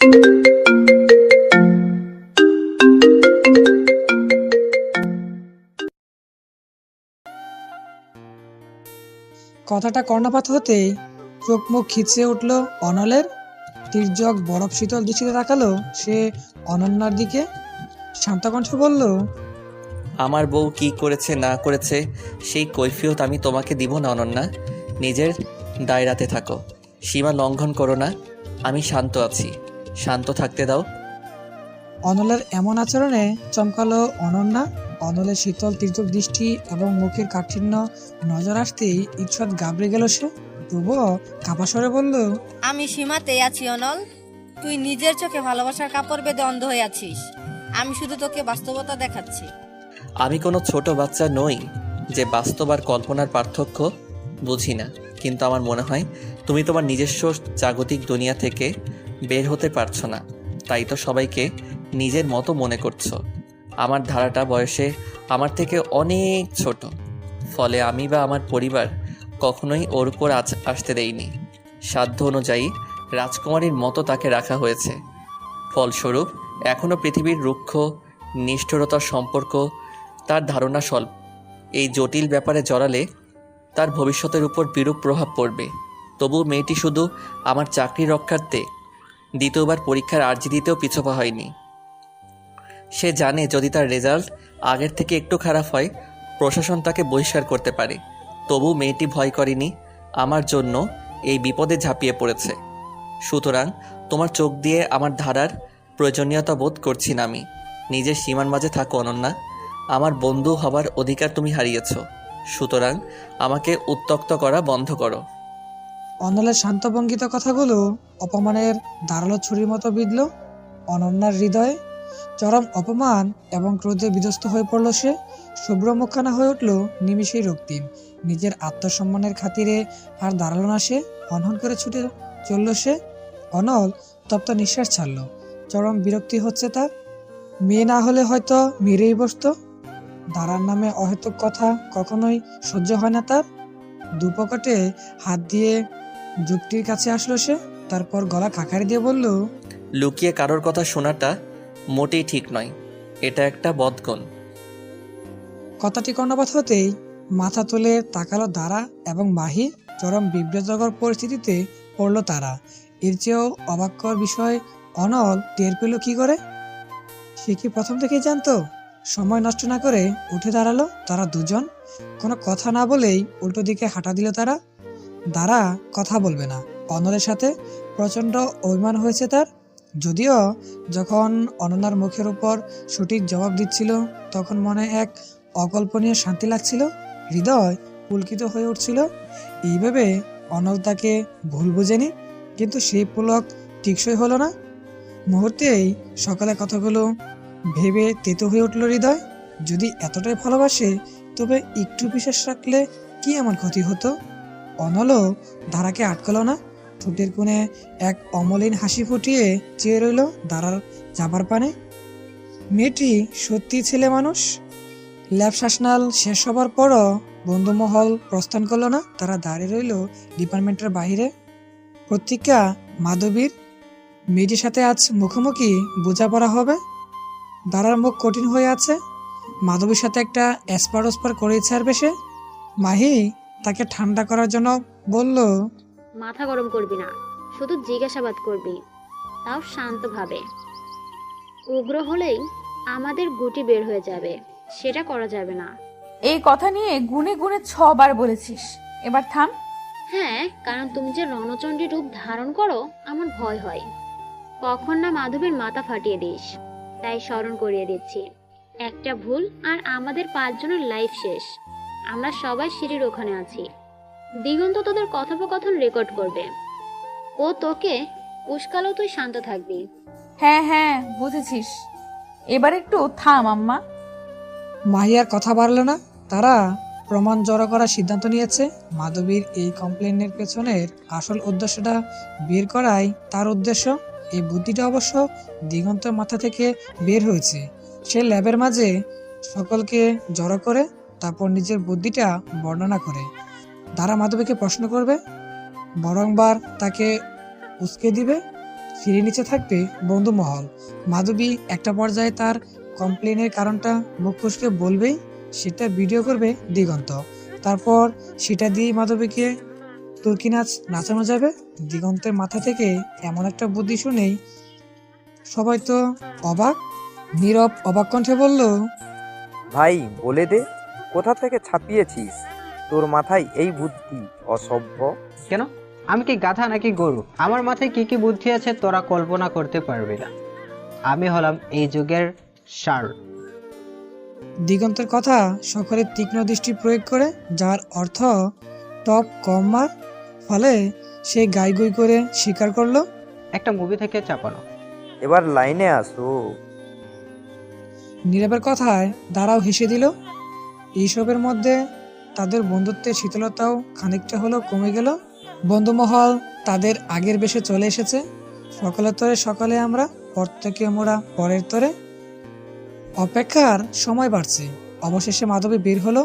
কথাটা কর্ণপাত হতেই চোখ মুখ খিচে উঠল অনলের। তির্যক বরফ শীতল দৃষ্টিতে তাকালো সে অনন্যার দিকে। শান্ত কণ্ঠে বলল, আমার বউ কি করেছে না করেছে সেই কৈফিয়ত আমি তোমাকে দিব না অনন্যা। নিজের দায়রাতে থাকো, সীমা লঙ্ঘন করো না। আমি শান্ত আছি, শান্ত থাকতে দাও। অনলের এমন আচরণে চমকালো অনন্যা। অনলের শীতল তির্যক দৃষ্টি এবং মুখের কাঠিন্য নজর আসতেই ঈষৎ ঘাবড়ে গেল সে। তবুও কাপা স্বরে বলল, আমি সীমাতেই আছি অনল। তুই নিজের চোখে ভালোবাসার কাপড় বেঁধে অন্ধ হয়ে আছিস। আমি শুধু তোকে বাস্তবতা দেখাচ্ছি। আমি কোনো ছোট বাচ্চা নই যে বাস্তব আর কল্পনার পার্থক্য বুঝি না। কিন্তু আমার মনে হয় তুমি তোমার নিজস্ব জাগতিক দুনিয়া থেকে বের হতে পারছো না, তাই তো সবাইকে নিজের মতো মনে করছো। আমার ধারাটা বয়সে আমার থেকে অনেক ছোট, ফলে আমি বা আমার পরিবার কখনোই ওর উপর আসতে দেয়নি। সাধ্য অনুযায়ী রাজকুমারীর মতো তাকে রাখা হয়েছে। ফলস্বরূপ এখনও পৃথিবীর রুক্ষ নিষ্ঠুরতার সম্পর্ক তার ধারণা স্বল্প। এই জটিল ব্যাপারে জড়ালে তার ভবিষ্যতের উপর বিরূপ প্রভাব পড়বে। তবু মেয়েটি শুধু আমার চাকরি রক্ষার্থে দ্বিতীয়বার পরীক্ষার আর্জি দিতেও পিছপা হয়নি। সে জানে যদি তার রেজাল্ট আগের থেকে একটু খারাপ হয় প্রশাসন তাকে বহিষ্কার করতে পারে। তবু মেয়েটি ভয় করেনি, আমার জন্য এই বিপদে ঝাঁপিয়ে পড়েছে। সুতরাং তোমার চোখ দিয়ে আমার ধারার প্রয়োজনীয়তা বোধ করছি না আমি। নিজের সীমার মাঝে থাকো অনন্যা। আমার বন্ধু হবার অধিকার তুমি হারিয়েছ, সুতরাং আমাকে উত্ত্যক্ত করা বন্ধ করো। অনলের শান্তভঙ্গিত কথাগুলো অপমানের ধারালো ছুরির মতো বিঁধল অনন্যার হৃদয়ে। চরম অপমান এবং ক্রোধে বিধ্বস্ত হয়ে পড়ল সে। শুভ্র মুখখানা হয়ে উঠল নিমিষেই রক্তিম। নিজের আত্মসম্মানের খাতিরে আর দাঁড়ালো না সে। হনহন করে ছুটে চলল সে। অনল তপ্ত নিঃশ্বাস ছাড়ল। চরম বিরক্তি হচ্ছে তার। মেয়ে না হলে হয়তো মেরেই বসত। দাঁড়ার নামে অহেতুক কথা কখনোই সহ্য হয় না তার। দুপকেটে হাত দিয়ে যুক্তির কাছে আসলো সে। তারপর গলা খাকারি দিয়ে বলল, লুকিয়ে কারোর কথা শোনাটা মোটেই ঠিক নয়, এটা একটা বদগুণ। কথাটি কর্ণপাত হতেই মাথা তুলে তাকালো দারা এবং মাহি। চরম বিব্রতকর পরিস্থিতিতে পড়ল তারা। এর চেয়েও অবাক্যর বিষয় অনল টের পেল কি করে? সে কি প্রথম থেকেই জানতো? সময় নষ্ট না করে উঠে দাঁড়ালো তারা দুজন। কোনো কথা না বলেই উল্টো দিকে হাঁটা দিল তারা। দারা কথা বলবে না। অনলের সাথে প্রচন্ড অভিমান হয়েছে তার। যদিও যখন অনন্যার মুখের উপর সঠিক জবাব দিচ্ছিল তখন মনে এক অকল্পনীয় শান্তি লাগছিল। হৃদয় পুলকিত হয়ে উঠছিল। এইভাবে অনল তাকে ভুল বুঝেনি, কিন্তু সেই পুলক টিকসই হলো না। মুহূর্তেই সকালে কথাগুলো ভেবে তেতো হয়ে উঠল হৃদয়। যদি এতটাই ভালোবাসে তবে একটু বিশ্বাস রাখলে কি এমন ক্ষতি হতো? অনলও ধারাকে আটকালো না। ঠোঁটের কোণে এক অমলিন হাসি ফুটিয়ে চেয়ে রইল দাঁড়ার যাবার পানে। মেয়েটি সত্যি ছেলে মানুষ। ল্যাব শাসনাল শেষ হবার পরও বন্ধুমহল প্রস্থান করলো না। তারা দাঁড়িয়ে রইল ডিপার্টমেন্টের বাইরে। প্রতীক্ষা মাধবীর মেয়েটির সাথে আজ মুখোমুখি বোঝাপড়া হবে। দাঁড়ার মুখ কঠিন হয়ে আছে। মাধবীর সাথে একটা এসপার ওসপার করেই ছাড়বে সে। মাহি তাকে ঠান্ডা করার জন্য বলল, মাথা গরম করবি না, শুধু জিজ্ঞাসাবাদ করবি, তাও শান্তভাবে। উগ্র হলেই আমাদের গুটি বের হয়ে যাবে, সেটা করা যাবে না। এই কথা নিয়ে গুনে গুনে 6 বার বলেছিস, এবার থাম। হ্যাঁ, কারণ তুমি যে রণচণ্ডী রূপ ধারণ করো আমার ভয় হয় কখন না মাধবীর মাথা ফাটিয়ে দিস। তাই স্মরণ করিয়ে দিচ্ছি, একটা ভুল আর আমাদের 5 জনের লাইফ শেষ। আমরা সবাই সিঁড়ির ওখানে আছি। দিগন্ত তোদের কথোপকথন রেকর্ড করবে। ও তোকে উস্কালেও তুই শান্ত থাকবি। হ্যাঁ হ্যাঁ বুঝেছিস, এবার একটু থাম আম্মা। মাহি আর কথা বাড়ল না। তারা প্রমাণ জড়ো করার সিদ্ধান্ত নিয়েছে। মাধবীর এই কমপ্লেনের পেছনের আসল উদ্দেশ্যটা বের করাই তার উদ্দেশ্য। এই বুদ্ধিটা অবশ্য দিগন্তের মাথা থেকে বের হয়েছে। সে ল্যাবের মাঝে সকলকে জড়ো করে তারপর নিজের বুদ্ধিটা বর্ণনা করে দ্বারা মাধবীকে প্রশ্ন করবে, বরংবার তাকে উস্কে দিবে। ফিরে নিচে থাকবে বন্ধুমহল। মাধবী একটা পর্যায়ে তার কমপ্লেনের কারণটা মুখ ফুসকে বলবেই, সেটা ভিডিও করবে দিগন্ত। তারপর সেটা দিয়েই মাধবীকে তুর্কি নাচ নাচানো যাবে। দিগন্তের মাথা থেকে এমন একটা বুদ্ধি শুনেই সবাই তো অবাক। নীরব অবাক কণ্ঠে বলল, ভাই বলে দে, কোথা থেকে ছাপিয়েছিস? তোর মাথায় এই বুদ্ধি? অসভ্য! কেন, আমি কি গাধা নাকি গরু? আমার মাথায় কি কি বুদ্ধি আছে তোরা কল্পনা করতে পারবি না। আমি হলাম এই যুগের ষাঁড়। দিগন্তের কথা সকলে তীক্ষ্ণ দৃষ্টি প্রয়োগ করে, যার অর্থ টপ কম মার। ফলে সে গাই গুই করে স্বীকার করলো, একটা মুভি থেকে চাপানো। এবার লাইনে আসো। নীরবের কথায় দাঁড়াও হেসে দিল। এইসবের মধ্যে তাদের বন্ধুত্বের শীতলতাও খানিকটা হলেও কমে গেল। বন্ধুমহল তাদের আগের বেশে চলে এসেছে। সকালের তরে সকালে আমরা, পর থেকে মোরা পরের তরে। অপেক্ষার সময় বাড়ছে। অবশেষে মাধবী বের হলো।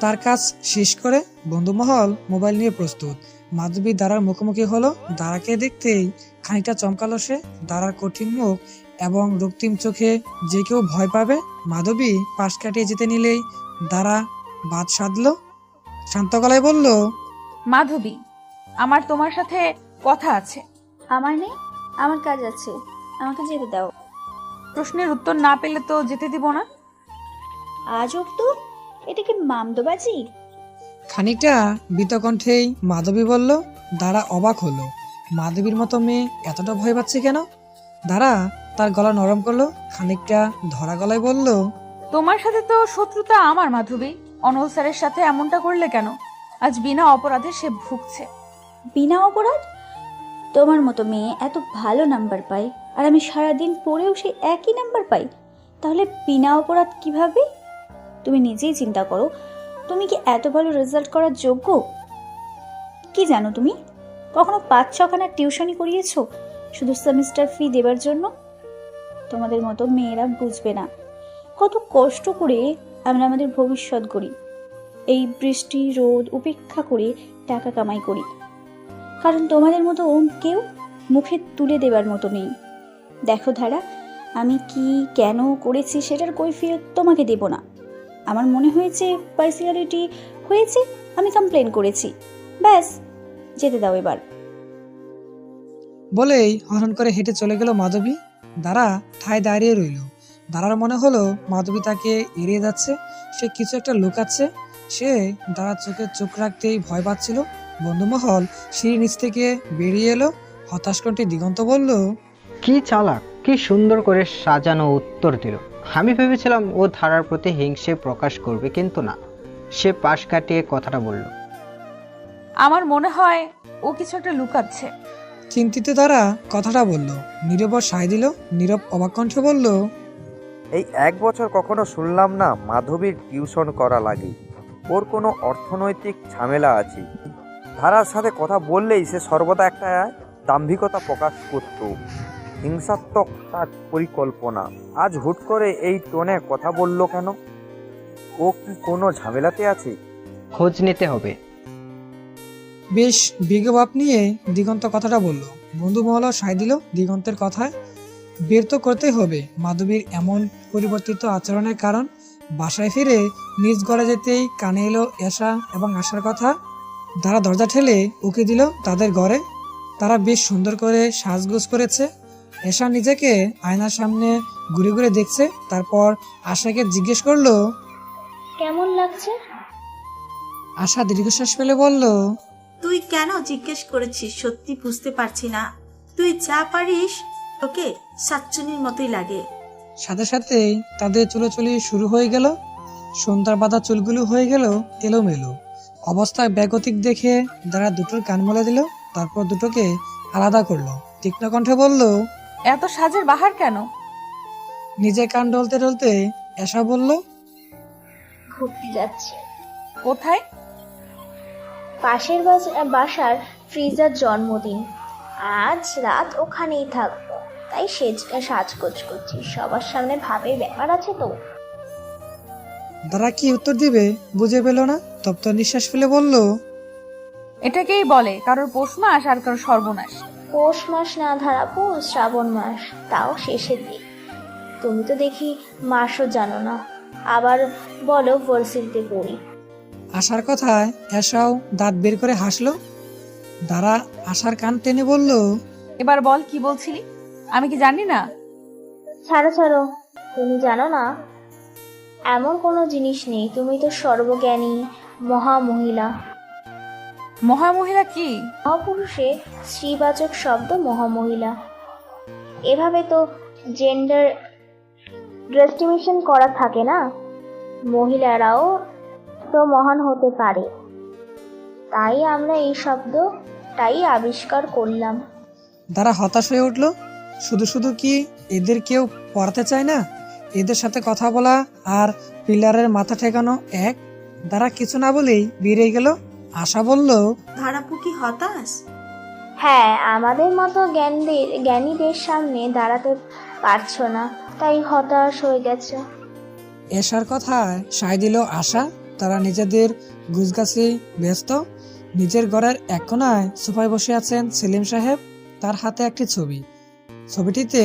তার কাজ শেষ করে বন্ধুমহল মোবাইল নিয়ে প্রস্তুত। মাধবী দাঁড়ার মুখোমুখি হলো। দাঁড়াকে দেখতেই খানিকটা চমকালো সে। দাঁড়ার কঠিন মুখ এবং রক্তিম চোখে যে কেউ ভয় পাবে। মাধবী পাশ কাটিয়ে যেতে নিলেই দাঁড়া বাদ সাধলো। শান্ত গলায় বলল, মাধবী, আমার তোমার সাথে কথা আছে। আমার নেই, আমার কাজ আছে, আমাকে যেতে দাও। প্রশ্নের উত্তর না পেলে তো যেতে দিব না। আজব তো, এটা কি মামদোবাজি? খানিকটা বিতকণ্ঠেই মাধবী বলল। দাঁড়া অবাক হলো। মাধবীর মতো মেয়ে এতটা ভয় পাচ্ছে কেন? দাঁড়া তার গলা নরম করলো, খানিকটা ধরা গলায় বলল, তোমার সাথে তো শত্রুতা আমার মাধবী। অনল স্যারের সাথে এমনটা করলে কেন? আজ বিনা অপরাধে সে ভুগছে। বিনা অপরাধ? তোমার মতো মেয়ে এত ভালো নাম্বার পায়, আর আমি সারাদিন পড়েও সেই একই নাম্বার পাই। তাহলে বিনা অপরাধ কিভাবে? তুমি নিজেই চিন্তা করো, তুমি কি এত ভালো রেজাল্ট করার যোগ্য? কি জানো তুমি? কখনো 5-6খানা টিউশনি করিয়েছো শুধু সেমিস্টার ফি দেবার জন্য? তোমাদের মতো মেয়েরা বুঝবে না কত কষ্ট করে আমরা আমাদের ভবিষ্যৎ গড়ি। এই বৃষ্টি রোদ উপেক্ষা করে টাকা কামাই করি, কারণ তোমাদের মতো কেউ মুখে তুলে দেবার মতো নেই। দেখো ধারা, আমি কি কেন করেছি সেটার কৈফিয়ত তোমাকে দেব না। আমার মনে হয়েছে পার্সিয়ালিটি হয়েছে, আমি কমপ্লেন করেছি, ব্যাস, যেতে দাও এবার। বলেই হরণ করে হেঁটে চলে গেল মাধবী। দাঁড়া ঠায় দাঁড়িয়ে রইল। দাঁড়ার মনে হলো মাধবী তাকে এড়িয়ে যাচ্ছে, সে কিছু একটা লুকাচ্ছে। সে দাঁড়ার চোখে চোখ রাখতেই ভয় পাচ্ছিল। বন্ধুমহল সিঁড়ি নিচ থেকে বেরিয়ে এলো। হতাশ কণ্ঠে দিগন্ত বলল, কি চালাক, কি সুন্দর করে সাজানো উত্তর দিল। আমি ভেবেছিলাম ও ধারার প্রতি হিংসে প্রকাশ করবে, কিন্তু না, সে পাশ কাটিয়ে কথাটা বলল। আমার মনে হয় ও কিছু একটা লুকাচ্ছে। চিন্তিত দ্বারা কথাটা বলল। নীরব সায় দিল। নীরব অবাক কণ্ঠে বলল, এই 1 বছর কখনো শুনলাম না মাধবীর টিউশন করা লাগে। ওর কোনো অর্থনৈতিক ঝামেলা আছে। ধারার সাথে কথা বললেই সে সর্বদা একটা দাম্ভিকতা প্রকাশ করত, হিংসাত্মক তার পরিকল্পনা। আজ হুট করে এই টোনে কথা বলল কেন? ও কি কোনো ঝামেলাতে আছে? খোঁজ নিতে হবে। বেশ বিজ্ঞভাব নিয়ে দিগন্ত কথাটা বলল। বন্ধু মহল সায় দিল দিগন্তের কথায়। বের তো করতেই হবে মাধবীর এমন পরিবর্তিত আচরণের কারণ। বাসায় ফিরে নিজ ঘরে যেতেই কানে এলো এশা এবং আসার কথা। তারা দরজা ঠেলে উকি দিল তাদের ঘরে। তারা বেশ সুন্দর করে সাজগোজ করেছে। এশা নিজেকে আয়নার সামনে ঘুরে ঘুরে দেখছে। তারপর আশাকে জিজ্ঞেস করলো, কেমন লাগছে? আশা দীর্ঘশ্বাস ফেলে বলল, তুই কেন জিজ্ঞেস করেছিস সত্যি বুঝতে পারছি না। তুই যা পারিস তোকে সাচ্চুনির মতোই লাগে। সাথে সাথেই তাদের চুলোচুলি শুরু হয়ে গেল। সন্ধ্যার বাঁধা চুলগুলো হয়ে গেল এলোমেলো। অবস্থা বেগতিক দেখে যারা দুটোর কান মলে দিল, তারপর দুটোকে আলাদা করলো। তীক্ষ্ণ কণ্ঠে বলল, এত সাজের বাহার কেন? নিজে কান ডলতে ডলতে এসা বলল, ঘুরতে যাচ্ছে কোথায়? পাশের বাসার ফ্রিজার জন্মদিন, আজ রাত ওখানেই থাকবো, তাই সাজগোজ করছি। সবার সামনে ভাবে ব্যাপার আছে তো। তারা কি উত্তর দিবে বুঝে পেল না। তপ্ত নিঃশ্বাস ফেলে বলল, এটাকেই বলে কারোর পৌষ মাস আর কারোর সর্বনাশ। পৌষ মাস না ধারাপু, শ্রাবণ মাস, তাও শেষের দিক। তুমি তো দেখি মাসও জানো না, আবার বলো ভার্সিটিতে পড়ি। আশার কথায় এসাও দাঁত বের করে হাসলো। দাঁড়া আশার কান টেনে বলল, এবার বল কি বলছিলি, আমি কি জানি না? ছাড়ো ছাড়ো, তুমি জানো না এমন কোনো জিনিস নেই। তুমি তো সর্বজ্ঞানী মহামহিলা। মহামহিলা কি? মহাপুরুষে স্ত্রীবাচক শব্দ মহামহিলা। এভাবে তো জেন্ডার ডিস্টিংশন করা থাকে না, মহিলারাও তো মহান হতে পারে, তাই আমরা এই শব্দটাই আবিষ্কার করলাম। দাঁড়া হতাশ হয়ে উঠলো। শুধু শুধু কি এদের কেউ পড়াতে চায় না? এদের সাথে কথা বলা আর পিলারের মাথা ঠেকানো এক। দাঁড়া কিছু না বলেই বেরিয়ে গেল। আশা বলল, ধারাপু কি হতাশ? হ্যাঁ, আমাদের মতো জ্ঞানীদের সামনে দাঁড়াতে পারছো না, তাই হতাশ হয়ে গেছে। এশার কথায় সায় দিল আশা। তারা নিজেদের গুছগাছি ব্যস্ত। নিজের ঘরের এক কোনায় সোফায় বসে আছেন সেলিম সাহেব। তার হাতে একটি ছবি। ছবিটিতে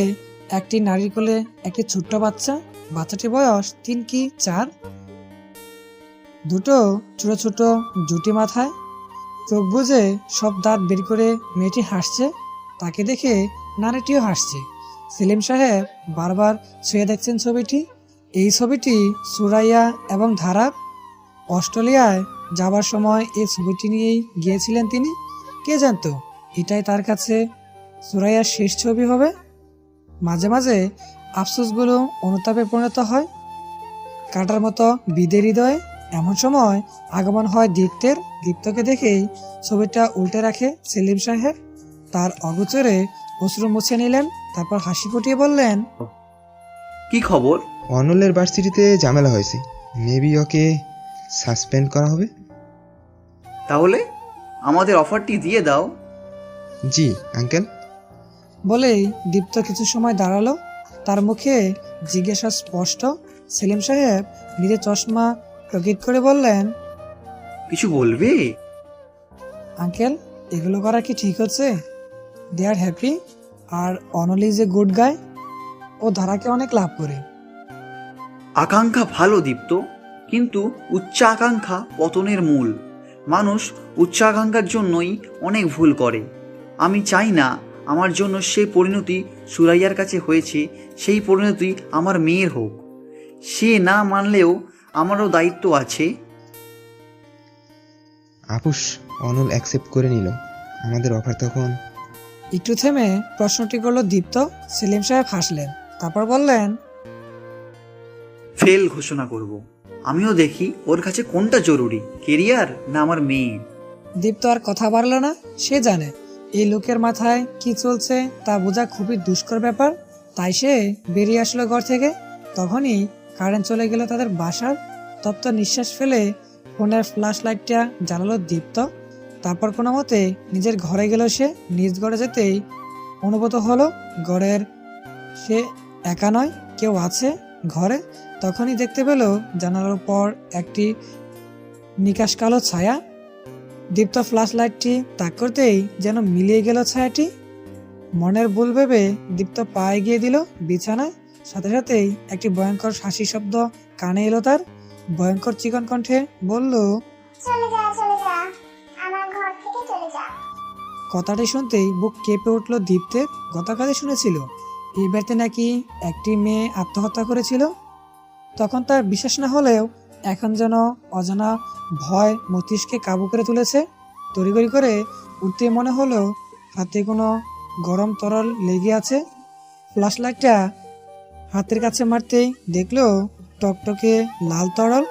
একটি নারীর কোলে একটি ছোট্ট বাচ্চা। বাচ্চাটির বয়স 3 কি 4। দুটো ছোট ছোট জুটি মাথায়, চোখ বুজে সব দাঁত বের করে মেয়েটি হাসছে। তাকে দেখে নারীটিও হাসছে। সেলিম সাহেব বারবার ছুঁয়ে দেখছেন ছবিটি। এই ছবিটি সুরাইয়া এবং ধারাপ অস্ট্রেলিয়ায় যাবার সময় এই ছবিটি নিয়েই গিয়েছিলেন তিনি। কে জানতো এটাই তার কাছে সুরাইয়ার শেষ ছবি হবে। মাঝে মাঝে আফসোসগুলো অনুতাপে পরিণত হয়, কাটার মতো বিদে হৃদয়ে। এমন সময় আগমন হয় দীপ্তের। দীপ্তকে দেখেই ছবিটা উল্টে রাখে সেলিম সাহেব। তার অগোচরে অশ্রু মুছে নিলেন, তারপর হাসি ফুটিয়ে বললেন, কি খবর? অনলের ভার্সিটিতে ঝামেলা হয়েছে, মেবি ওকে সাসপেন্ড করা হবে। তাহলে আমাদের অফারটি দিয়ে দাও। জি আঙ্কেল। বলেই দীপ্ত কিছু সময় দাঁড়ালো। তার মুখে জিজ্ঞাসা স্পষ্ট। সেলিম সাহেব নিজের চশমা টকিট করে বললেন, কিছু বলবে? আঙ্কেল এগুলো করা কি ঠিক হচ্ছে? দে আর হ্যাপি, আর Anal is a good guy. ও ধারাকে অনেক লাভ করে। আকাঙ্ক্ষা ভালো দীপ্ত, কিন্তু উচ্চ আকাঙ্ক্ষা পতনের মূল। মানুষ উচ্চ আকাঙ্ক্ষার জন্যই অনেক ভুল করে। আমি চাই না আমার জন্য সেই পরিণতি সুরাইয়ার কাছে হয়েছে সেই পরিণতি আমার মেয়ের হোক। সে না মানলেও আমারও দায়িত্ব আছে। আপুস অনল অ্যাকসেপ্ট করে নিল আমাদের অফার তখন। একটু থেমে প্রশ্নটি করলো দীপ্ত। সেলিম সাহেব হাসলেন, তারপর বললেন, ফেল ঘোষণা করব। আমিও দেখি ওর কাছে কোনটা জরুরি, কেরিয়ার না আমার মেয়ে। দীপ্ত আর কথা বাড়ল না। সে জানে এই লোকের মাথায় কি চলছে তা বোঝা খুবই দুষ্কর ব্যাপার। তাই সে বেরিয়ে আসলো ঘর থেকে। তখনই কারেন্ট চলে গেল তাদের বাসার। তপ্ত নিঃশ্বাস ফেলে ফোনের ফ্ল্যাশ লাইটটা জ্বালালো দীপ্ত। তারপর কোনো মতে নিজের ঘরে গেল সে। নিজ ঘরে যেতেই অনুভূত হলো ঘরের সে একা নয়, কেউ আছে ঘরে। তখনই দেখতে পেল জানালার পর একটি নিকাশ কালো ছায়া। দীপ্ত ফ্ল্যাশ লাইটটি তাক করতেই যেন মিলিয়ে গেল ছায়াটি। মনের ভুল ভেবে দীপ্ত পা এগিয়ে দিল বিছানায়। সাথে সাথেই একটি ভয়ঙ্কর হাসি শব্দ কানে এলো তার। ভয়ঙ্কর চিকন কণ্ঠে বলল, কথাটি শুনতেই বুক কেঁপে উঠল দীপ্তের। গতকালই শুনেছিল এই বাড়িতে নাকি একটি মেয়ে আত্মহত্যা করেছিল। তখন তার বিশ্বাস না হলেও এখন যেন অজানা ভয় মস্তিষ্কে কাবু করে তুলেছে। তড়িঘড়ি করে উঠতে মনে হলো হাতে কোনো গরম তরল লেগে আছে। ফ্ল্যাশ লাইটটা হাতের কাছে মারতেই দেখলো টকটকে লাল তরল।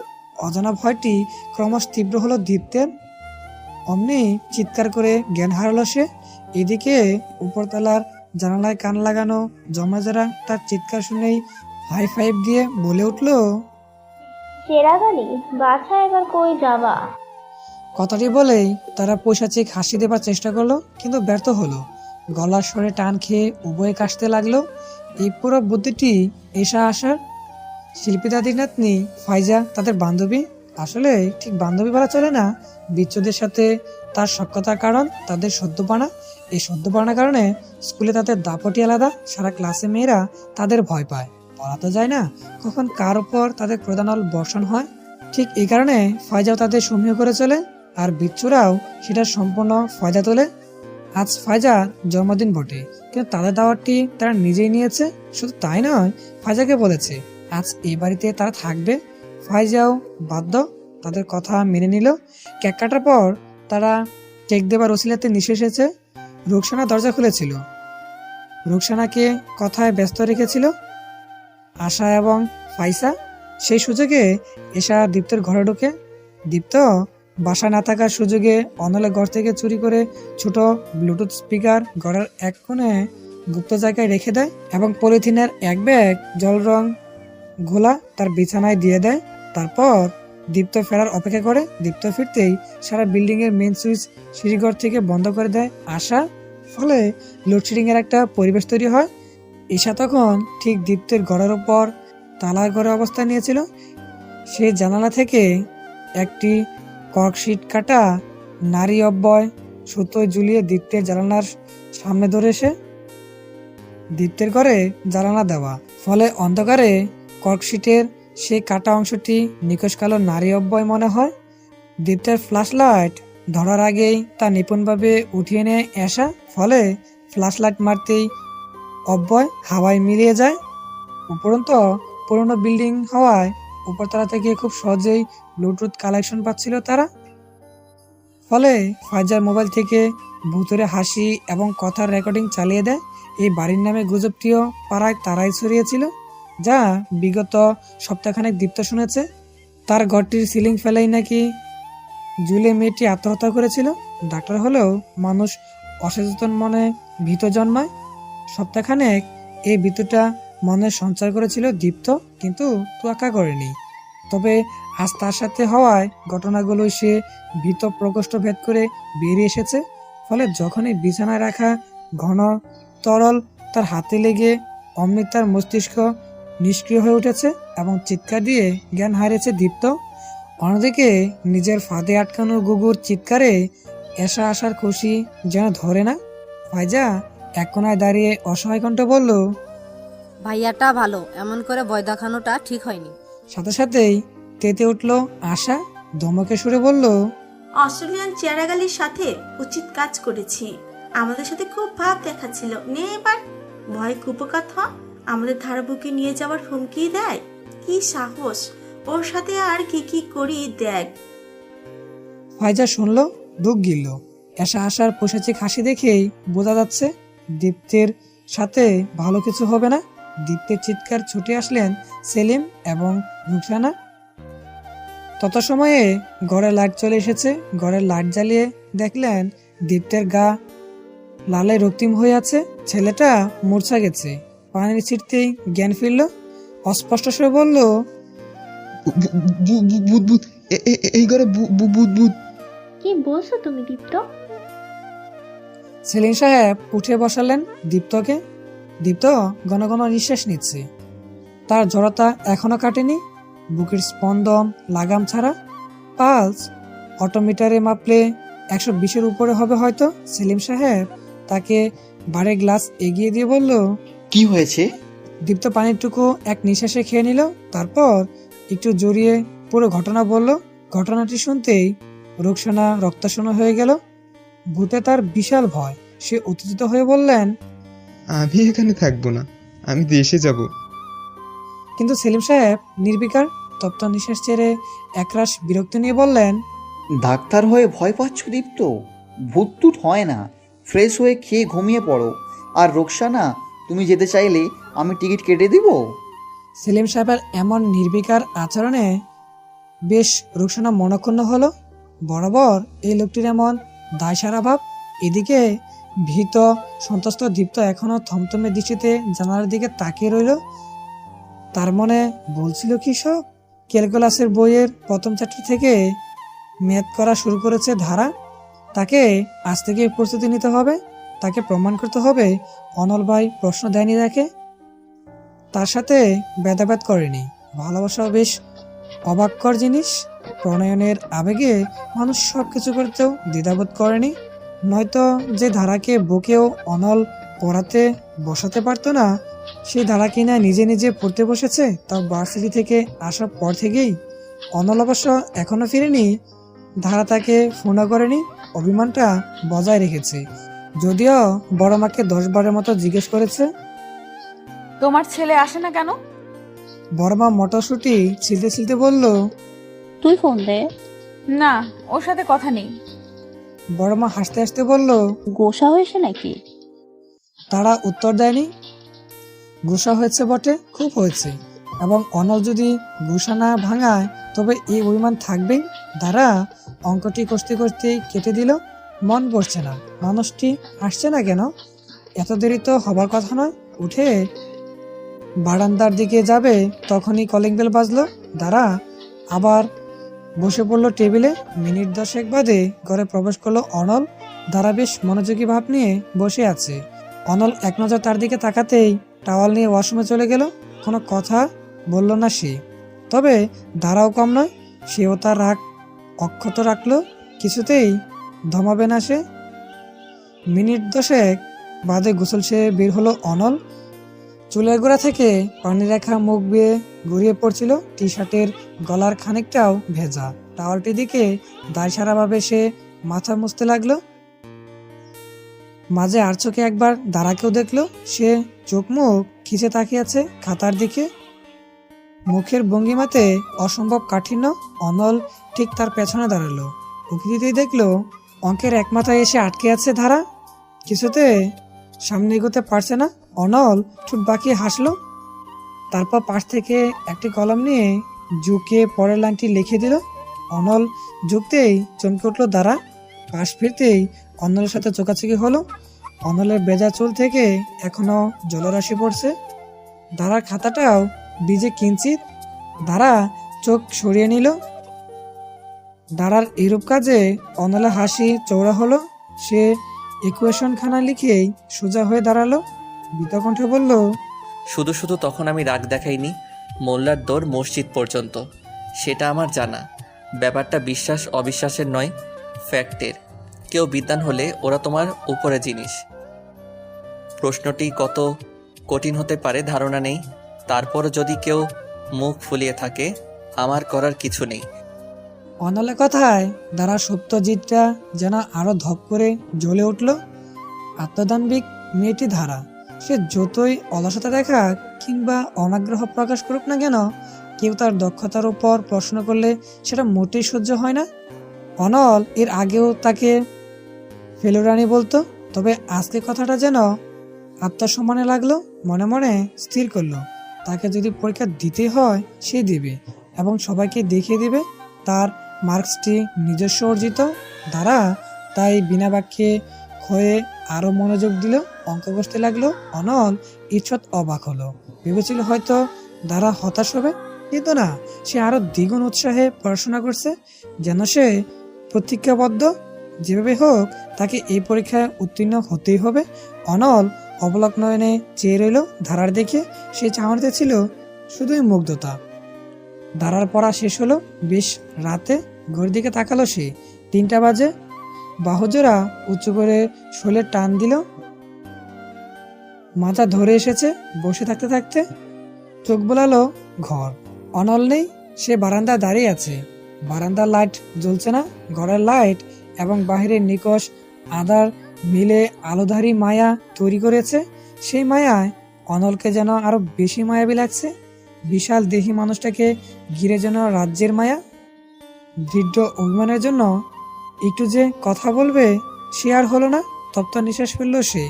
অজানা ভয়টি ক্রমশ তীব্র হলো দীপ্তের। অমনি চিৎকার করে জ্ঞান হারালো সে। এদিকে উপরতলার জানালায় কান লাগানো জমাজারা তার চিৎকার শুনেই হাই ফাইভ দিয়ে বলে উঠল, চেরাগালি বাছা, এবার কই যাবা? কথাটি বলেই তারা পৈশাচিক হাসি দেবার চেষ্টা করলো, কিন্তু ব্যর্থ হলো। গলার স্বরে টান খেয়ে উভয়ে কাশতে লাগলো। এই পুরো বুদ্ধিটি এসা আসার। শিল্পী দাদির নাতনি ফাইজা তাদের বান্ধবী। আসলে ঠিক বান্ধবী বলা চলে না, বিচ্ছুদের সাথে তার সখ্যতার কারণ তাদের সদ্যপানা। এই সদ্য পড়ানোর কারণে স্কুলে তাদের দাপটি আলাদা, সারা ক্লাসে মেয়েরা তাদের ভয় পায়। বলা তো যায় না কখন কার উপর তাদের প্রধানল বর্ষণ হয়। ঠিক এই কারণে ফায়জাও তাদের সমীহ করে চলে, আর বিচ্ছুরাও সেটার সম্পূর্ণ ফায়দা তোলে। আজ ফায়জার জন্মদিন বটে, কিন্তু তাদের দাওয়াতটি তারা নিজেই নিয়েছে। শুধু তাই নয়, ফায়জাকে বলেছে আজ এই বাড়িতে তারা থাকবে। ফায়জাও বাধ্য, তাদের কথা মেনে নিল। কেক কাটার পর তারা কেক দেবার ওসিলাতে নিশে এসেছে। রুকসানা দরজা খুলেছিল, রুকসানাকে কথায় ব্যস্ত রেখেছিল আশা এবং ফাইসা। সেই সুযোগে এশা দীপ্তের ঘরে ঢোকে। দীপ্ত বাসা না থাকার সুযোগে অনলের ঘর থেকে চুরি করে ছোট ব্লুটুথ স্পিকার ঘরের এক কোণে গুপ্ত জায়গায় রেখে দেয় এবং পলিথিনের এক ব্যাগ জল রং ঘোলা তার বিছানায় দিয়ে দেয়। তারপর দীপ্ত ফেরার অপেক্ষা করে। দীপ্ত ফিরতেই সারা বিল্ডিং এর মেন সুইচ সিঁড়িঘর থেকে বন্ধ করে দেয় আশা। ফলে লোডশেডিং এর একটা পরিবেশ তৈরি হয়। ঈশা তখন ঠিক দীপ্তের ঘরের উপর তালা ঘরে অবস্থান নিয়েছিল। সে জানালা থেকে একটি কর্কশিট কাটা নারী অব্যয় সুতোয় ঝুলিয়ে দীপ্তের জানালার সামনে ধরে এসে দীপ্তের ঘরে জ্বালানা দেওয়া। ফলে অন্ধকারে কর্কশিটের সেই কাটা অংশটি নিকশ কালো নারী অব্যয় মনে হয়। দীপ্তের ফ্ল্যাশ লাইট ধরার আগেই তা নিপুণভাবে উঠিয়ে নেয় এশা। ফলে ফ্ল্যাশ লাইট মারতেই অব্যয় হাওয়ায় মিলিয়ে যায়। উপরন্ত পুরনো বিল্ডিং হওয়ায় উপরতলা থেকে খুব সহজেই ব্লুটুথ কালেকশন পাচ্ছিল তারা। ফলে ফায়জার মোবাইল থেকে ভুতুরে হাসি এবং কথার রেকর্ডিং চালিয়ে দেয়। এই বাড়ির নামে গুজবটিও পাড়ায় তারাই ছড়িয়েছিল, যা বিগত সপ্তাহখানেক দীপ্ত শুনেছে। তার ঘরটির সিলিং ফেলেই নাকি জুলে মেয়েটি আত্মহত্যা করেছিল। ডাক্তার হলেও মানুষ অসচেতন মনে ভীত জন্মায়। সপ্তাহখানেক এই ভীতটা মনে সঞ্চার করেছিল দীপ্ত, কিন্তু তোয়াক্কা করেনি। তবে আজ তার সাথে হওয়ায় ঘটনাগুলো সে ভীত প্রকোষ্ঠ ভেদ করে বেরিয়ে এসেছে। ফলে যখনই বিছানায় রাখা ঘন তরল তার হাতে লেগে অমনি তার মস্তিষ্ক নিষ্ক্রিয় হয়ে উঠেছে এবং চিৎকার দিয়ে জ্ঞান হারিয়েছে দীপ্ত। অন্যদিকে নিজের ফাঁদে আটকানো গুগুর চিৎকারে এসা আসার খুশি যেন ধরে না। ফায়জা এক কোনায় দাঁড়িয়ে অসহায় কণ্ঠে বলল, ভাইয়াটা ভালো, এমন করে ভয় দেখানোটা ঠিক হয়নি। সাথে সাথেই তেতে উঠল আশা, ধমকে সুরে বলল, অস্ট্রেলিয়ান চেরাগালির সাথে উচিত কাজ করেছি। আমাদের সাথে খুব ভাব দেখাচ্ছিল। নে এবার ভয় কুপকাত হ, আমাদের ধারাবুকে নিয়ে যাওয়ার হুমকি দেয়। কি সাহস ওর সাথে! আর কি কি করি দেখ। ফায়জা শুনল, দুঃখ গিলল। এসা আসার পৈশাচিক হাসি দেখেই বোঝা যাচ্ছে দীপ্তের সাথে ভালো কিছু হবে না। দীপ্তের চিৎকার ছুটে আসলেন সেলিম এবং রুকসানা। তত সময়ে ঘরের লাইট চলে এসেছে। ঘরের লাইট জ্বালিয়ে দেখলেন দীপ্তের গা লালে রক্তিম হয়ে আছে। ছেলেটা মূর্ছা গেছে। পানির ছিটতেই জ্ঞান ফিরল। অস্পষ্ট স্বরে বলল, ভূত, এই ঘরে ভূত। কি বলছো তুমি দীপ্ত? সেলিম সাহেব উঠে বসালেন দীপ্তকে। দীপ্ত ঘন ঘন নিঃশ্বাস নিচ্ছে। তার জড়তা এখনো কাটেনি। বুকের স্পন্দন লাগাম ছাড়া। পালস অটোমিটারে মাপলে 120-এর উপরে হবে হয়তো। সেলিম সাহেব তাকে বারে গ্লাস এগিয়ে দিয়ে বলল, কি হয়েছে? দীপ্ত পানিরটুকু এক নিঃশ্বাসে খেয়ে নিল। তারপর একটু জড়িয়ে পুরো ঘটনা বলল। ঘটনাটি শুনতেই রুকসানা রক্তশূন্য হয়ে গেল। ভূতে তার বিশাল ভয়। সে উত্তেজিত হয়ে বললেন, আমি এখানে থাকবো না, আমি দেশে যাব। কিন্তু সেলিম সাহেব নির্বিকার। তপ্ত নিঃশ্বাস ছেড়ে একরাশ বিরক্তি নিয়ে বললেন, ডাক্তার হয়ে ভয় পাচ্ছ দীপ্ত? ভূত টুত হয় না, ফ্রেশ হয়ে খেয়ে ঘুমিয়ে পড়ো। আর রোকসানা, তুমি যেতে চাইলে আমি টিকিট কেটে দিব। সেলিম সাহেবের এমন নির্বিকার আচরণে বেশ রুকসানা মনক্ষুণ্ণ হলো। বরাবর এই লোকটির এমন দায়সারা ভাব। এদিকে ভীত সন্ত্রস্ত দীপ্ত এখনো থমথমে দৃষ্টিতে জানালার দিকে তাকিয়ে রইল। তার মনে বলছিল কি সব। ক্যালকুলাসের বইয়ের প্রথম চ্যাপ্টার থেকে ম্যাথ করা শুরু করেছে ধারা। তাকে আজ থেকে প্রস্তুতি নিতে হবে। তাকে প্রমাণ করতে হবে অনল ভাই প্রশ্ন দেয়নি তাকে, তার সাথে ভেদাভেদ করেনি। ভালোবাসাও বেশ অবাক্যর জিনিস। প্রণয়নের আবেগে মানুষ সব কিছু করতেও দ্বিধাবোধ করেনি। নয়তো যে ধারাকে বুকেও অনল পড়াতে বসাতে পারতো না, সেই ধারা কিনা নিজে নিজে পড়তে বসেছে, তাও ভার্সিটি থেকে আসার পর থেকেই। অনল অবশ্য এখনো ফিরেনি, ধারা তাকে ফোনও করেনি, অভিমানটা বজায় রেখেছে। যদিও বড় মাকে 10 বারের মতো জিজ্ঞেস করেছে। তোমার ছেলে আসে না কেন? বড় মা মটরশুঁটি ছিলতে ছিলতে বলল, তুই ফোন দে। না, ওর সাথে কথা নেই। বড় মা হাসতে হাসতে বলল, গোসা হয়েছে নাকি? তারা উত্তর দেয়নি। গুসা হয়েছে বটে, খুব হয়েছে, এবং অনল যদি গুসা না ভাঙায় তবে এই অভিমান থাকবেই। দ্বারা অঙ্কটি কষতে কষতে কেটে দিল। মন পড়ছে না, মানুষটি আসছে না কেন? এত দেরি তো হবার কথা নয়। উঠে বারান্দার দিকে যাবে, তখনই কলিং বেল বাজলো। দ্বারা আবার বসে পড়লো টেবিলে। মিনিট 10 বাদে ঘরে প্রবেশ করলো অনল। দ্বারা বেশ মনোযোগী ভাব নিয়ে বসে আছে। অনল এক নজর তার দিকে তাকাতেই টাওয়াল নিয়ে ওয়াশরুমে চলে গেল। কোনো কথা বলল না সে, তবে ধারাও কম নয়, সেও তার রাগ অক্ষত রাখলো। কিছুতেই ধমাবে না সে। মিনিট 10 বাদে গোসল সেরে বের হলো অনল। চুলের গোড়া থেকে পানি রেখা মুখ বেয়ে গড়িয়ে পড়ছিল, টি শার্টের গলার খানিকটাও ভেজা। টাওয়ালটির দিকে দায়সারাভাবে সে মাথা মুছতে লাগলো। মাঝে আর চোখে একবার দাঁড়াকেও দেখলো। সে চোখ মুখ খিচে তাকিয়ে আছে খাতার দিকে, মুখের ভঙ্গিমাতে অসম্ভব কাঠিন্য। অনল ঠিক তার পেছনে দাঁড়ালো। উঁকি দিতেই দেখলো অঙ্কের এক মাথায় এসে আটকে আছে ধারা, কিছুতে সামনে এগোতে পারছে না। অনল ঠোঁট বাঁকিয়ে হাসলো, তারপর পাশ থেকে একটি কলম নিয়ে ঝুঁকে পরের লাইনটি লিখে দিল। অনল ঝুঁকতেই চমকে উঠলো ধারা। পাশ ফিরতেই অনলের সাথে চোকাচোকি হলো। অনলের বেজা চুল থেকে এখনো জলরাশি পড়ছে। ধারার খাতাটাও ভিজে কিঞ্চিত। ধারা চোখ সরিয়ে নিল। ধারার এরূপ কাজে অনলের হাসি চৌড়া হলো। সে ইকুয়েশন খানা লিখেই সোজা হয়ে দাঁড়ালো। বিতকণ্ঠে বলল, শুধু শুধু তখন আমি রাগ দেখাইনি। মোল্লার দৌড় মসজিদ পর্যন্ত, সেটা আমার জানা। ব্যাপারটা বিশ্বাস অবিশ্বাসের নয়, ফ্যাক্টের। কেউ বিদ্বান হলে ওরা তোমার উপরে জিনিস। প্রশ্নটি কত কঠিন হতে পারে ধারণা নেই, তারপরও যদি কেউ মুখ ফুলিয়ে থাকে, আমার করার কিছু নেই। অনলের কথায় দ্বারা সত্যজিৎটা যেন আরো ধপ করে জ্বলে উঠল। আত্মদানবিক মেয়েটি ধারা, সে যতই অলসতা দেখা কিংবা অনাগ্রহ প্রকাশ করুক না কেন, কেউ তার দক্ষতার উপর প্রশ্ন করলে সেটা মোটেই সহ্য হয় না। অনল এর আগেও তাকে ফেলুরানি বলতো, তবে আজকে কথাটা যেন আত্মসম্মানে লাগলো। মনে মনে স্থির করলো, তাকে যদি পরীক্ষা দিতে হয় সে দিবে, এবং সবাইকে দেখিয়ে দিবে তার মার্কসটি নিজস্ব অর্জিত। দ্বারা তাই বিনা বাক্যে হয়ে আরো মনোযোগ দিল, অঙ্ক কষতে লাগলো। অনল ঈষৎ অবাক হলো, ভেবেছিল হয়তো দ্বারা হতাশ হবে, কিন্তু না, সে আরো দ্বিগুণ উৎসাহে পড়াশোনা করছে, যেন সে প্রতিজ্ঞাবদ্ধ যেভাবে হোক তাকে এই পরীক্ষায় উত্তীর্ণ হতেই হবে। অনল অবলক নয়নে চেয়ে রইল ধারার দিকে। সে চাহনিতে ছিল শুধুই মুগ্ধতা। ধারার পড়া শেষ হলো বেশ রাতে। ঘড়ির দিকে তাকালো সে, 3টা বাজে। বাহুজোড়া উঁচু করে শোলে টান দিল। মাথা ধরে এসেছে। বসে থাকতে থাকতে চোখ বোলালো ঘর। অনল নেই, সে বারান্দায় দাঁড়িয়ে আছে। বারান্দার লাইট জ্বলছে না। ঘরের লাইট এবং বাহিরের নিকষ আধার মিলে আলোধারী মায়া তৈরি করেছে। সেই মায়ায় অনলকে যেন আরো বেশি মায়াবী লাগছে। বিশাল দেহি মানুষটাকে ঘিরে যেন রাজ্যের মায়া। দৃঢ় অভিমানের জন্য একটু যে কথা বলবে সে আর হলো না। তপ্ত নিঃশ্বাস ফেললো সে।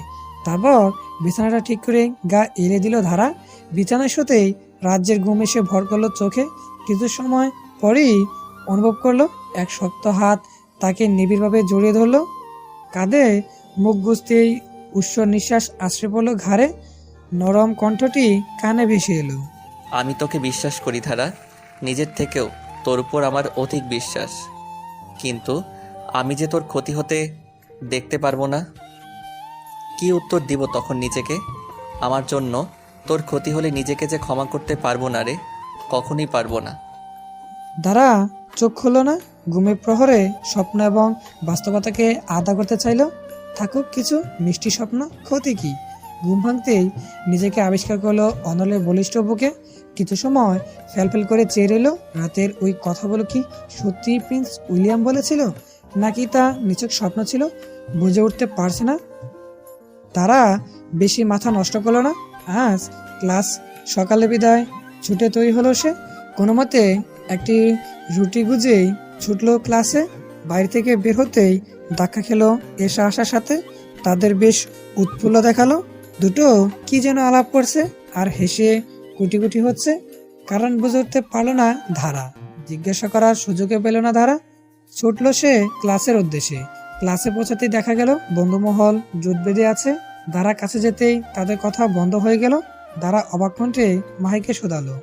তারপর বিছানাটা ঠিক করে গা এড়ে দিল ধারা। বিছানায় শুতেই রাজ্যের ঘুম এসে ভর করলো চোখে। কিছু সময় পরেই অনুভব করলো এক শক্ত হাত তাকে নিবিড়ভাবে জড়িয়ে ধরলো। কাঁধে মুখ গুজতেই উচ্চ নিঃশ্বাস আশ্রয় পড়লো ঘাড়ে। নরম কণ্ঠটি কানে ভেসে এলো, আমি তোকে বিশ্বাস করি ধারা, নিজের থেকেও তোর উপর আমার অধিক বিশ্বাস। কিন্তু আমি যে তোর ক্ষতি হতে দেখতে পারবো না। কি উত্তর দিব তখন নিজেকে? আমার জন্য তোর ক্ষতি হলে নিজেকে যে ক্ষমা করতে পারবো না রে, কখনই পারবো না। দ্বারা চোখ খুলল না। ঘুমের প্রহরে স্বপ্ন এবং বাস্তবতাকে আলাদা করতে চাইল। থাকুক কিছু মিষ্টি স্বপ্ন, ক্ষতি কি? ঘুম ভাঙতেই নিজেকে আবিষ্কার করলো অনলের বলিষ্ঠ বুকে। কিছু সময় ফেলফেল করে চেয়ে রইল। রাতের ওই কথাগুলো কি সত্যি প্রিন্স উইলিয়াম বলেছিল, নাকি তা নিছক স্বপ্ন ছিল? বুঝে উঠতে পারছে না। তারা বেশি মাথা নষ্ট করলো না। আজ ক্লাস সকালে বিদায়, ছুটে তৈরি হলো সে। কোনো মতে একটি রুটি গুজেই ছুটলো ক্লাসে। বাইরে থেকে বের হতেই ধাক্কা খেলো এসা আসার সাথে। তাদের বেশ উৎফুল্ল দেখালো। দুটো কি যেন আলাপ করছে আর হেসে কুটি কুটি হচ্ছে। কারণ বুঝে উঠতে পারলো না ধারা। জিজ্ঞাসা করার সুযোগে পেল না ধারা। ছুটলো সে ক্লাসের উদ্দেশ্যে। ক্লাসে পৌঁছাতেই দেখা গেল বন্ধুমহল জোট বেঁধে আছে। ধারা কাছে যেতেই তাদের কথা বন্ধ হয়ে গেল। ধারা অবাক কণ্ঠে মাহিকে শোধালো,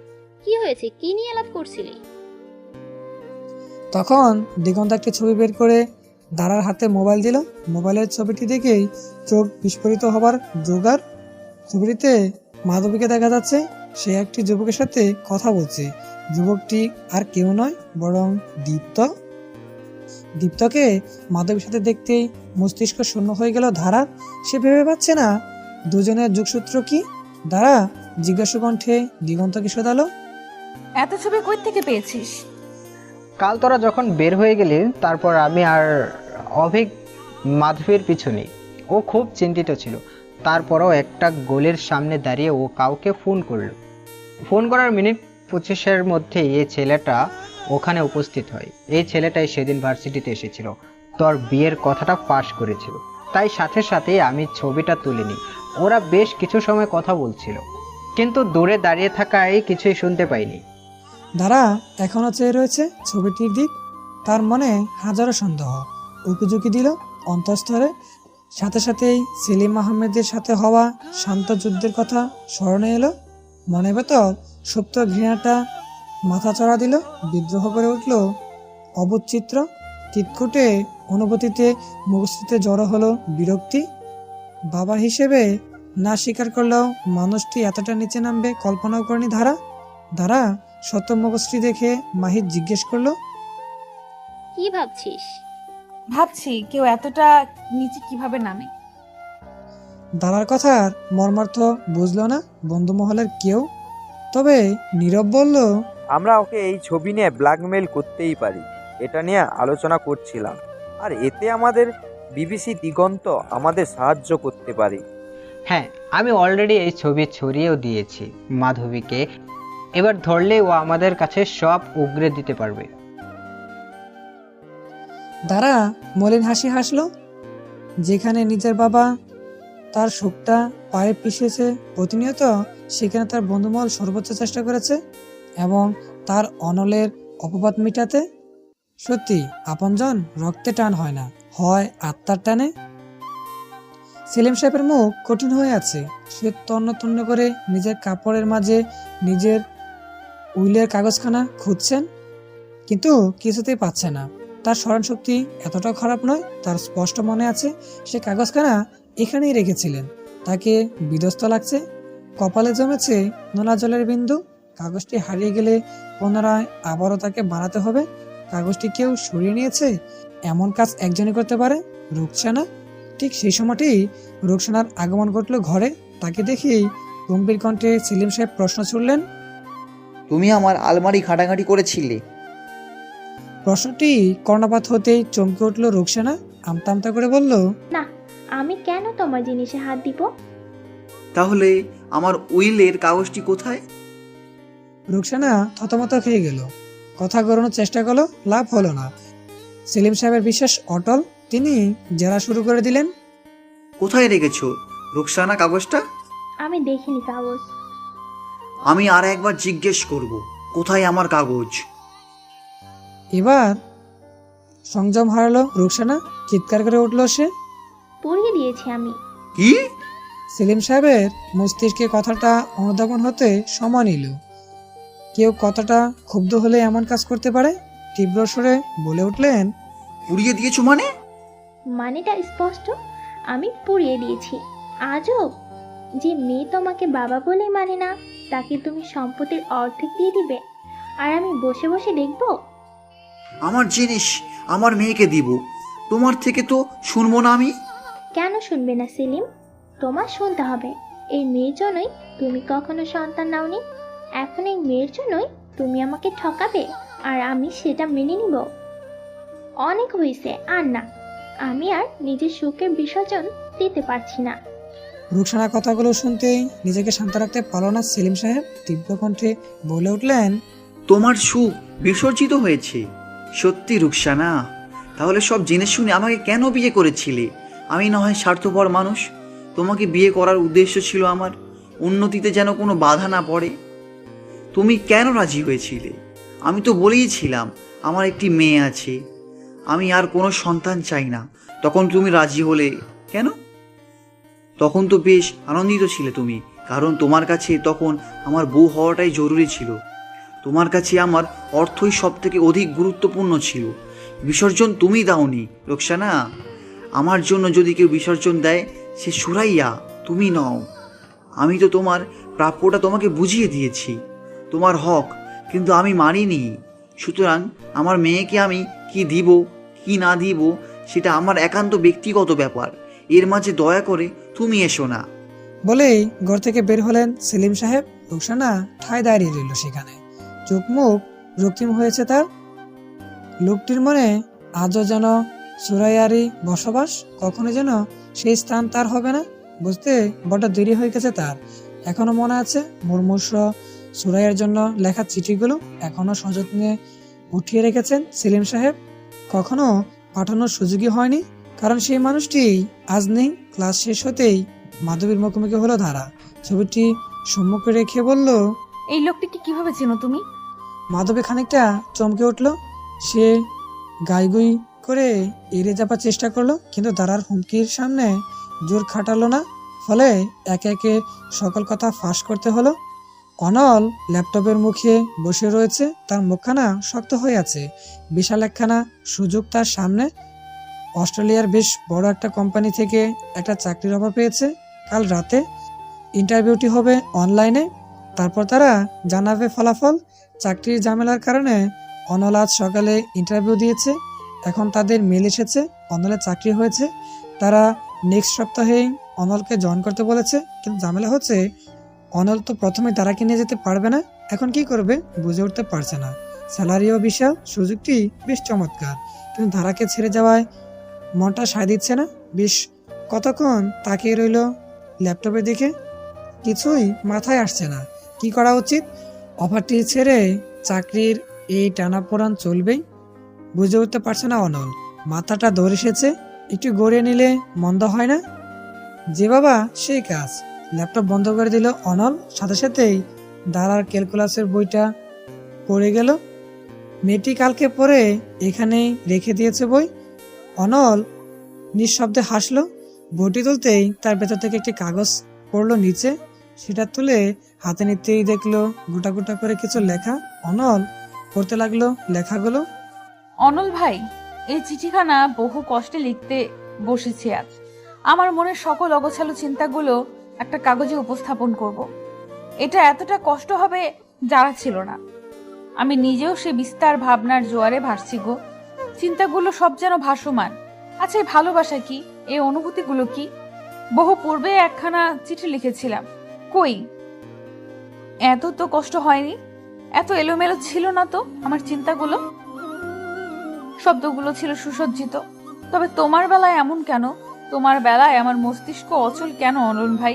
কি হয়েছে? কি নিয়ে আলাপ করছিলি? তখন দিগন্ত একটা ছবি বের করে দাঁড়ার হাতে মোবাইল দিল। মোবাইলের ছবিটি দেখেই চোখ বিস্ফোরিত হবার জোগাড়। ছবিটিতে মাধবীকে দেখা যাচ্ছে। সে একটি যুবকের সাথে কথা বলছে। যুবকটি আর কেউ নয় বরং দীপ্ত। দীপ্তকে মাধবীর সাথে দেখতেই মস্তিষ্ক শূন্য হয়ে গেল ধারার। সে ভেবে পাচ্ছে না দুজনের যোগসূত্র কি। ধারা জিজ্ঞাসু কণ্ঠে দিগন্তকে শোধালো, এত ছবি কই থেকে পেয়েছিস? কাল তোরা যখন বের হয়ে গেলি তারপর আমি আর অভিক মাধবীর পিছু নেই। ও খুব চিন্তিত ছিল। তারপরও একটা গোলের সামনে দাঁড়িয়ে ও কাউকে ফোন করলো। ফোন করার মিনিট 25-এর মধ্যেই এই ছেলেটা ওখানে উপস্থিত হয়। এই ছেলেটাই সেদিন ভার্সিটিতে এসেছিল, তোর বিয়ের কথাটা ফাঁস করেছিল। তাই সাথে সাথেই আমি ছবিটা তুলে নিই। ওরা বেশ কিছু সময় কথা বলছিল, কিন্তু দূরে দাঁড়িয়ে থাকায় কিছুই শুনতে পাইনি। ধারা এখনো চেয়ে রয়েছে ছবিটির দিক। তার মনে হাজারো সন্দেহ উকিঝুঁকি দিল অন্তঃস্থরে। সাথে সাথেই সেলিম আহমেদের সাথে হওয়া শান্ত যুদ্ধের কথা স্মরণে এলো। মনে ভেতর সুপ্ত ঘৃণাটা মাথা চড়া দিল। বিদ্রোহ করে উঠল অবুধ চিত্র। কিটকুটে অনুভূতিতে মুখস্থিতে জড়ো হলো বিরক্তি। বাবা হিসেবে না স্বীকার করলেও মানুষটি এতটা নিচে নামবে কল্পনাও করেনি ধারা। ধারা সত্য মুখশ্রী দেখে মাহির জিজ্ঞেস করলো, কি ভাবছিস? ভাবছি কেউ এতটা নিচে কিভাবে নামে। দালার কথার মর্মার্থ বুঝলো না বন্ধুমহলের কেউ। তবে নীরব বলল, আমরা ওকে এই ছবি নিয়ে ব্ল্যাকমেল করতেই পারি, এটা নিয়ে আলোচনা করছিলাম। আর এতে আমাদের বিবিসি দিগন্ত আমাদের সাহায্য করতে পারে। হ্যাঁ, আমি অলরেডি এই ছবি ছড়িয়েও দিয়েছি মাধবীকে। এবার ধরলে ও আমাদের কাছে সব উগরে দিতে পারবে। দাঁড়া মলিন হাসি হাসলো। যেখানে নিজের বাবা তার সুখটা পায়ে পিষেছে প্রতিনিয়ত, সেখানে তার বন্ধুমহল সর্বোচ্চ চেষ্টা করেছে এবং তার অনলের অপবাদ মিটাতে। সত্যি আপনজন রক্তে টান হয় না, হয় আত্মার টানে। সেলিম সাহেবের মুখ কঠিন হয়ে আছে। সে তন্ন তন্ন করে নিজের কাপড়ের মাঝে নিজের উইলের কাগজখানা খুঁজছেন, কিন্তু কিছুতেই পাচ্ছে না। তার স্মরণশক্তি এতটাও খারাপ নয়। তার স্পষ্ট মনে আছে সে কাগজখানা এখানেই রেখেছিলেন। তাকে বিধ্বস্ত লাগছে। কপালে জমেছে নোনা জলের বিন্দু। কাগজটি হারিয়ে গেলে পুনরায় আবারও তাকে বানাতে হবে। কাগজটি কেউ সরিয়ে নিয়েছে। এমন কাজ একজনই করতে পারে, রুকসানা। ঠিক সেই সময়টি রুকসানার আগমন ঘটল ঘরে। তাকে দেখেই গম্ভীর কণ্ঠে সেলিম সাহেব প্রশ্ন ছুড়লেন, তুমি আমার আলমারি ঘাটাঘাটি করেছিলে? প্রশ্নটি কর্ণপাত হতেই চমকে উঠল রুকসানা। আমতা আমতা করে বলল, না, আমি কেন তোমার জিনিসে হাত দিব? তাহলে আমার উইলের কাগজটি কোথায়? রুকসানা থতমত খেয়ে গেল। কথা গড়ানোর চেষ্টা করলো, লাভ হলো না। সেলিম সাহেবের বিশ্বাস অটল। তিনি জেরা শুরু করে দিলেন, কোথায় রেখেছো রুকসানা কাগজটা? আমি দেখিনি কাগজ। আমি আর একবার জিজ্ঞেস করব, কোথায় আমার কাগজ? এবার সংযম হারালো রুকসানা। চিৎকার করে উঠল সে, পুড়িয়ে দিয়েছি আমি। কি? সেলিম সাহেবের মস্তিষ্কে কথাটা অনুধাবন হতে সময় নিল। কেউ কতটা ক্ষুব্ধ হলে এমন কাজ করতে পারে? তীব্র স্বরে বলে উঠলেন, পুড়িয়ে দিয়েছো মানে? মানেটা স্পষ্ট, আমি পুড়িয়ে দিয়েছি। আজব, যে মেয়ে তোমাকে বাবা বলে মানে না, তাকে তুমি সম্পত্তির অর্ধেক দিয়ে দিবে, আর আমি বসে বসে দেখব? আমার জিনিস আমার মেয়েকে দিব, তোমার থেকে তো শুনবো না আমি। কেন শুনবে না সেলিম? তোমার শুনতে হবে। এই মেয়ের জন্যই তুমি কখনো সন্তান নাওনি, এখন এই মেয়ের জন্যই তুমি আমাকে ঠকাবে আর আমি সেটা মেনে নিব? অনেক হয়েছে, আর না। আমি আর নিজের সুখের বিসর্জন দিতে পারছি না। রুকসানার কথাগুলো শুনতেই নিজেকে শান্ত রাখতে পারল না সেলিম সাহেব। তীব্র কণ্ঠে বলে উঠলেন, তোমার সুখ বিসর্জিত হয়েছে? সত্যি রুকসানা? তাহলে সব জেনে শুনে আমাকে কেন বিয়ে করেছিলে? আমি না হয় স্বার্থপর মানুষ, তোমাকে বিয়ে করার উদ্দেশ্য ছিল আমার উন্নতিতে যেন কোনো বাধা না পড়ে। তুমি কেন রাজি হয়েছিলে? আমি তো বলেইছিলাম আমার একটি মেয়ে আছে, আমি আর কোনো সন্তান চাই না। তখন তুমি রাজি হলে কেন? তখন তো বেশ আনন্দিত ছিলে তুমি, কারণ তোমার কাছে তখন আমার বউ হওয়াটাই জরুরি ছিল। তোমার কাছে আমার অর্থই সব থেকে অধিক গুরুত্বপূর্ণ ছিল। বিসর্জন তুমি দাওনি রোকসানা। আমার জন্য যদি কেউ বিসর্জন দেয়, সে সুরাইয়া, তুমি নও। আমি তো তোমার প্রাপ্যটা তোমাকে বুঝিয়ে দিয়েছি, তোমার হক, কিন্তু আমি মানিনি। সুতরাং আমার মেয়েকে আমি কি দিব কি না দিব সেটা আমার একান্ত ব্যক্তিগত ব্যাপার। এর মাঝে দয়া করে তুমি এসো না। বলেই ঘর থেকে বের হলেন সেলিম সাহেব। রুকসানা ঠায় দাঁড়িয়ে রইল সেখানে, চোখ মুখ রক্তিম হয়েছে তার। লোকটির মনে আজও যেন সুরাইয়ারই বসবাস, কখনো যেন সেই স্থান তার হবে না। বুঝতে বড় দেরি হয়ে গেছে তার। এখনো মনে আছে মুর্মুষ সুরাইয়ার জন্য লেখা চিঠিগুলো এখনো সযত্নে উঠিয়ে রেখেছেন সেলিম সাহেব। কখনো পাঠানোর সুযোগই হয়নি, কারণ সেই মানুষটি আজ নেই। ক্লাস শেষ হতেই মাধবীর মুখোমুখি হলো ধারা। ছবিটি সম্মুখে রেখে বলল, এই লোকটিকে কিভাবে চেনো তুমি? মাধবী খানিকটা চমকে উঠল। সে গাইগুই করে এড়িয়ে যাবার চেষ্টা করলো, কিন্তু ধারার হুমকির সামনে জোর খাটালো না। ফলে একে একে সকল কথা ফাঁস করতে হলো। অনল ল্যাপটপের মুখে বসে রয়েছে, তার মুখখানা শক্ত হয়ে আছে। বিশাল একখানা সুযোগ তার সামনে। অস্ট্রেলিয়ার বেশ বড় একটা কোম্পানি থেকে একটা চাকরির অফার পেয়েছে। কাল রাতে ইন্টারভিউটি হবে অনলাইনে, তারপর তারা জানাবে ফলাফল। চাকরির ঝামেলার কারণে অনল আজ সকালে ইন্টারভিউ দিয়েছে, এখন তাদের মেল এসেছে, অনলের চাকরি হয়েছে। তারা নেক্সট সপ্তাহেই অনলকে জয়েন করতে বলেছে। কিন্তু ঝামেলা হচ্ছে, অনল তো প্রথমে তারাকে নিয়ে যেতে পারবে না। এখন কি করবে বুঝে উঠতে পারছে না। স্যালারিও বিশাল, সুযোগটি বেশ চমৎকার, কিন্তু ধারাকে ছেড়ে যাওয়ায় মনটা সায় দিচ্ছে না। বেশ কতক্ষণ তাকিয়ে রইল ল্যাপটপের দিকে, কিছুই মাথায় আসছে না। কি করা উচিত? অফারটি ছেড়ে চাকরির এই টানাপোড়ান চলবেই, বুঝে উঠতে পারছে না অনল। মাথাটা ধরে এসেছে, একটু গড়িয়ে নিলে মন্দ হয় না। যে বাবা সেই কাজ। ল্যাপটপ বন্ধ করে দিল অনল। সাথে সাথেই দাঁড়ার ক্যালকুলাসের বইটা পড়ে গেল। মেয়েটি কালকে পড়ে এখানেই রেখে দিয়েছে বই। অনল নিঃশব্দে হাসলো। বইটি তুলতেই তার ভেতর থেকে একটি কাগজ পড়লো নিচে। সেটা তুলে হাতে নিতেই দেখলো গোটা গোটা করে কিছু লেখা। অনল পড়তে লাগলো লেখাগুলো। অনল ভাই, এই চিঠিখানা বহু কষ্টে লিখতে বসেছি আজ। আমার মনের সকল অগোছালো চিন্তাগুলো একটা কাগজে উপস্থাপন করব। এটা এতটা কষ্ট হবে জানা ছিল না। আমি নিজেও সে বিস্তার ভাবনার জোয়ারে ভাসছি গো। চিন্তাগুলো সব যেন ভাসমান। আচ্ছা, এই ভালোবাসা কি? এই অনুভূতিগুলো কি? বহু পূর্বে একখানা চিঠি লিখেছিলাম, কই এত তো কষ্ট হয়নি, এত এলোমেলো ছিল না তো আমার চিন্তাগুলো। শব্দগুলো ছিল সুসজ্জিত। তবে তোমার বেলায় এমন কেন? তোমার বেলায় আমার মস্তিষ্ক অচল কেন অনল ভাই?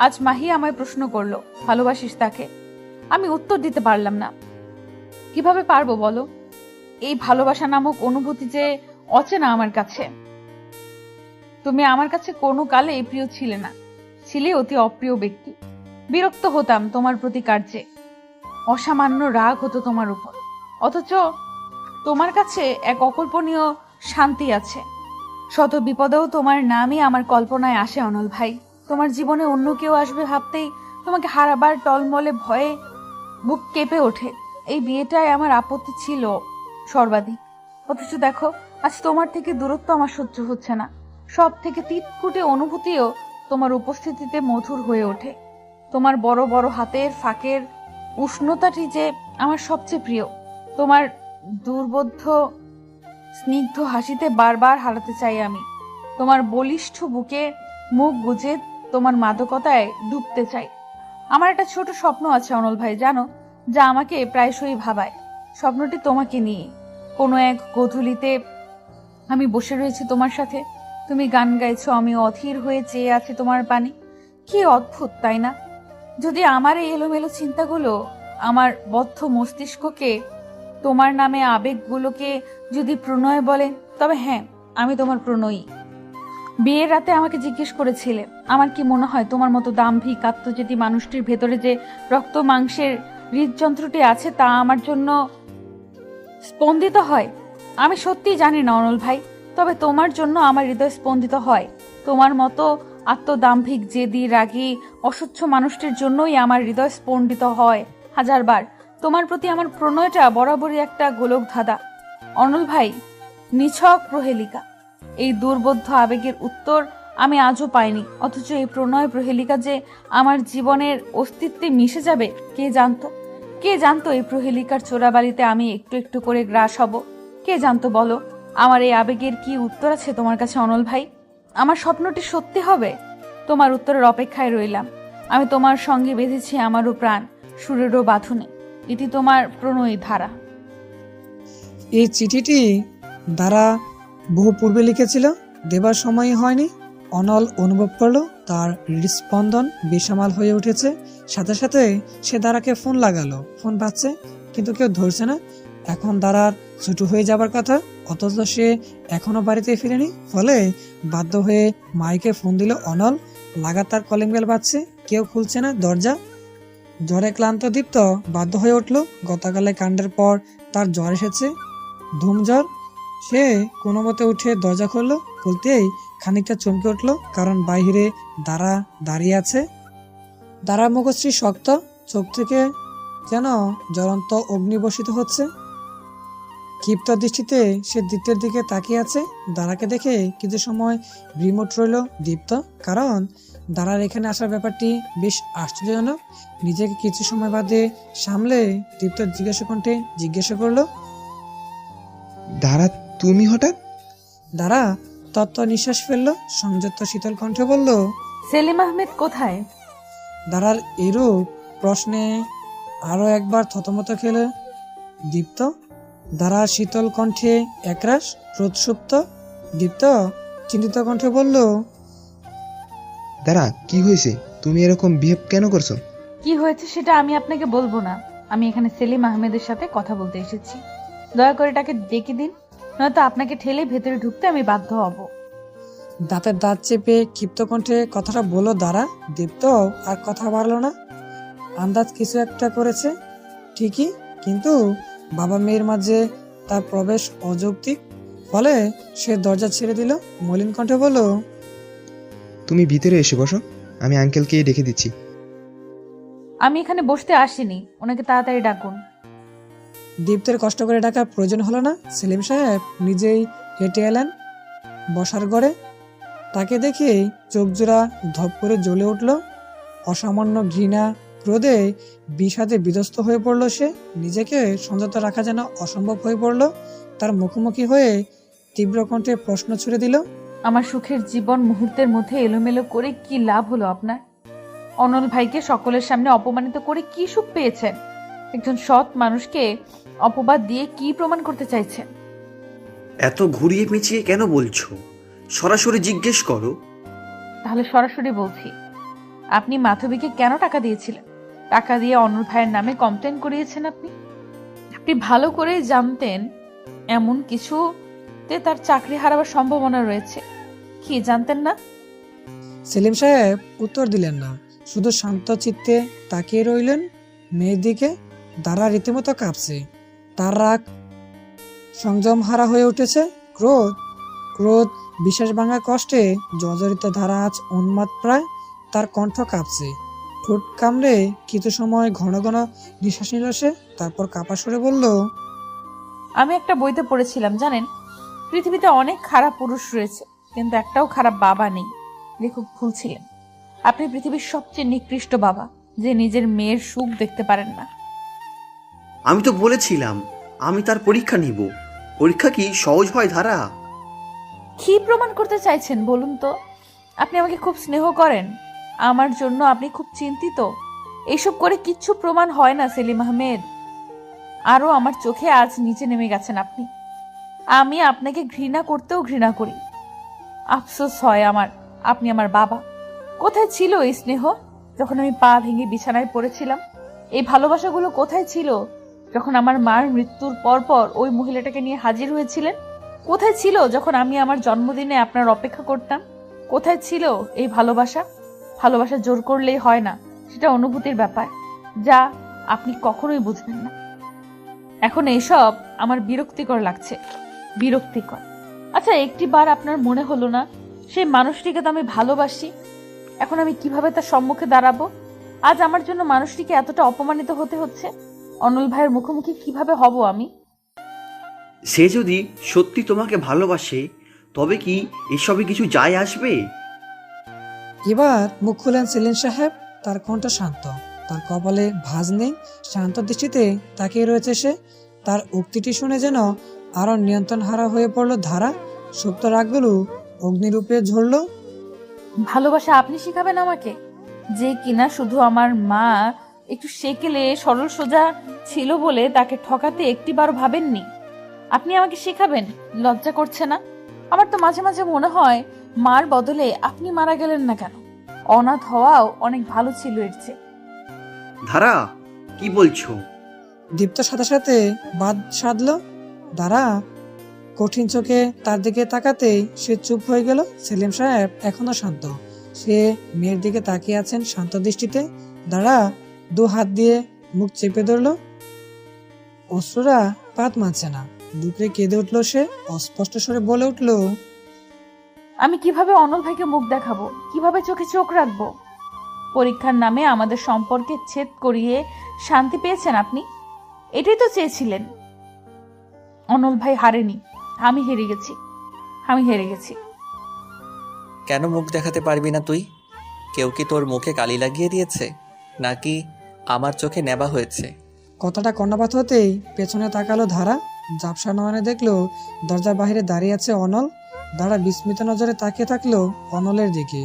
আজ মাহি আমায় প্রশ্ন করলো, ভালোবাসিস তাকে? আমি উত্তর দিতে পারলাম না। কিভাবে পারবো বলো? এই ভালোবাসা নামক অনুভূতি যে অচেনা আমার কাছে। তুমি আমার কাছে কোনো কালে প্রিয় ছিলে না, ছিলে অতি অপ্রিয় ব্যক্তি। বিরক্ত হতাম তোমার প্রতি কার্যে, অসামান্য রাগ হতো তোমার উপর। অথচ তোমার কাছে এক অকল্পনীয় শান্তি আছে। শত বিপদেও তোমার নামই আমার কল্পনায় আসে অনল ভাই। তোমার জীবনে অন্য কেউ আসবে ভাবতেই তোমাকে হারাবার টলমলে ভয়ে বুক কেঁপে ওঠে। এই বিয়েটায় আমার আপত্তি ছিল সর্বাধিক। অথচ দেখো, আজ তোমার থেকে দূরত্ব আমার সহ্য হচ্ছে না। সব থেকে তিতকুটে অনুভূতিও তোমার উপস্থিতিতে মধুর হয়ে ওঠে। তোমার বড় বড় হাতের ফাঁকের উষ্ণতাটি যে আমার সবচেয়ে প্রিয়। তোমার দুর্বোধ্য স্নিগ্ধ হাসিতে বারবার হারাতে চাই আমি। তোমার বলিষ্ঠ বুকে মুখ গুজে তোমার মাদকতায় ডুবতে চাই। আমার একটা ছোট স্বপ্ন আছে অনল ভাই, জানো, যা আমাকে প্রায়শই ভাবায়। স্বপ্নটি তোমাকে নিয়ে। কোনো এক গোধূলিতে আমি বসে রয়েছি তোমার সাথে, তুমি গান গাইছো, আমি অধীর হয়ে চেয়ে আছি তোমার পানে। কি অদ্ভুত, তাই না? যদি আমার এই এলোমেলো চিন্তাগুলো, আমার বদ্ধ মস্তিষ্ককে, তোমার নামে আবেগগুলোকে যদি প্রণয় বলে, তবে হ্যাঁ, আমি তোমার প্রণয়ী। বিয়ের রাতে আমাকে জিজ্ঞেস করেছিলে আমার কি মনে হয় তোমার মতো দাম্ভিক আত্মজেদী মানুষটির ভেতরে যে রক্ত মাংসের হৃদযন্ত্রটি আছে তা আমার জন্য স্পন্দিত হয়। আমি সত্যিই জানি না অনল ভাই, তবে তোমার জন্য আমার হৃদয় স্পন্দিত হয়। তোমার মতো আত্মদাম্ভিক, জেদি, রাগী, অসহ্য মানুষটির জন্যই আমার হৃদয় স্পন্দিত হয় হাজারবার। তোমার প্রতি আমার প্রণয়টা বরাবরই একটা গোলক ধাঁধা অনল ভাই, নিছক প্রহেলিকা। এই দুর্বোধ্য আবেগের উত্তর আমি আজও পাইনি, অথচ এই প্রণয় প্রহেলিকা যে আমার জীবনের অস্তিত্বে মিশে যাবে কে জানতো এই প্রহেলিকার চোরাবালিতে আমি একটু একটু করে গ্রাস হব? কে জানতো বলো? আমার এই আবেগের কি উত্তর আছে তোমার কাছে অনল ভাই? আমার স্বপ্নটি সত্যি হবে? তোমার উত্তরের অপেক্ষায় রইলাম। আমি তোমার সঙ্গে বেঁধেছি আমারও প্রাণ সুরেরও বাঁধনে। এটি তোমার প্রণয়ী ধারা। এই চিঠিটি দ্বারা বহু পূর্বে লিখেছিল, দেবার সময়ই হয়নি। অনল অনুভব করলো তার হৃদস্পন্দন বেসামাল হয়ে উঠেছে। সাথে সাথে সে দারাকে ফোন লাগালো। ফোন পাচ্ছে, কিন্তু কেউ ধরছে না। এখন দারার ছুটি হয়ে যাবার কথা, অথচ সে এখনো বাড়িতে ফিরেনি। ফলে বাধ্য হয়ে মাইকে ফোন দিল অনল। লাগাতার কলিং বেল বাজছে, কেউ খুলছে না দরজা। জ্বরে ক্লান্ত দীপ্ত বাধ্য হয়ে উঠল। গতকালে কাণ্ডের পর তার জ্বর এসেছে, ধুম জ্বর। সে কোনো মতে উঠে দরজা খুললো। খুলতেই খানিকটা চমকে উঠল, কারণ বাইরে দারা দাঁড়িয়ে আছে। দারা মুখশ্রী শক্ত, চোখ থেকে যেন জ্বলন্ত অগ্নি বর্ষিত হচ্ছে। ক্ষিপ্ত দৃষ্টিতে সে দীপ্তের দিকে তাকিয়ে আছে। দারাকে দেখে কিছু সময় বিমূঢ় রইল দীপ্ত, কারণ দারার এখানে আসার ব্যাপারটি বেশ আশ্চর্যজনক। নিজেকে কিছু সময় বাদে সামলে দীপ্ত জিজ্ঞাসা করলো, দাঁড়া, তুমি হঠাৎ? দারা তত্ত্ব নিঃশ্বাস ফেললো, সংযত শীতল কণ্ঠে বলল, সেলিম আহমেদ কোথায়? দারার এরূপ প্রশ্নে আরো একবার থতমত খেলে দীপ্ত। দারার শীতল কণ্ঠে একরাশ প্রৎসুপ্ত। দীপ্ত চিন্তিত কণ্ঠে বলল, দাঁড়া, কি হয়েছে? তুমি এরকম বিহেভ কেন করছো? কি হয়েছে সেটা আমি আপনাকে বলবো না। আমি এখানে সেলিম আহমেদের সাথে কথা বলতে এসেছি। দয়া করে তাকে ডেকে দিন, নয়তো আপনাকে ঠেলে ভেতরে ঢুকতে আমি বাধ্য হব। দাঁতের দাঁত চেপে ক্ষিপ্ত কণ্ঠে কথাটা বলল দারা। দীপ্ত আর কথা বাড়ল না। আন্দাজ কিছু একটা করেছে ঠিকই, কিন্তু বাবা মেয়ের মাঝে তার প্রবেশ অযৌক্তিক। ফলে সে দরজা ছেড়ে দিল। মলিন কণ্ঠে বলল, তুমি ভিতরে এসে বসো, আমি আঙ্কেলকে ডেকে দিচ্ছি। আমি এখানে বসতে আসিনি, ওনাকে তাড়াতাড়ি ডাকুন। দীপ্তের কষ্ট করে ডাকার প্রয়োজন হলো না। সেলিম সাহেব নিজেই হেঁটে এলেন বসার ঘরে। তাকে দেখেই চোখ জোড়া ধপ করে জ্বলে উঠল। অসামান্য ঘৃণা, ক্রোধে বিষাদে বিধ্বস্ত হয়ে পড়ল সে। নিজেকে সংযত রাখা যেন অসম্ভব হয়ে পড়ল। তার মুখোমুখি হয়ে তীব্র কণ্ঠে প্রশ্ন ছুড়ে দিল, আমার সুখের জীবন মুহূর্তের মধ্যে এলোমেলো করে কি লাভ হলো আপনার? অনল ভাইকে সকলের সামনে অপমানিত করে কি সুখ পেয়েছেন? একজন সৎ মানুষকে অপবাদ দিয়ে কি প্রমাণ করতে চাইছেন? এত ঘুরিয়ে পেঁচিয়ে কেন বলছো? সরাসরি জিজ্ঞেস করো। তাহলে সরাসরি বলছি, আপনি মাধবীকে কেন টাকা দিয়েছিলেন? টাকা দিয়ে অনল ভাইয়ের নামে কমপ্লেন করিয়েছেন। আপনি ভালো করে জানতেন এমন কিছুতে তার চাকরি হারাবার সম্ভাবনা রয়েছে। কি জানতেন না? সেলিম সাহেব উত্তর দিলেন না, শুধু শান্ত চিত্তে তাকিয়ে রইলেন মেয়ের দিকে। দারা রীতিমতো কাঁপছে। তার রাগ সংযম হারা হয়ে উঠেছে। ক্রোধ বিশ্বাস ভাঙা কষ্টে জর্জরিত ধারা আজ উন্মাদ প্রায়। তার কণ্ঠ কাঁপছে, ঠোঁট কামড়ে কিছু সময় ঘন ঘন নিঃশ্বাস নিল সে। তারপর কাঁপা সুরে বলল, আমি একটা বইতে পড়েছিলাম, জানেন, পৃথিবীতে অনেক খারাপ পুরুষ রয়েছে, কিন্তু একটাও খারাপ বাবা নেই। লেখক ভুল ছিলেন। আপনি পৃথিবীর সবচেয়ে নিকৃষ্ট বাবা, যে নিজের মেয়ের সুখ দেখতে পারেন না। আমি তো বলেছিলাম আমি তার পরীক্ষা নিব। পরীক্ষা কি সহজ হয় ধারা? কি প্রমাণ করতে চাইছেন বলুন তো? আপনি আমাকে খুব স্নেহ করেন, আমার জন্য আপনি খুব চিন্তিত। এইসব করে কিচ্ছু প্রমাণ হয় না সেলিম আহমেদ। আরও আমার চোখে আজ নিচে নেমে গেছেন আপনি। আমি আপনাকে ঘৃণা করতেও ঘৃণা করি। আফসোস হয় আমার, আপনি আমার বাবা। কোথায় ছিল এই স্নেহ যখন আমি পা ভেঙে বিছানায় পড়েছিলাম? এই ভালোবাসাগুলো কোথায় ছিল যখন আমার মার মৃত্যুর পর ওই মহিলাটাকে নিয়ে হাজির হয়েছিলেন? কোথায় ছিল যখন আমি আমার জন্মদিনে আপনার অপেক্ষা করতাম? কোথায় ছিল এই ভালোবাসা? ভালোবাসা জোর করলেই হয় না, সেটা অনুভূতির ব্যাপার, যা আপনি কখনোই বুঝবেন না। এখন এইসব আমার বিরক্তিকর লাগছে, বিরক্তিকর। আচ্ছা, একটিবার আপনার মনে হলো না সেই মানুষটিকে তো আমি ভালোবাসি? এখন আমি কিভাবে তার সম্মুখে দাঁড়াবো? আজ আমার জন্য মানুষটিকে এতটা অপমানিত হতে হচ্ছে। অনল ভাইয়ের মুখোমুখি কিভাবে হব আমি? সে যদি সত্যি তোমাকে ভালোবাসে তবে কি এসবে কিছু যায় আসবে? এবার মুখ খুলেন সেলিম সাহেব। তার কণ্ঠ শান্ত, তার কপালে ভাঁজ নেই, শান্ত দৃষ্টিতে তাকিয়ে রয়েছে সে। তার উক্তিটি শুনে যেন আরো নিয়ন্ত্রণ হারা হয়ে পড়ল ধারা। সুপ্ত রাগগুলো অগ্নিরূপে ঝরল। ভালোবাসা আপনি শিখাবেন আমাকে, যে কিনা শুধু আমার মা একটু সেকেলে সরল সোজা ছিল বলে তাকে ঠকাতে একটিবারও ভাবেননি? আপনি আমাকে শেখাবেন? লজ্জা করছে না? আমার তো মাঝে মাঝে মনে হয় মার বদলে আপনি মারা গেলেন না কেন? অনাথ হওয়াও অনেক ভালো ছিল এর চেয়ে। ধারা, কি বলছো? দীপ্ত সাথে সাথে বাদ সাধল। ধারা কঠিন চোখে তার দিকে তাকাতেই সে চুপ হয়ে গেল। সেলিম সাহেব এখনো শান্ত, সে মেয়ের দিকে তাকিয়ে আছেন শান্ত দৃষ্টিতে। ধারা দু হাত দিয়ে মুখ চেপে ধরল। অশ্রুরা পাত মানছে না, দুপুরে কেঁদে উঠল সে। অস্পষ্ট স্বরে বলে উঠল, আমি কিভাবে অনল ভাইকে মুখ দেখাবো? কিভাবে চোখে চোখ রাখবো? পরীক্ষার নামে আমাদের সম্পর্কে ছেদ করিয়ে শান্তি পেয়েছেন আপনি, এটাই তো চেয়েছিলেন। অনল ভাই হারেনি, আমি হেরে গেছি, আমি হেরে গেছি। কেন মুখ দেখাতে পারবি না তুই? কেউ কি তোর মুখে কালি লাগিয়ে দিয়েছে, নাকি আমার চোখে নেবা হয়েছে? কথাটা কর্ণপাত হতেই পেছনে তাকালো ধারা। ঝাপসা নয়নে দেখলো দরজার বাইরে দাঁড়িয়ে আছে অনল। ধারা বিস্মিত নজরে তাকিয়ে থাকলো অনলের দিকে।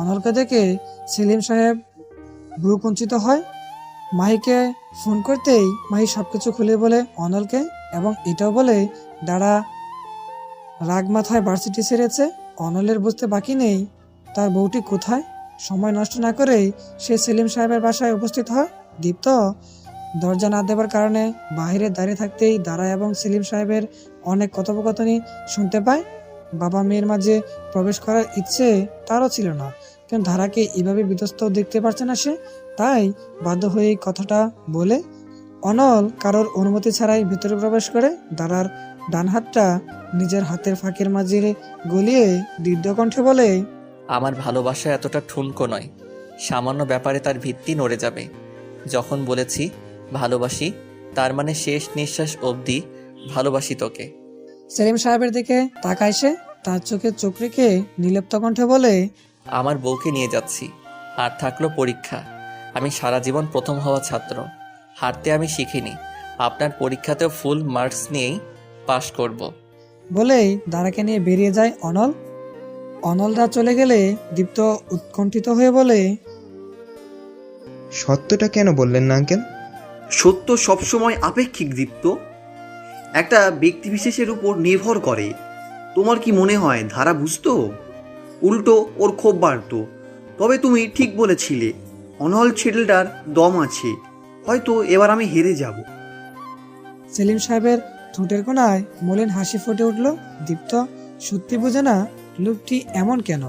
অনলকে দেখে সেলিম সাহেব ভ্রু কুঞ্চিত হয়। মাহিকে ফোন করতেই মাহি সবকিছু খুলে বলে অনলকে, এবং এটাও বলে দাঁড়া রাগ মাথায় ভার্সিটি ছেড়েছে। অনলের বুঝতে বাকি নেই তার বউটি কোথায়। সময় নষ্ট না করেই সে সেলিম সাহেবের বাসায় উপস্থিত হয়। দীপ্ত দরজা না দেবার কারণে বাইরে দাঁড়িয়ে থাকতেই দাঁড়া এবং সেলিম সাহেবের অনেক কথোপকথনই শুনতে পায়। বাবা মেয়ের মাঝে প্রবেশ করার ইচ্ছে তারও ছিল না, কিন্তু ধারাকে এভাবে বিধ্বস্ত দেখতে পারছে না সে, তাই বাধ্য হয়ে এই কথাটা বলে। অনল কারোর অনুমতি ছাড়াই ভিতরে প্রবেশ করে। দাঁড়ার ডান হাতটা নিজের হাতের ফাঁকের মাঝে গলিয়ে দীর্ঘ কণ্ঠে বলে, আমার ভালোবাসা এতটা ঠুনকো নয়, সামান্য ব্যাপারে তার ভিত্তি নড়ে যাবে। যখন বলেছি ভালোবাসি, তার মানে শেষ নিঃশ্বাস অবধি ভালোবাসি তোকে। সেলিম সাহেবের দিকে তাকায় সে, তার চোখে চোখ রেখে নির্লিপ্ত কণ্ঠে বলে, আমার বউকে নিয়ে যাচ্ছি। আর থাকলো পরীক্ষা। আমি সারা জীবন প্রথম হওয়া ছাত্র, হারতে আমি শিখিনি। আপনার পরীক্ষাতেও ফুল মার্কস নিয়েই পাশ করব। বলেই দাঁড়াকে নিয়ে বেরিয়ে যায় অনল। অনলরা চলে গেলে দীপ্ত উৎকণ্ঠিত হয়ে বলে, সত্যটা কেন বললেন না আঙ্কেল? সত্য সবসময় আপেক্ষিক দীপ্ত, একটা ব্যক্তিবিশেষের উপর নির্ভর করে। তোমার কি মনে হয় ধারা বুঝতো? উল্টো ওর ক্ষোভ বাড়তো। তবে তুমি ঠিক বলেছিলে, অনল ছেলেটার দম আছে, হয়তো এবার আমি হেরে যাব। সেলিম সাহেবের ঠোঁটের কোণায় মলিন হাসি ফুটে উঠল। দীপ্ত সত্যি বোঝে না লোকটি এমন কেন,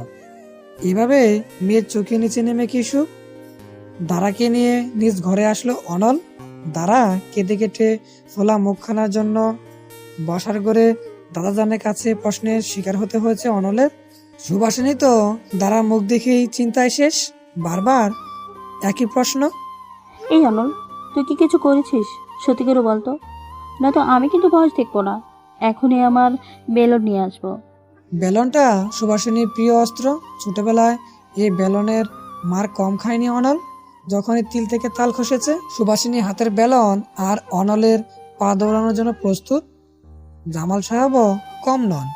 এভাবে মেয়ের চোখে নিচে নেমে কি সুখ। দাঁড়াকে নিয়ে নিজ ঘরে আসলো অনল। দাঁড়া কেটে কেটে ফোলা মুখখানার জন্য বসার ঘরে দাদাজানের কাছে প্রশ্নের শিকার হতে হয়েছে অনলের। সুবাসিনী তো দাঁড়ার মুখ দেখেই চিন্তায় শেষ, বারবার একই প্রশ্ন। এই অনল, তুই কি কিছু করেছিস? সত্যি করে বলতো, না তো আমি কিন্তু বয়স দেখবো না। এখনই আমার বেলুন নিয়ে আসবো। বেলনটা সুবাসিনীর প্রিয় অস্ত্র। ছোটবেলায় এই বেলনের মার কম খায়নি অনল। যখনই তিল থেকে তাল খসেছে, সুবাসিনী হাতের বেলন আর অনলের পা দৌড়ানোর জন্য প্রস্তুত। জামাল সাহেবও কম নন,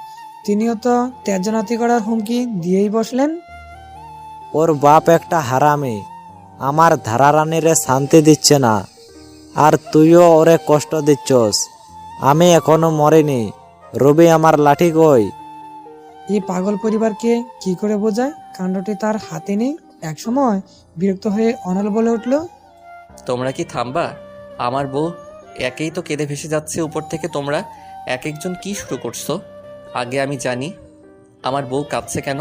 তিনিও তো ত্যায্যনাতি করার হুমকি দিয়েই বসলেন। ওর বাপ একটা হারামি, আমার ধারারানীরে শান্তি দিচ্ছে না, আর তুইও ওরে কষ্ট দিচ্ছস। আমি এখনো মরিনি, রবি আমার লাঠি কই? এই পাগল পরিবারকে কি করে বোঝায় কাণ্ডটি তার হাতে নেই। একসময় বিরক্ত হয়ে অনল বলে উঠল, তোমরা কি থামবা? আমার বউ একেই তো কেঁদে ভেসে যাচ্ছে উপর থেকে, তোমরা এক একজন কি শুরু করছো? আগে আমি জানি আমার বউ কাঁদছে কেন,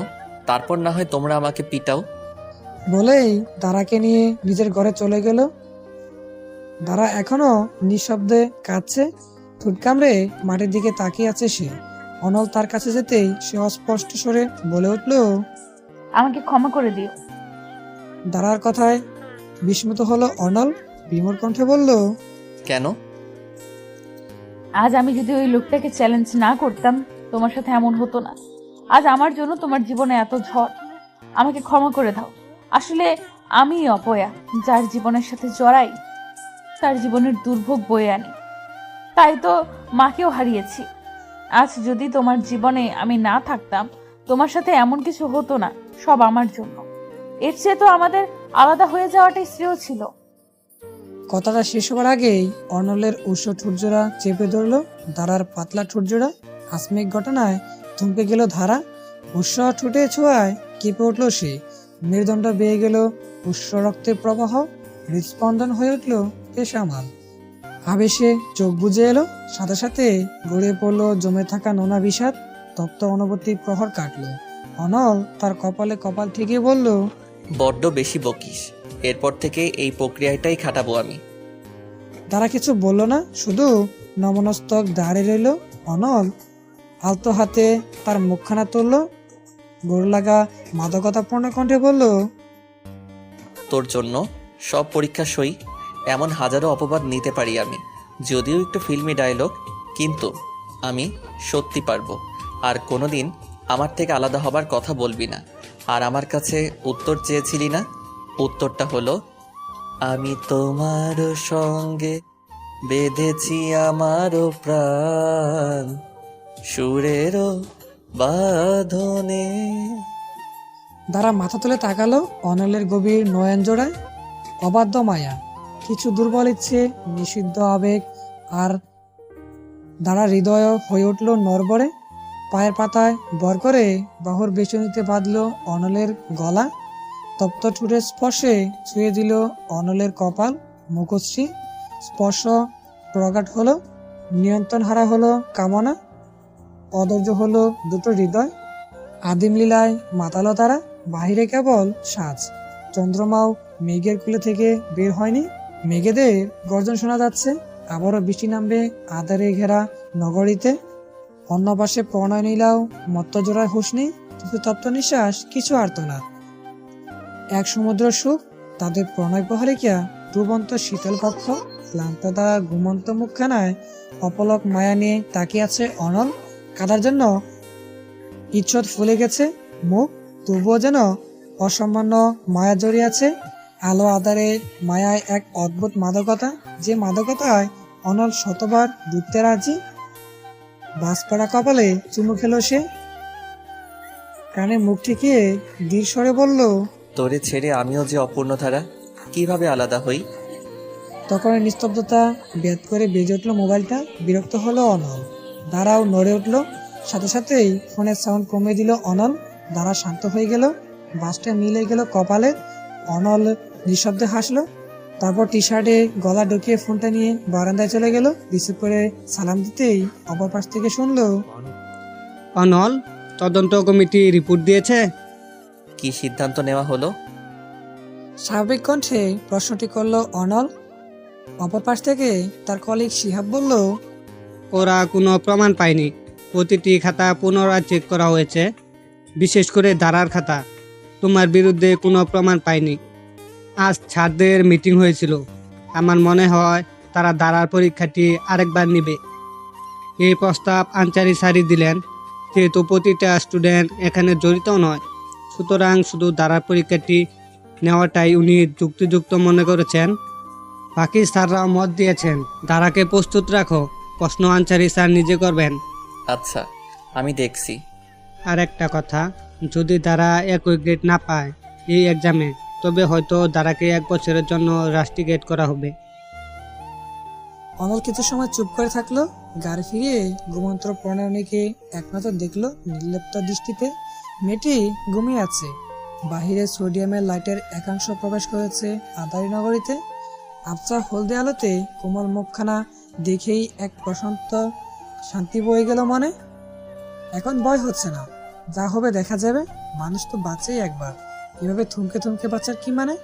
তারপর না হয় তোমরা আমাকে পিটাও। বলেই দারাকে নিয়ে নিজের ঘরে চলে গেল। দারা এখনো নিঃশব্দে কাঁদছে, ঠোঁট কামড়ে মাটির দিকে তাকিয়ে আছে সে। অনল তার কাছে যেতেই সে অস্পষ্ট স্বরে বলে উঠল, আমাকে ক্ষমা করে দিও। দারার কথায় বিস্মিত হলো অনল, বিমর কণ্ঠে বলল, কেন? আজ আমি যদি ওই লোকটাকে চ্যালেঞ্জ না করতাম, তোমার সাথে এমন হতো না। আজ আমার জন্য তোমার জীবনে এত ঝড়। আমাকে ক্ষমা করে দাও। আসলে আমি অপয়া, যার জীবনের সাথে জড়াই তার জীবনের দুর্ভোগ বয়ে আনি। তাই তো মাকেও হারিয়েছি। আজ যদি তোমার জীবনে আমি না থাকতাম, তোমার সাথে এমন কিছু হতো না। সব আমার জন্য। এর চেয়ে তো আমাদের আলাদা হয়ে যাওয়াটাই শ্রেয় ছিল। কথাটা শেষ হবার আগেই অনলের উষ্ণ ঠোঁটজোড়া চেপে ধরল দারার পাতলা ঠোঁটজোড়া। আকস্মিক ঘটনায় থমকে গেল ধারা। উষ্ণ ঠোঁটে ছোঁয়ায় কেঁপে উঠল সে। মেরুদণ্ড বেয়ে গেল উষ্ণ রক্তের প্রবাহ। হৃদস্পন্দন হয়ে উঠল পেশামাল। আবেশে চোখ বুজে এলো, সাথে সাথে গড়িয়ে পড়লো জমে থাকা নোনা বিষাদ। তপ্ত অনুভূতি প্রহর কাটল। অনল তার কপালে কপাল ঠেকিয়ে বলল, বড্ড বেশি বকিস, এরপর থেকে এই প্রক্রিয়াটাই খাটাবো আমি। তারা কিছু বলল না, শুধু নমনস্তক দাঁড়িয়ে রইল। অনল আলতো হাতে তার মুখখানা তুলল, গরু লাগা মাদকতাপূর্ণ কণ্ঠে বলল, তোর জন্য সব পরীক্ষা সই। এমন হাজারো অপবাদ নিতে পারি আমি, যদিও একটু ফিল্মি ডায়লগ, কিন্তু আমি সত্যি পারবো। আর কোনোদিন আমার থেকে আলাদা হবার কথা বলবি না। আর আমার কাছে উত্তর চেয়েছিলি না, উত্তরটা হলো আমি তোমার সঙ্গে বেঁধেছি আমারও প্রাণ সুরেরও বাঁধনে। দারা মাথা তুলে তাকালো অনলের গভীর নয়ন জোড়ায়। অবাধ্য মায়া, কিছু দুর্বল ইচ্ছে, নিষিদ্ধ আবেগ, আর দাঁড়া হৃদয় হয়ে উঠল নড়বড়ে। পায়ের পাতায় ভর করে বাহুর বেচনিতে বাঁধল অনলের গলা। তপ্ত ঠোঁটের স্পর্শে ছুঁয়ে দিল অনলের কপাল, মুখশ্রী। স্পর্শ প্রগাঢ় হলো, নিয়ন্ত্রণ হারা হলো কামনা, অধৈর্য হলো দুটো হৃদয়। আদিম লীলায় মাতালো তারা, বাহিরে কেবল সাজ। চন্দ্রমাও মেঘের কুলে থেকে বের হয়নি। মেঘেদের গর্জন শোনা যাচ্ছে, আবারও বৃষ্টি নামবে আধারে ঘেরা নগরীতে। অন্য পাশে প্রণয় নীলাও মত্তজোড়ায় হুঁশ নেই, কিছু তপ্ত নিঃশ্বাস, কিছু আর্তনাদ। এক সমুদ্র সুখ, তাদের প্রণয় প্রহারিকা ডুবন্ত শীতল কক্ষ। ক্লান্ত দ্বারা ঘুমন্ত মুখখানায় অপলক মায়া নিয়ে তাকিয়ে আছে অনল। কাদার জন্য ইচ্ছদ ফুলে গেছে মুখ, তবুও যেন অসামান্য মায়া জড়িয়ে আছে। আলো আধারে মায়ায় এক অদ্ভুত মাদকতা, যে মাদকতায় অনল শতবার ডুবতে রাজি। বাঁশপাড়া কপালে চুমু খেলো সে, কানে মুখ ঠেকিয়ে ধীর স্বরে বলল, তোরে ছেড়ে আমিও যে অপূর্ণ ধারা, কিভাবে আলাদা হই? তখন নিস্তব্ধতা ভেদ করে বেজে উঠলো মোবাইলটা। বিরক্ত হলো অনল, দাঁড়াও নড়ে উঠলো। সাথে সাথেই ফোনের সাউন্ড কমিয়ে দিল অনল। দাঁড়া শান্ত হয়ে গেল, বাসটা মিলে গেল কপালে। অনল নিঃশব্দে হাসলো, তারপর টি শার্টে গলা ঢুকিয়ে ফোনটা নিয়ে বারান্দায় চলে গেল। রিসিভ করে সালাম দিতেই অপর পাশ থেকে শুনলো, অনল, তদন্ত কমিটি রিপোর্ট দিয়েছে? কি সিদ্ধান্ত নেওয়া হলো? স্বাভাবিক কণ্ঠে প্রশ্নটি করলো অনল। অপর পাশ থেকে তার কলিগ শিহাব বলল, ওরা কোনো প্রমাণ পায়নি। প্রতিটি খাতা পুনরায় চেক করা হয়েছে, বিশেষ করে ধারার খাতা। তোমার বিরুদ্ধে কোনো প্রমাণ পায়নি। আজ ছাত্রদের মিটিং হয়েছিল, আমার মনে হয় তারা ধারার পরীক্ষাটি আরেকবার নেবে। এই প্রস্তাব আনসারি স্যারই দিলেন, যেহেতু প্রতিটা স্টুডেন্ট এখানে জড়িত নয়, সুতরাং শুধু ধারার পরীক্ষাটি নেওয়াটাই উনি যুক্তিযুক্ত মনে করেছেন। বাকি স্যাররা মত দিয়েছেন ধারাকে প্রস্তুত রাখো, প্রশ্ন আনসারি স্যার নিজে করবেন। আচ্ছা, আমি দেখছি। আর একটা কথা, যদি তারা একই গ্রেড না পায় এই এক্সামে, তবে হয়তো তারাকে 1 বছরের জন্য রাস্টিকেট করা হবে। অনল কিছু সময় চুপ করে থাকলো। গাড়ি ফিরিয়ে ঘুমন্ত প্রণয়নীকে এক নজর দেখলো নির্লিপ্ত দৃষ্টিতে। মেয়েটি ঘুমিয়ে আছে। বাহিরে সোডিয়ামের লাইটের একাংশ প্রবেশ করেছে আদারি নগরীতে। আবছা হলদে আলোতে কোমল মুখখানা দেখেই এক প্রশান্ত শান্তি বয়ে গেল মনে। এখন ভয় হচ্ছে না, যা হবে দেখা যাবে। মানুষ তো বাঁচেই একবার, এভাবে থমকে থমকে বাঁচার কি মানে?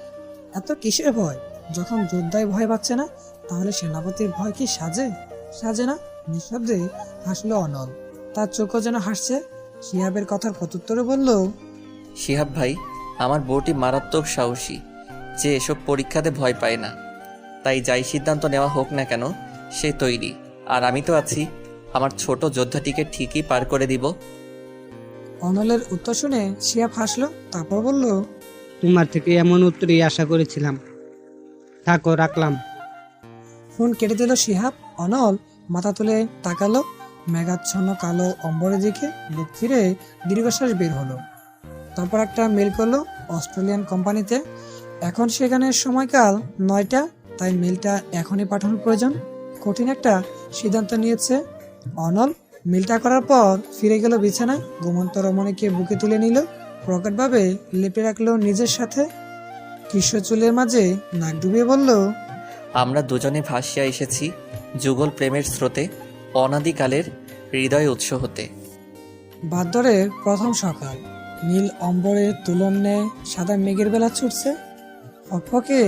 এত কিসের ভয়? যখন যোদ্ধায় ভয় পাচ্ছে না, তাহলে সেনাপতির ভয় কি সাজে? সাজে না। নিঃশব্দে হাসলো অনল। তার চোখও যেন হাসছে। শিহাবের কথার প্রত্যুত্তরে বলল, শিহাব ভাই, আমার বউটি মারাত্মক সাহসী, যে এসব পরীক্ষাতে ভয় পায় না। তাই যাই সিদ্ধান্ত নেওয়া হোক না কেন, সে তৈরি। আর আমি তো আছি, আমার ছোট যোদ্ধাটিকে ঠিকই পার করে দিব। অনলের উত্তর শুনে শিহাব হাসলো, তারপর বলল, তোমার থেকে এমন উত্তরই আশা করেছিলাম। থাকো, রাখলাম। ফোন কেটে দিল শিহাব। অনল মাথা তুলে তাকালো মেঘাচ্ছন্ন কালো অম্বরের দিকে। বুক ফিরে দীর্ঘশ্বাস বের হলো। তারপর একটা মেল করলো অস্ট্রেলিয়ান কোম্পানিতে। এখন সেখানে সময়কাল 9টা, তাই মেলটা এখনই পাঠানোর প্রয়োজন। কঠিন একটা সিদ্ধান্ত নিয়েছে অনল। মেলটা করার পর ফিরে গেল বিছানায়। ঘুমন্ত রমণীকে বুকে তুলে নিল, প্রকটভাবে লেপে রাখলো নিজের সাথে। কৃষ্ণ চুলের মাঝে নাক ডুবিয়ে বলল, আমরা দুজনে ভাসিয়া এসেছি যুগল প্রেমের স্রোতে, অনাদিকালের হৃদয় উৎস হতে। ভাদ্রের প্রথম সকাল। নীল অম্বরে তুলন্যে সাদা মেঘের বেলা ছুটছে। ফকফকে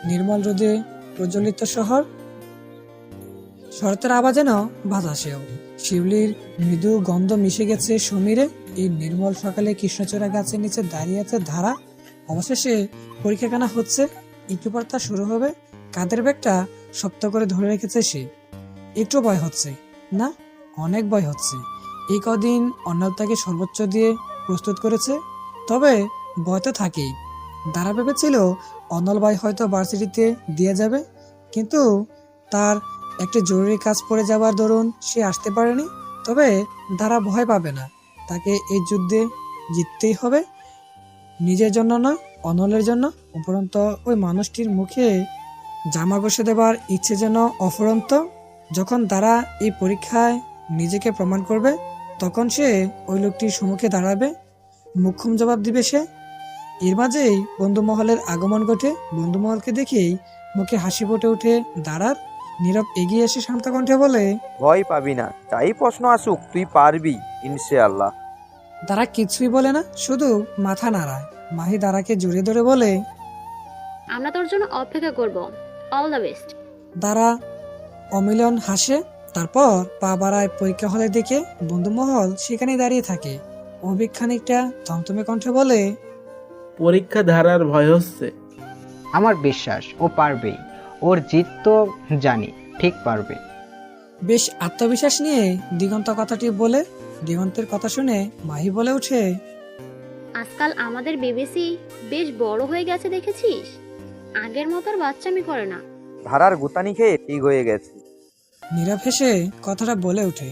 নির্মল রোদে প্রজ্বলিত শহর। শরতের আওয়াজ যেন বাতাসেও। শিউলির মৃদু গন্ধ মিশে গেছে সমীরে। এই নির্মল সকালে কৃষ্ণচূড়া গাছের নিচে দাঁড়িয়ে আছে ধারা। অবশেষে পরীক্ষাখানা হচ্ছে, একটু পর তা শুরু হবে। কাঁধের ব্যাগটা শক্ত করে ধরে রেখেছে সে। একটু ভয় হচ্ছে না, অনেক ভয় হচ্ছে। এই কদিন অন্যায় তাকে সর্বোচ্চ দিয়ে প্রস্তুত করেছে, তবে ভয় তো থাকেই। দাঁড়া ভেবেছিল অনল ভাই হয়তো ভার্সিটিতে দিয়ে যাবে, কিন্তু তার একটা জরুরি কাজ পড়ে যাবার দরুন সে আসতে পারেনি। তবে দাঁড়া ভয় পাবে না, তাকে এই যুদ্ধে জিততেই হবে। নিজের জন্য নয়, অনলের জন্য। উপরন্ত ওই মানুষটির মুখে জামা ঘষে দেবার ইচ্ছে যেন অফুরন্ত। যখন তারা এই পরীক্ষায় নিজেকে প্রমাণ করবে, তখন সে ওই লোকটির সম্মুখে দাঁড়াবে, মুখ্যম জবাব দিবে সে। এর মাঝেই বন্ধুমহলের আগমন ঘটে। বন্ধুমহলকে দেখেই মুখে হাসি ফুটে উঠে দাঁড়ার। নীরব এগিয়ে এসে শান্ত কণ্ঠে বলে, ভয় পাবি না, যাই প্রশ্ন আসুক তুই পারবি ইনশাআল্লাহ। দাঁড়া কিছুই বলে না, শুধু মাথা নাড়ায়। মাহি দাঁড়াকে জড়িয়ে ধরে বলে, আমরা তোর জন্য অপেক্ষা করব। All the best. দাঁড়া অমিলন হাসে, তারপর পা বাড়ায় পরীক্ষা হলের দিকে। বন্ধুমহল সেখানেই দাঁড়িয়ে থাকে। অভিক খানিকটা থমথমে কণ্ঠে বলে, পরীক্ষা ধারার ভয় হচ্ছে। আমার বিশ্বাস ও পারবেই। ওর জিত তো জানি, ঠিক পারবে। বেশ আত্মবিশ্বাস নিয়ে দিগন্ত কথাটি বলে। দিগন্তের কথা শুনে মাহি বলে ওঠে, আজকাল আমাদের বিবিসি বেশ বড় হয়ে গেছে দেখেছিস? আগের মতো আর বাচ্চামি করে না। ধারার গুতানি খেয়ে ঠিক হয়ে গেছে। নীরব হেসে কথাটা বলে ওঠে।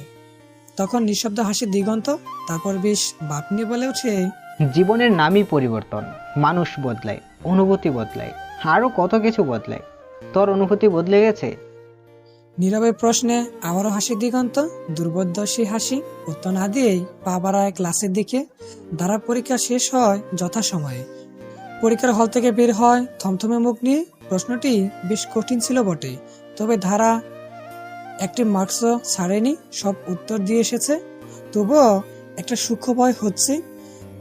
তখন নিঃশব্দ হাসি দিগন্ত। তারপর বেশ বাপ নিয়ে বলে ওঠে, জীবনের নামই পরিবর্তন। মানুষ বদলায়, অনুভূতি বদলায়, আরও কত কিছু বদলায়। তোর অনুভূতি বদলে গেছে? নীরবের প্রশ্নে আবারও হাসি দিগন্ত। দুর্বোধ্য সেই হাসি। উত্তর না দিয়েই পা বাড়ায় ক্লাসের দিকে। দ্বারা পরীক্ষা শেষ হয় যথাসময়ে। পরীক্ষার হল থেকে বের হয় থমথমে মুখ নিয়ে। প্রশ্নটি বেশ কঠিন ছিল বটে, তবে ধারা একটি মার্কসও ছাড়েনি, সব উত্তর দিয়ে এসেছে। তবুও একটা সূক্ষ্ম ভয় হচ্ছে।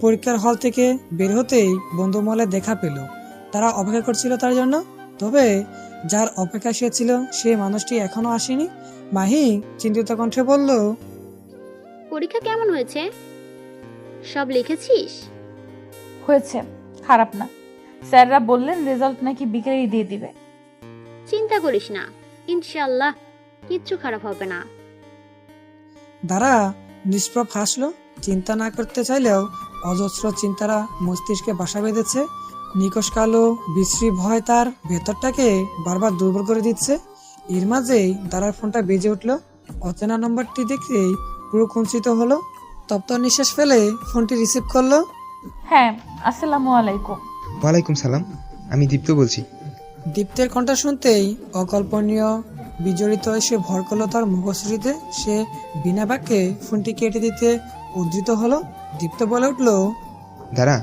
পরীক্ষার হল থেকে বের হতেই বন্ধুমহলে দেখা পেল। তারা অপেক্ষা করছিল তার জন্য, তবে যার অপেক্ষা সে ছিল সেই মানুষটি এখনো আসেনি। মাহি চিন্তিত কণ্ঠে বলল, পরীক্ষা কেমন হয়েছে? সব লিখেছিস? হয়েছে, খারাপ না। স্যাররা বললেন রেজাল্ট নাকি বিকেলেই দিয়ে দিবে। চিন্তা করিস না, ইনশাআল্লাহ কিচ্ছু খারাপ হবে না। দাঁড়া নিষ্প্রভ হাসলো। চিন্তা না করতে চাইলেও অজস্র চিন্তারা মস্তিষ্কে বাসা বেঁধেছে। নিকশ কালো বিশ্রী ভয় তার ভেতরটাকে বারবার দুর্বল করে দিচ্ছে। এর মাঝেই দাঁড়ার ফোনটা বেজে উঠল। অচেনা নম্বরটি দেখেই পুরো কুঞ্চিত হলো। তপ্ত নিঃশ্বাস ফেলে ফোনটি রিসিভ করলো। হ্যাঁ, আসসালামু আলাইকুম। ওয়ালাইকুম সালাম, আমি দীপ্ত বলছি। দীপ্তের কণ্ঠ শুনতেই অকল্পনীয় বিজড়িত এসে ভর করলো তার মুখশ্রীতে। সে বিনা বাক্যে ফোনটি কেটে দিতে উদ্ধৃত হলো। দীপ্ত বলে উঠলো, দাঁড়া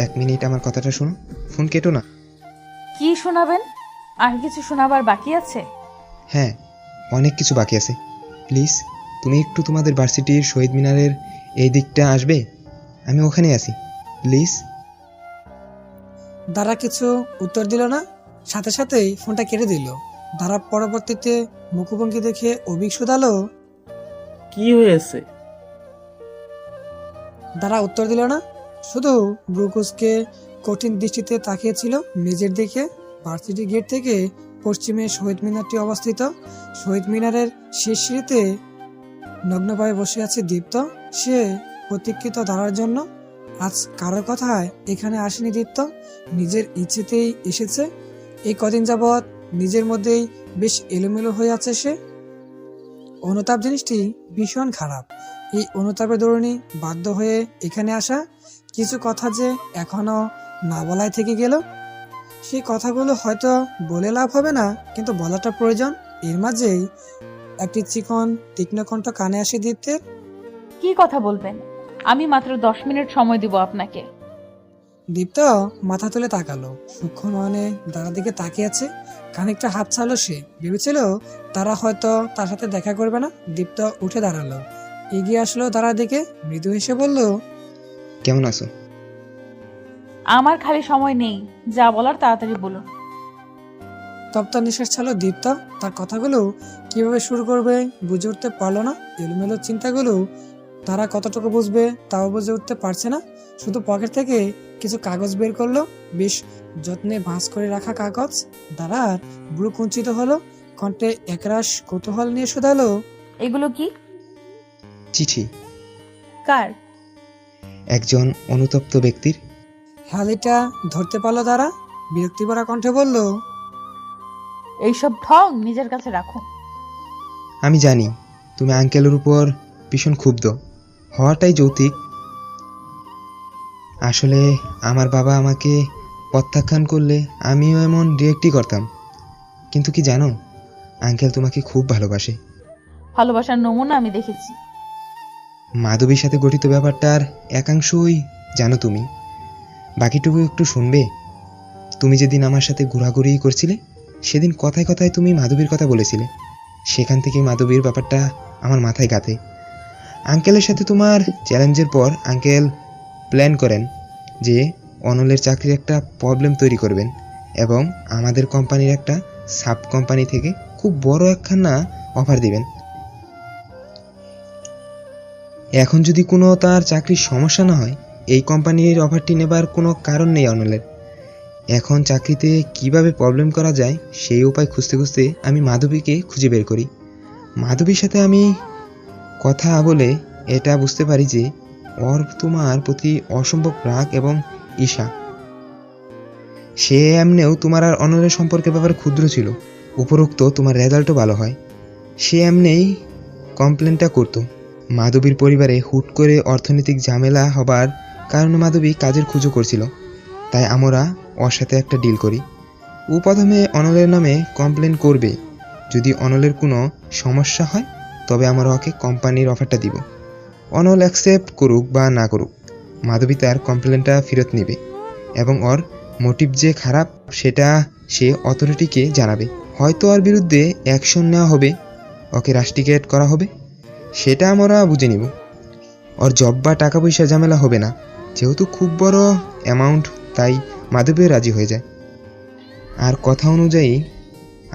1 মিনিট, আমার কথাটা শোনো, ফোন কেটো না। কি শোনাবেন? আর কিছু শোনাবার বাকি আছে? হ্যাঁ, অনেক কিছু বাকি আছে। প্লিজ তুমি একটু তোমাদের ভার্সিটির শহীদ মিনারের এই দিকটা আসবে? আমি ওখানে আছি, প্লিজ। দারা কিছু উত্তর দিল না, সাথে সাথেই ফোনটা কেটে দিল। দারা পরবর্তীতে মুখভঙ্গি দেখে অভিক শুধালো, কি হয়েছে? দারা উত্তর দিল না, শুধু ব্রুকুসকে কঠিন দৃষ্টিতে তাকিয়েছিল মেজের দিকে। ভার্সিটি গেট থেকে পশ্চিমে শহীদ মিনারটি অবস্থিত। শহীদ মিনারের শেষ সিঁড়িতে নগ্নভাবে বসে আছে দীপ্ত। সে প্রতীক্ষিত দাঁড়ার জন্য। আজ কারোর কথায় এখানে আসেনি দীপ্ত, নিজের ইচ্ছেতেই এসেছে। এই কদিন যাবৎ নিজের মধ্যেই বেশ এলোমেলো হয়ে আছে সে। অনুতাপ জিনিসটি ভীষণ খারাপ। এই অনুতাপের দরুনই বাধ্য হয়ে এখানে আসা। কিছু কথা যে এখনো না বলাই থেকে গেল। সেই কথাগুলো হয়তো বলে লাভ হবে না, কিন্তু বলাটা প্রয়োজন। এর মাঝেই একটি চিকন তীক্ষ্ণ কণ্ঠ কানে আসে দীপ্তের। কি কথা বলবেন? আমি মাত্র 10 মিনিট সময় দিব আপনাকে। দীপ্ত মাথা তুলে তাকালো, সূক্ষ্ম নয়নে দাঁড়ার দিকে তাকিয়ে আছে। খানিকটা হাত ছাড়লো সে। ভেবেছিল তারা হয়তো তার সাথে দেখা করবে না। দীপ্ত উঠে দাঁড়ালো, এগিয়ে আসলো দাঁড়ার দিকে, মৃদু হেসে বলল, কেমন আছো? আমার খালি সময় নেই, যা বলার তাড়াতাড়ি বলুন। তপ্ত নিঃশ্বাস ছাড়লো দীপ্ত। তার কথাগুলো কিভাবে শুরু করবে বুঝে উঠতে পারলো না। এলোমেলো চিন্তাগুলো তারা কতটুকু বুঝবে তাও বুঝে উঠতে পারছে না। শুধু পকেট থেকে কিছু কাগজ বের করলো, বেশ যত্নে ভাঁজ করে রাখা কাগজ। দাঁড়ার ব্রু কুঞ্চিত হলো, কণ্ঠে একরাশ কৌতূহল নিয়ে শুধালো, এগুলো কি? চিঠি। কার? একজন অনুতপ্ত ব্যক্তির। হালিটা ধরতে পারলো দাঁড়া, বিরক্তিভরা কণ্ঠে বলল, এইসব ঢং নিজের কাছে রাখো। আমি জানি তুমি আঙ্কেলের উপর ভীষণ ক্ষুব্ধ হওয়াটাই যৌক্তিক। আসলে আমার বাবা আমাকে প্রত্যাখ্যান করলে আমিও এমন রিয়েক্টই করতাম। কিন্তু কি জানো, আঙ্কেল তোমাকে খুব ভালোবাসে। ভালোবাসার নমুনা আমি দেখেছি। মাধবীর সাথে গঠিত ব্যাপারটার একাংশই জানো তুমি, বাকিটুকু একটু শুনবে? তুমি যেদিন আমার সাথে ঘোরাঘুরি করছিলে, সেদিন কথায় কথায় তুমি মাধবীর কথা বলেছিলে। সেখান থেকেই মাধবীর ব্যাপারটা আমার মাথায় গাঁথে। আঙ্কেলের সাথে তোমার চ্যালেঞ্জের পর আঙ্কেল প্ল্যান করেন যে অনলের চাকরির একটা প্রবলেম তৈরি করবেন এবং আমাদের কোম্পানির একটা সাব কোম্পানি থেকে খুব বড় একখানা অফার দিবেন। এখন যদি কোনো তার চাকরির সমস্যা না হয়, এই কোম্পানির অফারটি নেবার কোনো কারণ নেই অনলের। এখন চাকরিতে কিভাবে প্রবলেম করা যায় সেই উপায় খুঁজতে খুঁজতে আমি মাধবীকে খুঁজে বের করি। মাধবীর সাথে আমি কথা বলে এটা বুঝতে পারি যে ওর তোমার প্রতি অসম্ভব রাগ এবং ঈর্ষা। সে এমনিও তোমার আর অনলের সম্পর্কের ব্যাপারে ক্ষুদ্র ছিল, উপরোক্ত তোমার রেজাল্টও ভালো হয়। সে এমনিই কমপ্লেনটা করতো। মাধবীর পরিবারে হুট করে অর্থনৈতিক ঝামেলা হবার কারণে মাধবী কাজের খুঁজো করছিল, তাই আমরা ওর সাথে একটা ডিল করি। ও প্রথমে অনলের নামে কমপ্লেন করবে। যদি অনলের কোনো সমস্যা হয় তবে আমরা ওকে কোম্পানির অফারটা দিব। অনল অ্যাকসেপ্ট করুক বা না করুক, মাধবী তার কমপ্লেনটা ফেরত নেবে এবং ওর মোটিভ যে খারাপ সেটা সে অথরিটিকে জানাবে। হয়তো ওর বিরুদ্ধে অ্যাকশন নেওয়া হবে, ওকে রাস্টিকেট করা হবে, সেটা আমরা বুঝে নিব। ওর জব বা টাকা পয়সা ঝামেলা হবে না, যেহেতু খুব বড় অ্যামাউন্ট, তাই মাধবীও রাজি হয়ে যায়। আর কথা অনুযায়ী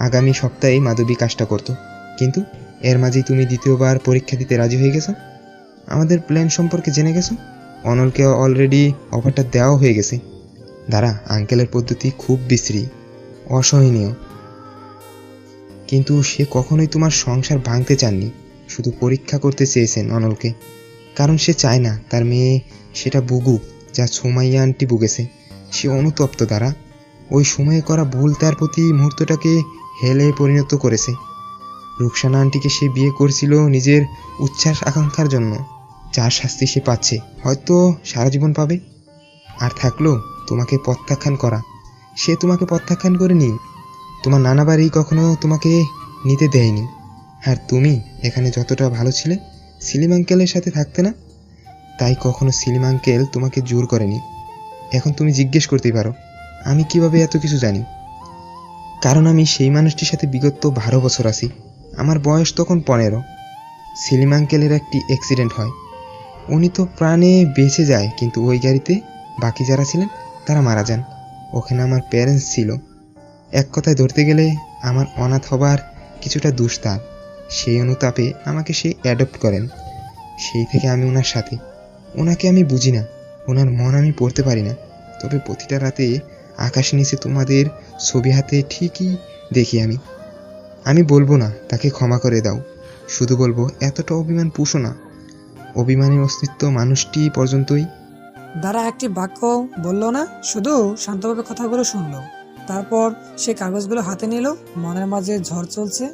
আগামী সপ্তাহে মাধবী কাজটা করতো, কিন্তু এর মাঝেই তুমি দ্বিতীয়বার পরীক্ষা দিতে রাজি হয়ে গেছো। আমাদের প্ল্যান সম্পর্কে জেনে গেছো। অনলকে অলরেডি অফারটা দেওয়া হয়ে গেছে। দাঁড়া, আঙ্কেলের পদ্ধতি খুব বিশ্রী, অসহনীয়, কিন্তু সে কখনোই তোমার সংসার ভাঙতে চাননি, শুধু পরীক্ষা করতে চেয়েছেন অনলকে। কারণ সে চায় না তার মেয়ে সেটা ভুগুক যা সুমাইয়া আন্টি ভুগেছে। সে অনুতপ্ত দ্বারা ওই সময়ে করা ভুল তার প্রতি মুহূর্তটাকে হেলে পরিণত করেছে। রুকসানা আন্টিকে সে বিয়ে করছিল নিজের উচ্ছ্বাস আকাঙ্ক্ষার জন্য, যার শাস্তি সে পাচ্ছে হয়তো সারা জীবন পাবে। আর থাকলো তোমাকে প্রত্যাখ্যান করা, সে তোমাকে প্রত্যাখ্যান করে নি। তোমার নানা বাড়ি কখনো তোমাকে নিতে দেয়নি। আর তুমি এখানে যতটা ভালো ছিলে সেলিম আঙ্কেলের সাথে থাকতে না, তাই কখনো সেলিম আঙ্কেল তোমাকে জোর করেনি। এখন তুমি জিজ্ঞেস করতেই পারো আমি কিভাবে এত কিছু জানি। কারণ আমি সেই মানুষটির সাথে বিগত 12 বছর আছি। আমার বয়স তখন 15। সেলিম আঙ্কেলের একটি অ্যাক্সিডেন্ট হয়, উনি তো প্রাণে বেঁচে যায়, কিন্তু ওই গাড়িতে বাকি যারা ছিলেন তারা মারা যান। ওখানে আমার প্যারেন্টস ছিল। এক কথায় ধরতে গেলে আমার অনাথ হবার কিছুটা দোষ তার। সেই অনুতাপে আমাকে সে অ্যাডপ্ট করেন। সেই থেকে আমি ওনার সাথে। ওনাকে আমি বুঝি না, ওনার মন আমি পড়তে পারি না। তবে প্রতিটা রাতে আকাশের নিচে তোমাদের ছবি হাতে ঠিকই দেখি আমি বলবো না তাকে ক্ষমা করে দাও, শুধু বলবো এতটা অভিমান পুষো না। অভিমানের অস্তিত্ব মানুষটি পর্যন্তই। দ্বারা একটি বাক্য বলল না, শুধু শান্তভাবে কথাগুলো শুনলো। তারপর সে কাগজগুলো হাতে নিল। মনের মাঝে ঝড় চলছে।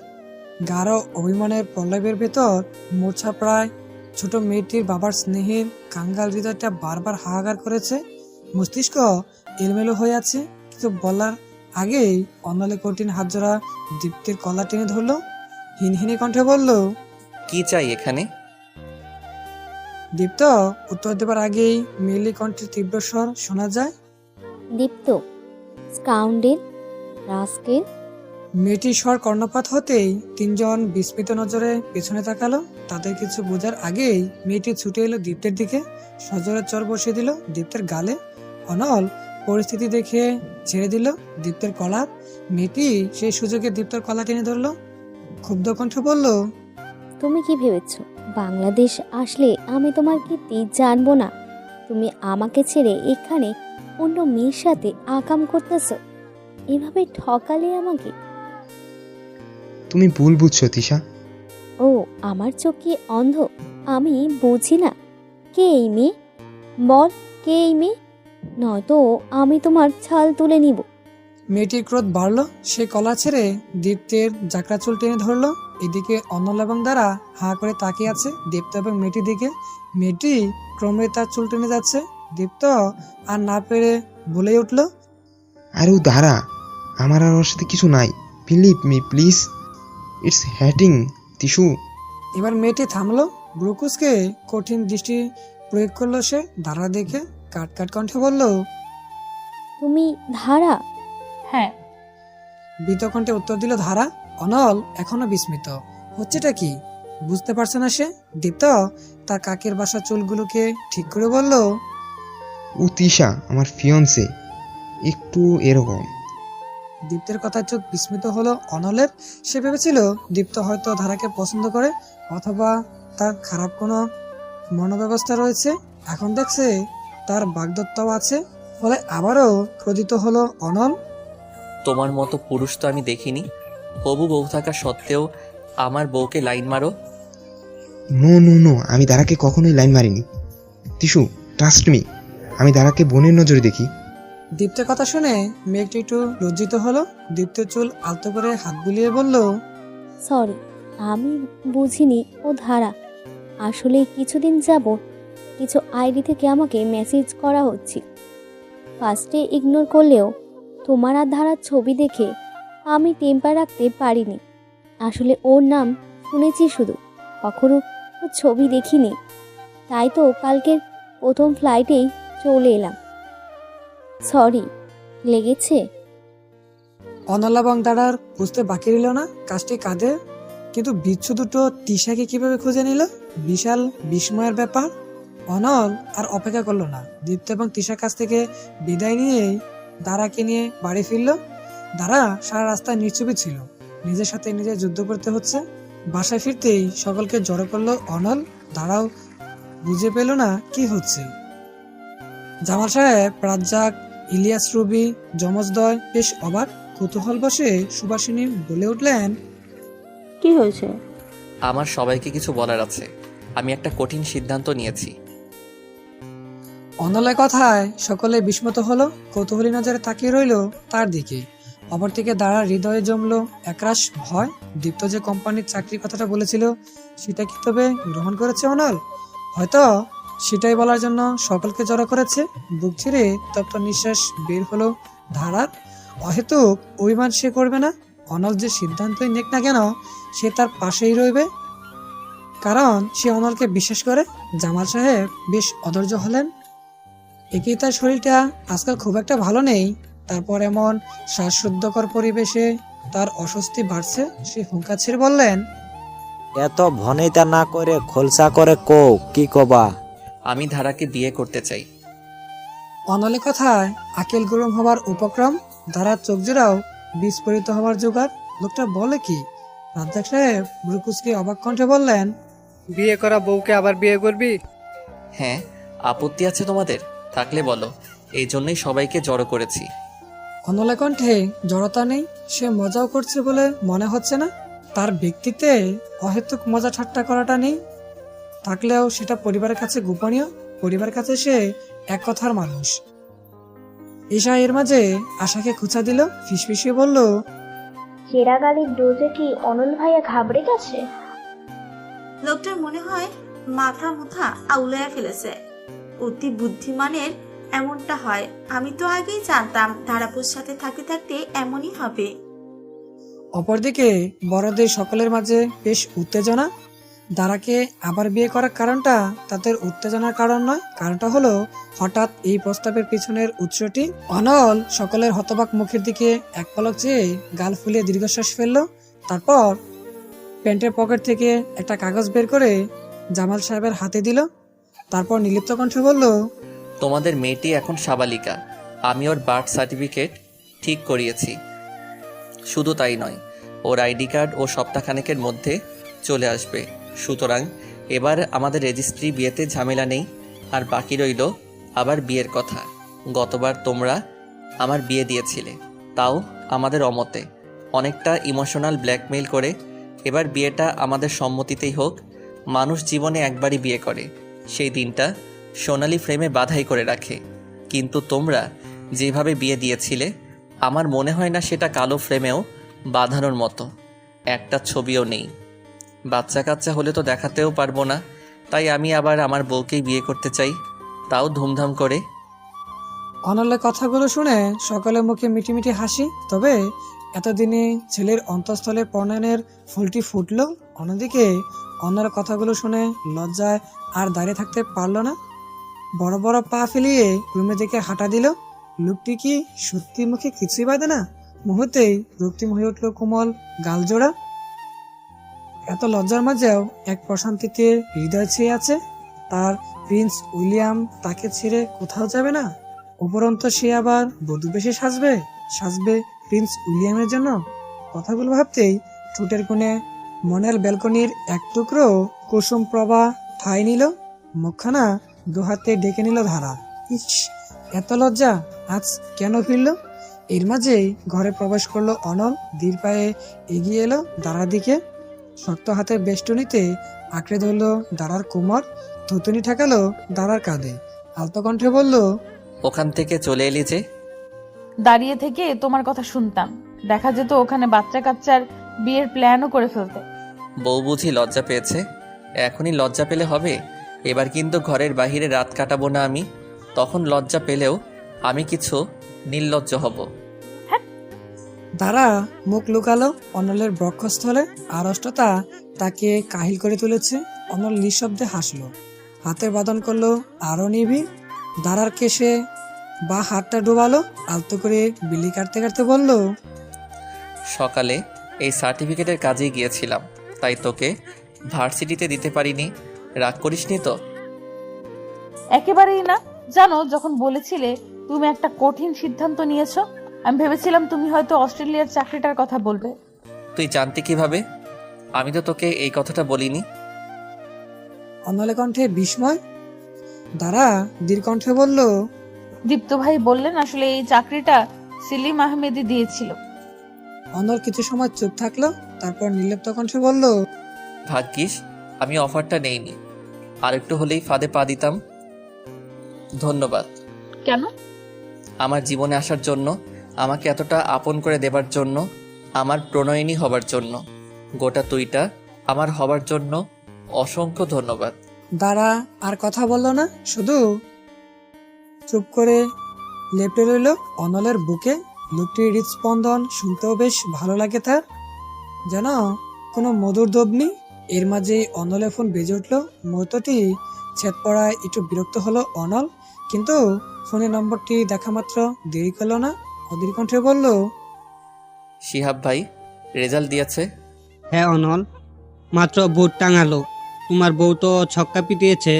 গাঢ় অভিমানের পল্লবের ভেতর মূর্ছা প্রায় ছোট মেয়েটির বাবার স্নেহের কাঙ্গাল হৃদয়টা বারবার হাহাকার করেছে। মস্তিষ্ক এলোমেলো হয়ে আছে। কিছু বলার আগেই অনলে কঠিন হাত জোড়া দীপ্তির কলা টেনে ধরলো। হিনহিনে কণ্ঠে বলল, কি চাই এখানে? দীপ্ত উত্তর দেবার আগেই মেয়েলি কণ্ঠের তীব্র স্বর শোনা যায়, দীপ্ত, স্কাউন্ডেল, রাস্কেল। মেয়েটির স্বর কর্ণপাত হতেই তিনজন বিস্মিত নজরে পেছনে তাকালো। তাদের কিছু বোঝার আগেই মেয়েটি ছুটে এলো দীপ্তের দিকে। সজোরে চর বসিয়ে দিল দীপ্তের গালে। অনল পরিস্থিতি দেখে ছেড়ে দিল দীপ্তের কলার। মেয়েটি সেই সুযোগে দীপ্তের কলা টেনে ধরলো। ক্ষুব্ধ কণ্ঠে বলল, তুমি কি ভেবেছো বাংলাদেশ আসলে আমি তোমার কীর্তি জানবো না? তুমি আমাকে ছেড়ে এখানে অন্য মেয়ের সাথে আকাম করতেছো, এভাবে ঠকালে আমাকে। তুমি ভুল বুঝছো তিশা। ও, আমার চোখ কি অন্ধ? আমি বুঝি না। কে এই মেয়ে? বল, কে এই মেয়ে? নয়তো আমি তোমার ছাল তুলে নিব। মেয়েটির ক্রোধ বাড়লো। সে কলা ছেড়ে দীপ্তের জাকড়া চুল টেনে ধরলো। এদিকে অনল এবং দ্বারা হা করে তাকিয়ে আছে দীপ্ত এবং মেয়েটির দিকে। মেয়েটি ক্রমে তার চুল টেনে যাচ্ছে। দীপ্ত আর না পেরে বলে উঠল, আর ও দাঁড়া, আমার আর ওর সাথে কিছু নাই। Believe me please, it's hurting tissue. এবার মেয়েটি থামলো। ব্রুকুসকে কঠিন দৃষ্টি প্রয়োগ করলো সে। ধারা দেখে কাট কাট কণ্ঠে বলল, তুমি ধারা? হ্যাঁ। ভীত কণ্ঠে উত্তর দিল ধারা। অনল এখনো বিস্মিত। হচ্ছেটা কি বুঝতে পারছে না সে। দীপ্ত তার কাকের বাসা চুলগুলোকে ঠিক করে বলল, ও তিশা আমার ফিয়ন্সে, একটু এরকম। দীপ্তের কথায় চোখ বিস্মিত হলো অনলের। সে ভেবেছিল দীপ্ত হয়তো ধারাকে পছন্দ করে, অথবা তার খারাপ কোনো মনোব্যবস্থা রয়েছে। এখন দেখছে তার বাগদত্তাও আছে। ফলে আবারও ক্রোধিত হলো অনল। তোমার মতো পুরুষ তো আমি দেখিনি। হবু বউ থাকা সত্ত্বেও আমার বউকে লাইন মারো। নো নো নো, আমি দাঁড়াকে কখনোই লাইন মারিনি। টিস্যু ট্রাস্ট মি, আমি দাঁড়াকে বোনের নজরে দেখি। দীপ্তের কথা শুনে মেয়েটি একটু লজ্জিত হলো। দীপ্তের চুল আলতো করে হাত বুলিয়ে বলল, সরি, আমি বুঝিনি ও ধারা। আসলে কিছুদিন যাবত কিছু আইডি থেকে আমাকে মেসেজ করা হচ্ছিল। ফার্স্টে ইগনোর করলেও তোমার আর ধারার ছবি দেখে আমি টেম্পার রাখতে পারিনি। আসলে ওর নাম শুনেছি শুধু, কখনো ওর ছবি দেখিনি। তাই তো কালকের প্রথম ফ্লাইটেই চলে এলাম। সরি, লেগেছে? অনল এবং দাঁড়ার বুঝতে বাকি রইল না কাজটি কাঁধে। কিন্তু বিচ্ছু দুটো তিশাকে কিভাবে খুঁজে নিল, বিশাল বিস্ময়ের ব্যাপার। অনল আর অপেক্ষা করলো না। দীপ্ত এবং তিশার কাছ থেকে বিদায় নিয়ে দাঁড়াকে নিয়ে বাড়ি ফিরল। দাঁড়া সারা রাস্তায় নিশ্চুপি ছিল। নিজের সাথে নিজে যুদ্ধ করতে হচ্ছে। বাসায় ফিরতেই সকলকে জড়ো করলো অনল। দাঁড়াও বুঝে পেল না কি হচ্ছে। জামাল সাহেব, রাজ্জাক, ইলিয়াস, রুবি যমজদয় বেশ অবাক। কৌতূহল বসে সুবাসিনী বলে উঠলেন, কি হয়েছে? আমার সবাইকে কিছু বলার আছে। আমি একটা কঠিন সিদ্ধান্ত নিয়েছি। অনলের কথায় সকলে বিস্মিত হলো। কৌতূহলী নজরে তাকিয়ে রইল তার দিকে। অপরদিকে দাঁড়ার হৃদয়ে জমলো একরাশ ভয়। দীপ্ত যে কোম্পানির চাকরির কথাটা বলেছিল সেটা কি তবে গ্রহণ করেছে অনল? হয়তো সেটাই বলার জন্য সকলকে জড়ো করেছে। বুক ছেড়ে তপ্ত নিঃশ্বাস বের হলো ধারার। অহেতুক অভিমান সে করবে না। অনল যে সিদ্ধান্তই নেক না কেন, সে তার পাশেই রইবে, কারণ সে অনলকে বিশ্বাস করে। জামাল সাহেব বেশ অধৈর্য হলেন। একেই তার শরীরটা আজকাল খুব একটা ভালো নেই, তারপর এমন শ্বাসরুদ্ধকর পরিবেশে তার অস্বস্তি বাড়ছে। সে হুঙ্কার ছেড়ে বললেন, এত ভনিতা না করে খোলসা করে কি কবা? আমি ধারাকে বিয়ে করতে চাই। অনলের কথায় আকেল গরম হবার উপক্রম। ধারার চোখ জোড়াও বিস্ফোরিত হবার জোগাড়। লোকটা বলে কি? রাজ্জাক সাহেব ব্রুকুসকে অবাক কণ্ঠে বললেন, বিয়ে করা বউকে আবার বিয়ে করবি? হ্যাঁ, আপত্তি আছে তোমাদের? থাকলে বলো, এই জন্যই সবাইকে জড়ো করেছি। অনলের কণ্ঠে জড়তা নেই। সে মজাও করছে বলে মনে হচ্ছে না। তার ব্যক্তিত্বে অহেতুক মজা ঠাট্টা করাটা নেই। থাকলেও সেটা পরিবারের কাছে গোপনীয়। পরিবারের কাছে সে এক কথার মানুষ। ঈশা এর মাঝে আশাকে খুঁচা দিল, ফিসফিসিয়ে বলল, চেরাগালির ডোজে কি অনল ভাইয়া ঘাবড়ে গেছে? লোকটার মনে হয় মাথা মুথা আউলাইয়া ফেলেছে। অতি বুদ্ধিমানের এমনটা হয়। আমি তো আগেই জানতাম ধারাপুর সাথে থাকতে থাকতে এমনই হবে। অপরদিকে বড়দের সকলের মাঝে বেশ উত্তেজনা। দারাকে আবার বিয়ে করার কারণটা তাদের উত্তেজনার কারণ নয়। কারণটা হলো হঠাৎ এই প্রস্তাবের পিছনের উৎসটি। অনল সকলের হতবাক মুখের দিকে এক পলক চেয়ে গাল ফুলিয়ে দীর্ঘশ্বাস ফেললো। তারপর প্যান্টের পকেট থেকে একটা কাগজ বের করে জামাল সাহেবের হাতে দিল। তারপর নির্লিপ্ত কণ্ঠে বলল, তোমাদের মেয়েটি এখন সাবালিকা। আমি ওর বার্থ সার্টিফিকেট ঠিক করিয়েছি। শুধু তাই নয়, ওর আইডি কার্ড ও সপ্তাহখানেকের মধ্যে চলে আসবে। সুতরাং এবার আমাদের রেজিস্ট্রি বিয়েতে ঝামেলা নেই। আর বাকি রইল আবার বিয়ের কথা। গতবার তোমরা আমার বিয়ে দিয়েছিলে, তাও আমাদের অমতে, অনেকটা ইমোশনাল ব্ল্যাকমেইল করে। এবার বিয়েটা আমাদের সম্মতিতেই হোক। মানুষ জীবনে একবারই বিয়ে করে, সেই দিনটা সোনালি ফ্রেমে বাধাই করে রাখে। কিন্তু তোমরা যেভাবে বিয়ে দিয়েছিলে, আমার মনে হয় না সেটা কালো ফ্রেমেও বাঁধানোর মতো একটা ছবিও নেই। বাচ্চা কাচ্চা হলে তো দেখাতেও পারবো না। তাই আমি আবার আমার বউকেই বিয়ে করতে চাই, তাও ধুমধাম করে। অনলের কথাগুলো শুনে সকলের মুখে মিটিমিটি হাসি। তবে এতদিনে ছেলের অন্তঃস্থলে প্রণয়নের ফুলটি ফুটল। অন্যদিকে অন্যের কথাগুলো শুনে লজ্জায় আর দাঁড়িয়ে থাকতে পারল না। বড় বড় পা ফেলিয়ে রুমে দিকে হাঁটা দিল। লোকটি কি সত্যি মুখে কিছুই বাঁধে না? মুহূর্তেই রক্তিম হয়ে উঠল কোমল গালজোড়া। এত লজ্জার মাঝেও এক প্রশান্তিতে হৃদয় ছেয়ে আছে। তার প্রিন্স উইলিয়াম তাকে ছেড়ে কোথাও যাবে না। উপরন্ত সে আবার বধূ বেশে সাজবে প্রিন্স উইলিয়ামের জন্য। কথাগুলো ভাবতেই ঠোঁটের কোণে মনের ব্যালকনির এক টুকরো কুসুম প্রভা ঠাঁই নিল। মুখখানা দুহাতে ডেকে নিল ধারা। ইস, এত লজ্জা আজ কেন ফিরল? এর মাঝেই ঘরে প্রবেশ করলো অনল। ধীর পায়ে এগিয়ে এলো দাঁড়ার দিকে। শক্ত হাতে বেষ্টনীতে আঁকড়ে ধরল দাঁড়ার কোমর। থুতুনি ঠেকালো দাঁড়ার কাঁধে। আলতো কণ্ঠে বলল, ওখান থেকে চলে এলি যে? দাঁড়িয়ে থেকে তোমার কথা শুনতাম। দেখা যেত ওখানে বাচ্চা কাচ্চার বিয়ের প্ল্যানও করে ফেলতে। বউ বুঝি লজ্জা পেয়েছে? এখনই লজ্জা পেলে হবে? এবার কিন্তু ঘরের বাহিরে রাত কাটাবো না আমি। তখন লজ্জা পেলেও আমি কিছু নির্লজ্জ হব। দাঁড়া মুখ লুকালো অনলের বক্ষস্থলে। আড়ষ্টতা তাকে কাহিল করে তুলেছে। অনল নিঃশব্দে হাসলো, হাতের বাদন করলো আরো নিবিড়। দাঁড়ার কেশে বা হাতটা ডুবালো। আলতো করে বিলি কাটতে কাটতে বলল, সকালে এই সার্টিফিকেটের কাজেই গিয়েছিলাম, তাই তোকে ভার্সিটিতে দিতে পারিনি। রাগ করিসনি তো? একেবারেই না। জানো, যখন বলেছিলে তুমি একটা কঠিন সিদ্ধান্ত নিয়েছো, আমি ভেবেছিলাম তুমি হয়তো অস্ট্রেলিয়ার চাকরিটার কথা বলবে। তুই জানতি কিভাবে? আমি তো তোকে এই কথাটা বলিনি। অনলে কণ্ঠে বিস্ময়। দাঁড়া দীর কণ্ঠে বলল, দীপ্ত ভাই বললেন আসলে এই চাকরিটা সেলিম আহমেদি দিয়েছিল। অনল কিছু সময় চুপ থাকলো, তারপর নির্লিপ্ত কণ্ঠে বলল, ভাগ্যিস আমি অফারটা নেইনি, আর একটু হলেই ফাঁদে পা দিতাম। ধন্যবাদ। কেন? আমার জীবনে আসার জন্য, আমাকে এতটা আপন করে দেবার জন্য, আমার প্রণয়িনী হবার জন্য, গোটা তুইটা আমার হবার জন্য অসংখ্য ধন্যবাদ। দাঁড়া আর কথা বললো না, শুধু চুপ করে লেপটে রইল অনলের বুকে। লোকটির হৃদস্পন্দন শুনতেও বেশ ভালো লাগে তার, যেন কোনো মধুর দবনি। এর মাঝে অনলের ফোন বেজে উঠল। মুহূর্তটি ছেদ পড়ায় একটু বিরক্ত হলো অনল, কিন্তু ফোনের নম্বরটি দেখা মাত্র দেরি করলো না, অধীর কণ্ঠে বলল, শিহাব ভাই রেজাল্ট দিয়েছে? হ্যাঁ অনল, মাত্র বোর্ড টাঙালো। তোমার বউ তো ছক্কা পিটিয়েছে,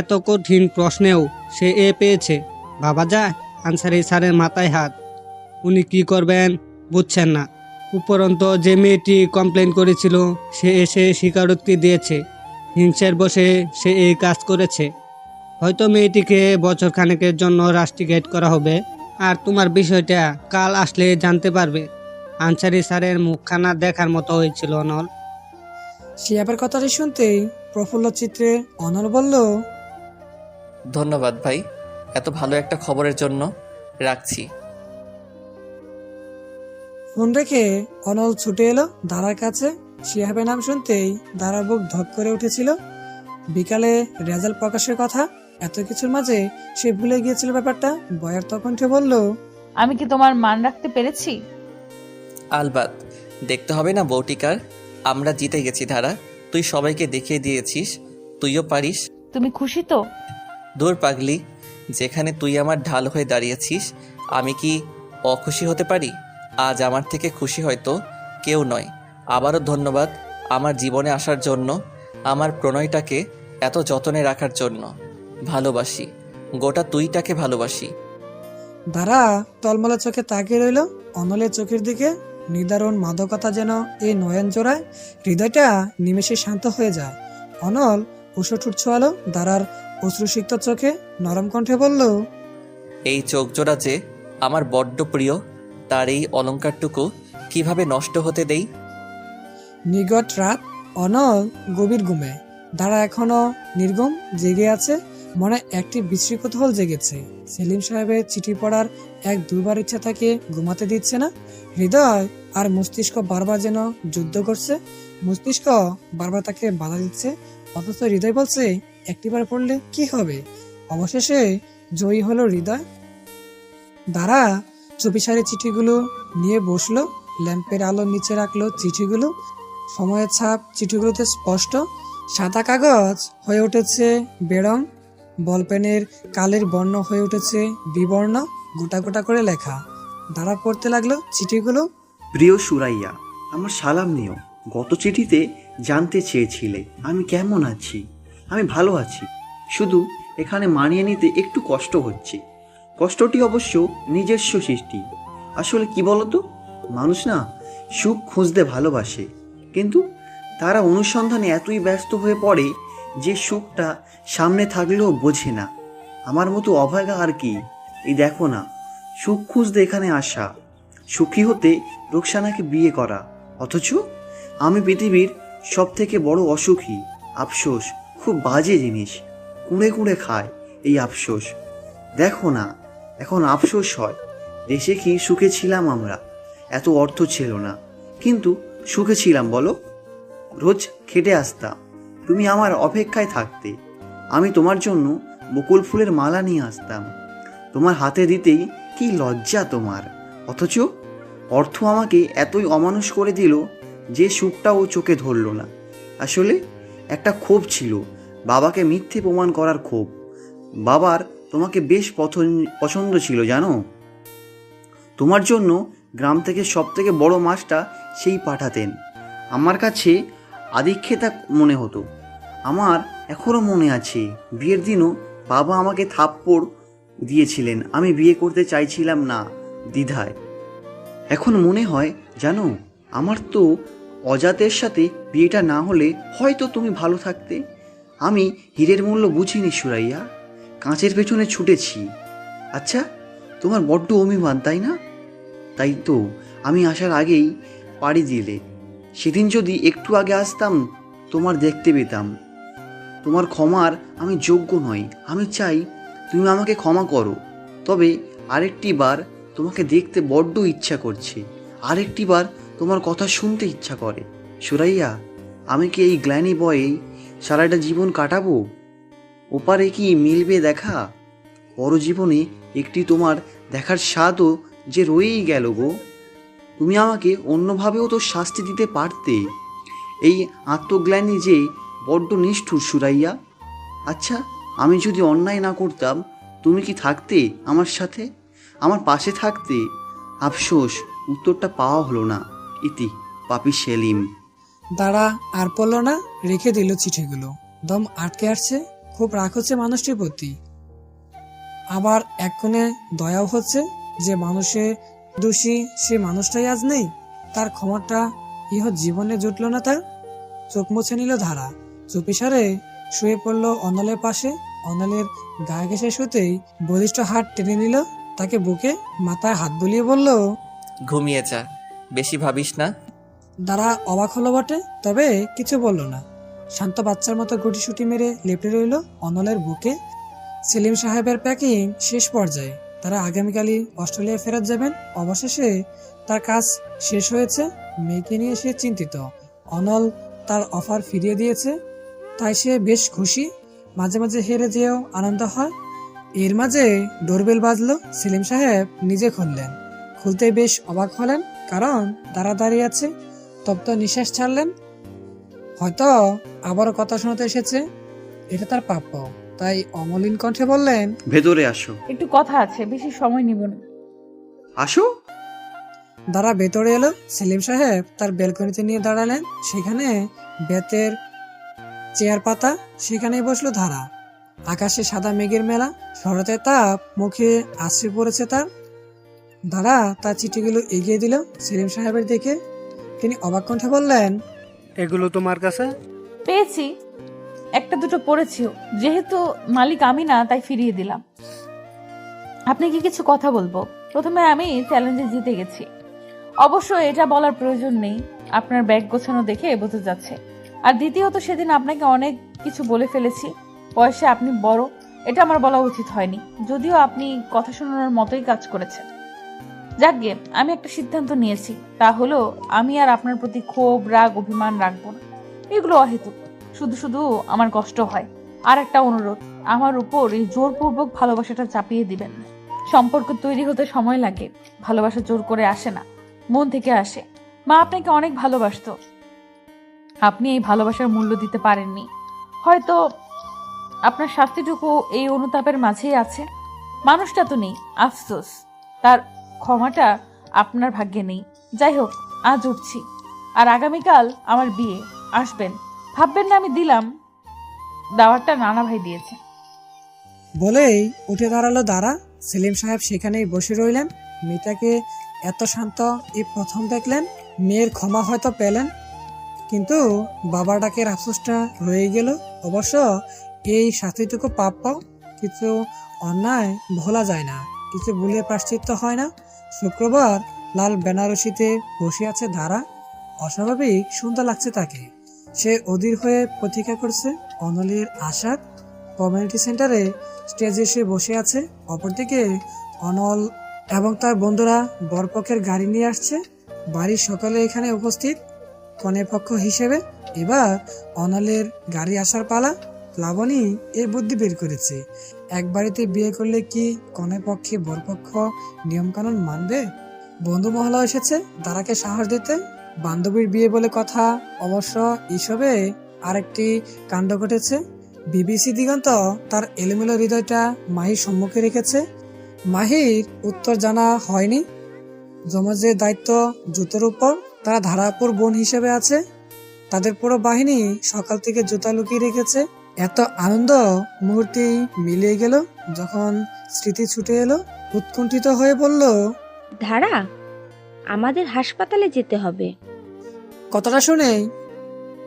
এত কঠিন প্রশ্নেও সে এ পেয়েছে। ভাবা যায় আনসারি স্যারের মাথায় হাত, উনি কি করবেন বুঝছেন না। উপরন্ত যে মেয়েটি কমপ্লেন করেছিল সে এসে স্বীকারোক্তি দিয়েছে হিংসের বসে সে এই কাজ করেছে। হয়তো মেয়েটিকে বছর খানেকের জন্য রাস্টিকেট করা হবে। আর তোমার বিষয়টা কাল আসলে জানতে পারবে। আনসারি স্যারের মুখখানা দেখার মতো হয়েছিল অনল। শিহাবের কথাটি শুনতেই প্রফুল্ল চিত্রে অনল বলল, ধন্যবাদ ভাই এত ভালো একটা খবরের জন্য, রাখছি। ফোন রেখে অনল ছুটে এলো দাঁড়ার কাছে। শিহাবের নাম শুনতেই দাঁড়ার বুক ধক করে উঠেছিল। বিকালে রেজাল্ট প্রকাশের কথা, এত কিছুর মাঝে সে ভুলে গিয়েছিল ব্যাপারটা। বয়ার কণ্ঠে বলল, আমি কি তোমার মান রাখতে পেরেছি? আলবাত, দেখতে হবে না বউটিকার। আমরা জিতে গেছি ধারা, তুই সবাইকে দেখিয়ে দিয়েছিস তুইও পারিস। তুমি খুশি তো? দূর পাগলি, যেখানে তুই আমার ঢাল হয়ে দাঁড়িয়েছিস আমি কি অখুশি হতে পারি? আজ আমার থেকে খুশি হয়তো কেউ নয়। আবারও ধন্যবাদ আমার জীবনে আসার জন্য, আমার প্রণয়টাকে এত যত্নে রাখার জন্য। ভালোবাসি, গোটা তুইটাকে ভালোবাসি। দাঁড়া টলমলে চোখে তাকিয়ে রইল অনলের চোখের দিকে। নিদারুণ মাদকতা যেন এই নয়ন জোড়ায়, হৃদয়টা নিমেষে শান্ত হয়ে যায়। অনল উষোঠুট ছোয়ালো দাঁড়ার অশ্রুসিক্ত চোখে, নরম কণ্ঠে বলল, এই চোখ জোড়া যে আমার বড্ড প্রিয়, তার এই অলংকারটুকু কিভাবে নষ্ট হতে দেই? নিগট রাত, অনল গভীর ঘুমে। দাঁড়া এখনো নির্গম জেগে আছে, মনে একটি বিশ্রী কৌতূহল জেগেছে। সেলিম সাহেবের চিঠি পড়ার এক দুর্বার ইচ্ছা তাকে ঘুমাতে দিচ্ছে না। হৃদয় আর মস্তিষ্ক বারবার যেন যুদ্ধ করছে। মস্তিষ্ক বারবার তাকে বাধা দিচ্ছে, অথচ হৃদয় বলছে একটিবার পড়লে কি হবে। অবশেষে জয়ী হলো হৃদয়। দাঁড়া চুপিসারে চিঠিগুলো নিয়ে বসলো, ল্যাম্পের আলোর নিচে রাখলো চিঠিগুলো। সময়ের ছাপ চিঠিগুলোতে স্পষ্ট। সাদা কাগজ হয়ে উঠেছে বেরং, বলপেনের কালের বর্ণ হয়ে উঠেছে বিবর্ণ, গোটা গোটা করে লেখা। দাঁড়া পড়তে লাগলো চিঠিগুলো। প্রিয় সুরাইয়া, আমার সালাম নিও। গত চিঠিতে জানতে চেয়েছিলে আমি কেমন আছি। আমি ভালো আছি, শুধু এখানে মানিয়ে নিতে একটু কষ্ট হচ্ছে। কষ্টটি অবশ্য নিজস্ব সৃষ্টি। আসলে কি বলতো, মানুষ না সুখ খুঁজতে ভালোবাসে, কিন্তু তারা অনুসন্ধানে এতই ব্যস্ত হয়ে পড়ে যে সুখটা সামনে থাকলেও বোঝে না। আমার মতো অভাগা আর কি। এই দেখো না, সুখ খুঁজতে এখানে আসা, সুখী হতে রোকসানাকে বিয়ে করা, অথচ আমি পৃথিবীর সব থেকে বড় অসুখী। আফসোস খুব বাজে জিনিস, কুঁড়ে কুঁড়ে খায় এই আফসোস। দেখো না এখন আফসোস হয়। দেশে কি সুখে ছিলাম আমরা? এত অর্থ ছিল না, কিন্তু সুখে ছিলাম বলো। রোজ খেটে আসতাম, তুমি আমার অপেক্ষায় থাকতে। আমি তোমার জন্য বকুল ফুলের মালা নিয়ে আসতাম, তোমার হাতে দিতেই কি লজ্জা তোমার। অথচ অর্থ আমাকে এতই অমানুষ করে দিল যে সুখটাও চোখে ধরল না। আসলে একটা ক্ষোভ ছিল, বাবাকে মিথ্যে প্রমাণ করার ক্ষোভ। বাবার তোমাকে বেশ পছন্দ ছিল জানো। তোমার জন্য গ্রাম থেকে সব থেকে বড় মাছটা সেই পাঠাতেন। আমার কাছে আদিক্ষেতা মনে হতো। আমার এখনও মনে আছে, বিয়ের দিনও বাবা আমাকে থাপ্পড় দিয়েছিলেন। আমি বিয়ে করতে চাইছিলাম না দ্বিধায়। এখন মনে হয় জানো, আমার তো অজাতের সাথে বিয়েটা না হলে হয়তো তুমি ভালো থাকতে। আমি হীরের মূল্য বুঝিনি সুরাইয়া, কাঁচের পেছনে ছুটেছি। আচ্ছা, তোমার বড্ড অভিমান তাই না? তাই তো আমি আসার আগেই পাড়ি দিলে। সেদিন যদি একটু আগে আসতাম তোমার দেখতে পেতাম। তোমার ক্ষমার আমি যোগ্য নই, আমি চাই তুমি আমাকে ক্ষমা করো। তবে আরেকটি বার তোমাকে দেখতে বড্ড ইচ্ছা করছে, আরেকটি বার তোমার কথা শুনতে ইচ্ছা করে। সুরাইয়া, আমি কি এই গ্ল্যানি বয়েই সারাটা জীবন কাটাবো? ওপারে কি মিলবে দেখা? পরজীবনে একটি তোমার দেখার স্বাদও যে রয়েই গেল গো। তুমি আমাকে অন্যভাবেও তো শাস্তি দিতে পারতে। এই আত্মগ্লানি যে বড্ড নিষ্ঠুর সুরাইয়া। আচ্ছা, আমি যদি অন্যায় না করতাম, তুমি কি থাকতে আমার সাথে, আমার পাশে থাকতে? আফসোস, উত্তরটা পাওয়া হলো না। ইতি পাপি সেলিম। দাঁড়া আর পড়ল না, রেখে দিল চিঠিগুলো। দম আটকে আসছে, খুব রাগ হচ্ছে মানুষটির প্রতি। আবার এক কোণে দয়াও হচ্ছে, যে মানুষে দোষী সে মানুষটাই আজ নেই। তার ক্ষমাটা ইহ জীবনে জুটল না তার। চোখ মুছে নিল ধারা, চুপিসারে শুয়ে পড়ল অনলের পাশে। অনলের গায়ে ঘেঁষে শুতেই বলিষ্ঠ হাত টেনে নিল তাকে বুকে, মাথায় হাত বুলিয়ে বলল, ঘুমিয়ে যা, বেশি ভাবিস না। দাঁড়া অবাক হলো বটে, তবে কিছু বলল না। শান্ত বাচ্চার মতো গুটিসুটি মেরে লেপটে রইল অনলের বুকে। সেলিম সাহেবের প্যাকিং শেষ পর্যায়ে। তারা আগামীকালই অস্ট্রেলিয়া ফেরত যাবেন। অবশেষে তার কাজ শেষ হয়েছে। মেয়েকে নিয়ে সে চিন্তিত। অনল তার অফার ফিরিয়ে দিয়েছে, তাই সে বেশ খুশি। মাঝে মাঝে হেরে যেও আনন্দ হয়। এর মাঝে ডোরবেল বাজলো। সেলিম সাহেব নিজে খুললেন। খুলতে বেশ অবাক হলেন, কারণ তারা দাঁড়িয়ে আছে। তপ্ত নিঃশ্বাস ছাড়লেন। হয়তো আবারও কথা শোনাতে এসেছে, এটা তার প্রাপ্য। তাই অমলিন কণ্ঠে বললেন, ভেতরে আসো। একটু কথা আছে, বেশি সময় নিব না। আসো। দাঁড়া ভেতরে এলো। সেলিম সাহেব তার ব্যালকনিতে নিয়ে দাঁড়ালেন। সেখানে বেতের চেয়ার পাতা, সেখানেই বসলো ধারা। আকাশে সাদা মেঘের মেলা, শরতের তাপ মুখে আশ্রে পড়েছে তার। দাঁড়া তার চিঠিগুলো এগিয়ে দিল সেলিম সাহেবের দিকে। তিনি অবাক কণ্ঠে বললেন, এগুলো তোমার কাছে? পেয়েছি, একটা দুটো পড়েছিও, যেহেতু মালিক আমি না তাই ফিরিয়ে দিলাম। আপনি কি কিছু কথা বলবো? প্রথমে আমি চ্যালেঞ্জে জিতে গেছি। অবশ্য এটা বলার প্রয়োজন নেই, আপনার ব্যাগ গোছানো দেখে বোঝা যাচ্ছে। আর দ্বিতীয়ত, সেদিন আপনাকে অনেক কিছু বলে ফেলেছি। বয়সে আপনি বড়, এটা আমার বলা উচিত হয়নি, যদিও আপনি কথা শোনানোর মতোই কাজ করেছেন। যাকগে, আমি একটা সিদ্ধান্ত নিয়েছি, তা হলো আমি আর আপনার প্রতি ক্ষোভ, রাগ, অভিমান রাখবো না। এগুলো অহেতুক, শুধু শুধু আমার কষ্ট হয়। আর একটা অনুরোধ, আমার উপর এই জোরপূর্বক ভালোবাসাটা চাপিয়ে দিবেন না। সম্পর্ক তৈরি হতে সময় লাগে, ভালোবাসা জোর করে আসে না, মন থেকে আসে। মা আপনাকে অনেক ভালোবাসতো, আপনি এই ভালোবাসার মূল্য দিতে পারেননি। হয়তো আপনার শাস্তিটুকু এই অনুতাপের মাঝেই আছে। মানুষটা তো নেই, আফসোস, তার ক্ষমাটা আপনার ভাগ্যে নেই। যাই হোক, আজ উঠছি, আর আগামীকাল আমার বিয়ে। আসবেন, ভাববেন না আমি দিলাম। দাওয়াতটা নানা ভাই দিয়েছে। বলেই উঠে দাঁড়ালো দাঁড়া। সেলিম সাহেব সেখানেই বসে রইলেন। মেয়েটাকে এত শান্ত এই প্রথম দেখলেন। মেয়ের ক্ষমা হয়তো পেলেন, কিন্তু বাবার ডাকের আফসোসটা রয়ে গেল। অবশ্য এই শাস্তিটুকু প্রাপ্য। কিছু অন্যায় ভোলা যায় না, কিছু ভুলে প্রায়শ্চিত্ত হয় না। শুক্রবার লাল বেনারসিতে বসে আছে ধারা। অস্বাভাবিক সুন্দর লাগছে তাকে। সে অধীর হয়ে প্রতীক্ষা করছে অনলের আশার। কমিউনিটি সেন্টারে স্টেজে সে বসে আছে। অপরদিকে অনল এবং তার বন্ধুরা বরপক্ষের গাড়ি নিয়ে আসছে। বাড়ির সকলে এখানে উপস্থিত কনের পক্ষ হিসেবে। এবার অনলের গাড়ি আসার পালা। লাবণী এই বুদ্ধি বের করেছে, এক বাড়িতে বিয়ে করলে কি কনের পক্ষে বরপক্ষ নিয়মকানুন মানবে? বন্ধু মহলা এসেছে দাঁড়াকে সাহস দিতে। বান্ধবীর বিয়ে বলে কথা। অবশ্য এসবে আরেকটি কাণ্ড ঘটেছে। বিবিসি দিগন্ত তার এলোমেলো হৃদয়টা মাহির সম্মুখে রেখেছে। মাহির উত্তর জানা হয়নি। যমজের দায়িত্ব জুতোর উপর। তারা ধারাপুর বোন হিসেবে আছে। তাদের পুরো বাহিনী সকাল থেকে জুতা লুকিয়ে রেখেছে। এত আনন্দ মুহূর্তেই মিলিয়ে গেল যখন স্মৃতি ছুটে এলো। উৎকণ্ঠিত হয়ে বলল, ধারা, আমাদের হাসপাতালে যেতে হবে। কথাটা শুনেই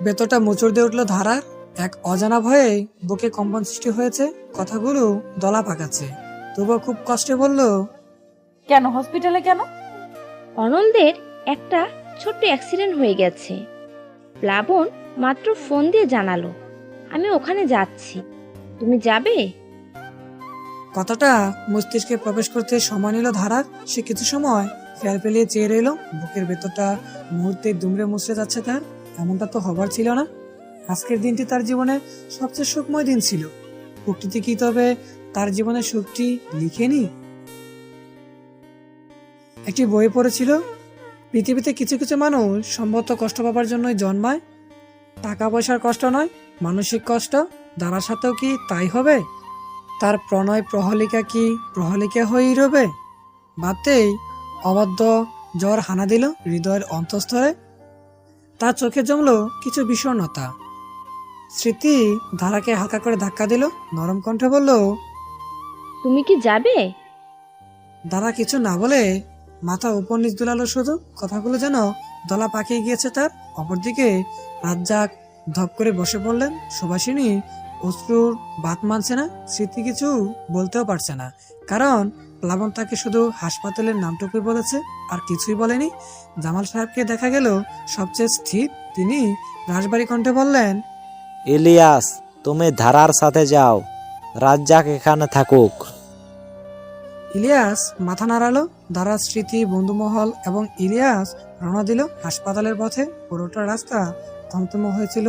ভেতরটা মোচড় দিয়ে উঠলো ধারার। এক অজানা ভয়ে বুকে কম্পন সৃষ্টি হয়েছে। কথাগুলো দলা পাকাচ্ছে, তবুও খুব কষ্টে বলল, কেন হসপিটালে কেন? অনলদের একটা ছোট্ট অ্যাক্সিডেন্ট হয়ে গেছে। প্লাবন মাত্র ফোন দিয়ে জানালো। আমি ওখানে যাচ্ছি, তুমি যাবে? কথাটা মস্তিষ্কে প্রবেশ করতে সময় নিল ধারার। সে কিছু সময় ফেল ফেলিয়ে চেয়ে রইল। বুকের ভেতরটা মুহূর্তে দুমড়ে মুচড়ে যাচ্ছে তার। এমনটা তো হবার ছিল না। আজকের দিনটি তার জীবনে সবচেয়ে সুখময় দিন ছিল। প্রকৃতি কি তবে তার জীবনের সুখটি লিখেনি? একটি বই পড়েছিল, পৃথিবীতে কিছু কিছু মানুষ সম্ভবত কষ্ট পাবার জন্যই জন্মায়। টাকা পয়সার কষ্ট নয়, মানসিক কষ্ট। দারার সাথেও কি তাই হবে? তার প্রণয় প্রহলিকা কি প্রহলিকা হয়েই রবে? ভাবতেই অবাধ্য জ্বর হানা দিল হৃদয়ের অন্তঃস্থলে। তার চোখে জমল কিছু বিষণ্ণতা। স্মৃতি ধারাকে হালকা করে ধাক্কা দিল, নরম কণ্ঠে বলল, তুমি কি যাবে? ধারা কিছু না বলে মাথা উপর নিচ দুলালো, শুধু কথাগুলো যেন দলা পাকিয়ে গিয়েছে তার। অপরদিকে রাজ্জাক ধপ করে বসে পড়লেন। সুভাষিনী অশ্রুর বাত মানছে না, স্মৃতি কিছু বলতেও পারছে না, কারণ প্লাবন তাকে শুধু হাসপাতালের নামটুকুই বলেছে, আর কিছুই বলেনি। জামাল সাহেবকে দেখা গেল সবচেয়ে স্থির। তিনি রাশবাড়ি কণ্ঠে বললেন, ইলিয়াস, তুমি ধারার সাথে যাও, রাজ্জাক এখানে থাকুক। ইলিয়াস মাথা নাড়ালো। দারার স্মৃতি, বন্ধুমহল এবং ইলিয়াস রওনা দিল হাসপাতালের পথে। পুরোটা রাস্তা থমথমে হয়েছিল।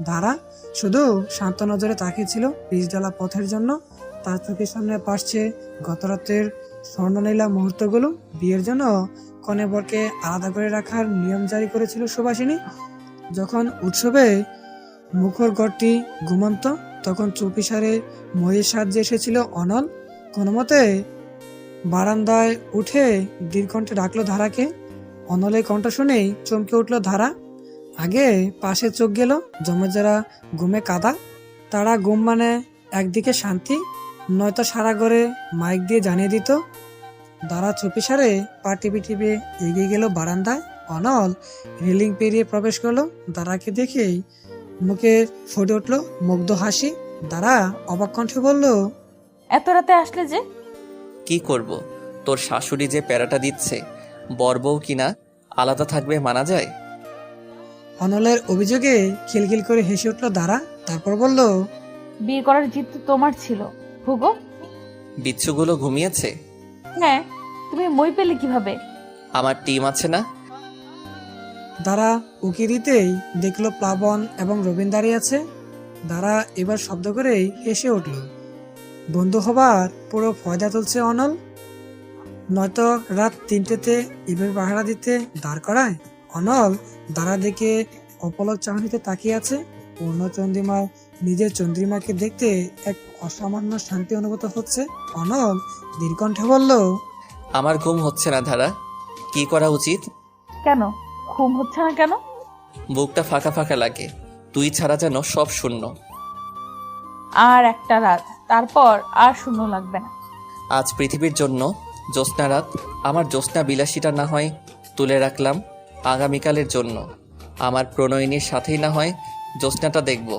ধারা শুধু শান্ত নজরে তাকিয়েছিল পিচঢালা পথের জন্য। তার চোখের সামনে পাশছে গতরাতের স্বর্ণনীলা মুহূর্তগুলো। বিয়ের জন্য কনে বরকে আলাদা করে রাখার নিয়ম জারি করেছিল সুভাষিনী। যখন উৎসবে মুখর ঘরটি ঘুমন্ত, তখন চুপিসারে ময়ের সাহায্যে এসেছিল অনল। কোনো মতে বারান্দায় উঠে দীর্ঘণ্ঠে ডাকলো ধারাকে। অনলের কণ্ঠ শুনেই চমকে উঠল ধারা। আগে পাশে চোখ গেল, জমে যারা ঘুমে কাদা। তারা ঘুম মানে একদিকে শান্তি, নয়তো সারা ঘরে মাইক দিয়ে জানিয়ে দিত। ধারা চুপিসারে পা টিপে টিপে এগিয়ে গেল বারান্দায়। অনল রেলিং পেরিয়ে প্রবেশ করলো। ধারাকে দেখেই মুখে ফুটে উঠলো মুগ্ধ হাসি। ধারা অবাক কণ্ঠে বলল, এত রাতে আসলে যে? কি করব, তোর শাশুড়ি যে প্যারাটা দিচ্ছে, বর বউ কিনা আলাদা থাকবে মানা যায়? অনলের অভিযোগে খিলখিল করে হেসে উঠল ধারা। তারপর বলল, বিয়ে করার জিদ তো তোমার ছিল ভুগো। বিচ্ছুগুলো ঘুমিয়েছে? হ্যাঁ, তুমি মই পেলে কিভাবে? আমার টিম আছে না? ধারা উকি দিতেই দেখলো প্লাবন এবং রবিন দাঁড়িয়ে আছে। ধারা এবার শব্দ করেই হেসে উঠল। বন্ধু হবার পুরো ফয়দা তুলছে অনল। নয়তো রাত 3টেতে এভাবে পাহারা দিতে দাঁড় করায়। অনল ধারা দেখে অপলক চাহনিতে তাকিয়ে আছে। পূর্ণচন্দ্রিমায় নিজের চন্দ্রিমাকে দেখতে এক অসামান্য শান্তি অনুভূত হচ্ছে। অনল দীর্ঘণ্ঠে বলল, আমার ঘুম হচ্ছে না ধারা, কি করা উচিত? কেন ঘুম হচ্ছে না কেন? বুকটা ফাঁকা ফাঁকা লাগে, তুই ছাড়া যেন সব শূন্য। আর একটা রাত, তারপর আর শূন্য লাগবে না। আজ পৃথিবীর জন্য জ্যোৎস্না রাত, আমার জ্যোৎস্না বিলাসীটা না হয় তুলে রাখলাম আগামীকালের জন্য। আমার প্রণয়িনীর সাথেই না হয় জ্যোৎস্নাটা দেখব।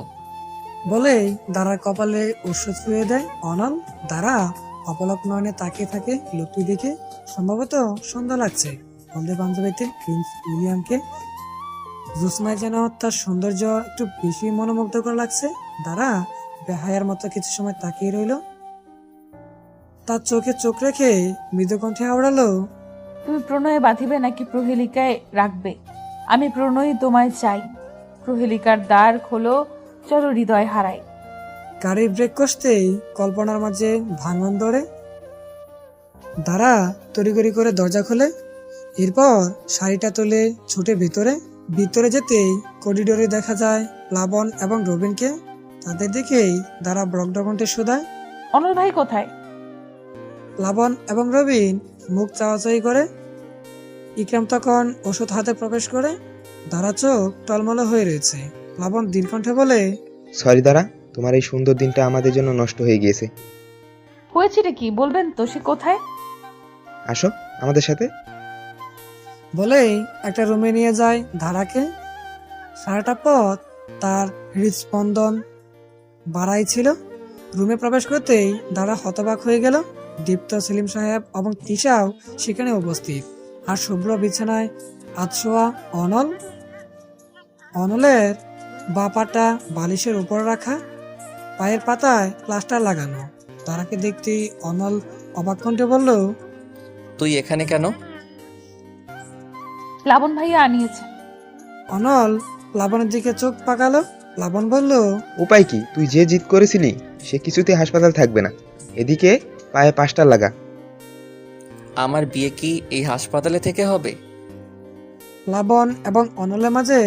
বলেই ধারার কপালে অশ্রু ছুঁয়ে দেয় অনল। ধারা অপলক নয়নে তাকিয়ে থাকে লোকটি দেখে। সম্ভবত সুন্দর লাগছে হলদে পাঞ্জাবিতে প্রিন্স উইলিয়ামকে। জ্যোৎস্নায় যেন তার সৌন্দর্য একটু বেশি মনোমুগ্ধকর লাগছে। ধারা বেহায়ার মতো কিছু সময় তাকিয়ে রইল। তার চোখে চোখ রেখে মৃদু কণ্ঠে আওড়ালো, তুমি প্রণয়ে বাঁধিবে নাকি প্রহেলিকায় রাখবে? আমি প্রণয়ী তোমায় চাই। প্রহেলিকার দ্বার খোলো, চলো হৃদয় হারাই। গাড়ির ব্রেক কষতেই কল্পনার মাঝে ভাঙন ধরে। ধারা তড়িঘড়ি করে দরজা খোলে। এরপর শাড়িটা তুলে ছুটে ভিতরে যেতেই করিডোরে দেখা যায় প্লাবন এবং রবিনকে। তাদের দেখেই ধারা ব্রকডকণ্ঠে শোধায়, অনল ভাই কোথায়? প্লাবন এবং রবিন মুখ চাওয়াচাই করে। ইকরাম তখন ওষুধ হাতে প্রবেশ করে। ধারা চোখ টলমল হয়ে রয়েছে। প্লাবন দীর্ঘণ্ঠে বলে, সরি দাঁড়া, তোমার এই সুন্দর দিনটা আমাদের জন্য নষ্ট হয়ে গিয়েছে। হয়েছেটা কি বলবেন তো? সে কোথায়? আসো আমাদের সাথে। বলেই একটা রুমে নিয়ে যায় ধারাকে। সারাটা পথ তার হৃদস্পন্দন বাড়াই ছিল। রুমে প্রবেশ করতেই ধারা হতবাক হয়ে গেল। দীপ্ত, সেলিম সাহেব এবং তিশাও সেখানে উপস্থিত। আর শুভ্র বিছানায় আতশোয়া অনল। অনলের বা পাটা বালিশের উপর রাখা, পায়ের পাতায় প্লাস্টার লাগানো। তারাকে দেখতেই অনল অবাক কণ্ঠে বলল, তুই এখানে কেন? প্লাবন ভাইয়া আনিয়েছে। অনল প্লাবনের দিকে চোখ পাকালো। প্লাবন বলল, উপায় কি? তুই যে জিদ করেছিলি সে কিছুতে হাসপাতাল থাকবে না। এদিকে পায়ে 5টা লাগা। আমার বিয়ে কি এই হাসপাতালে থেকে হবে? প্লাবন এবং অনলের মাঝে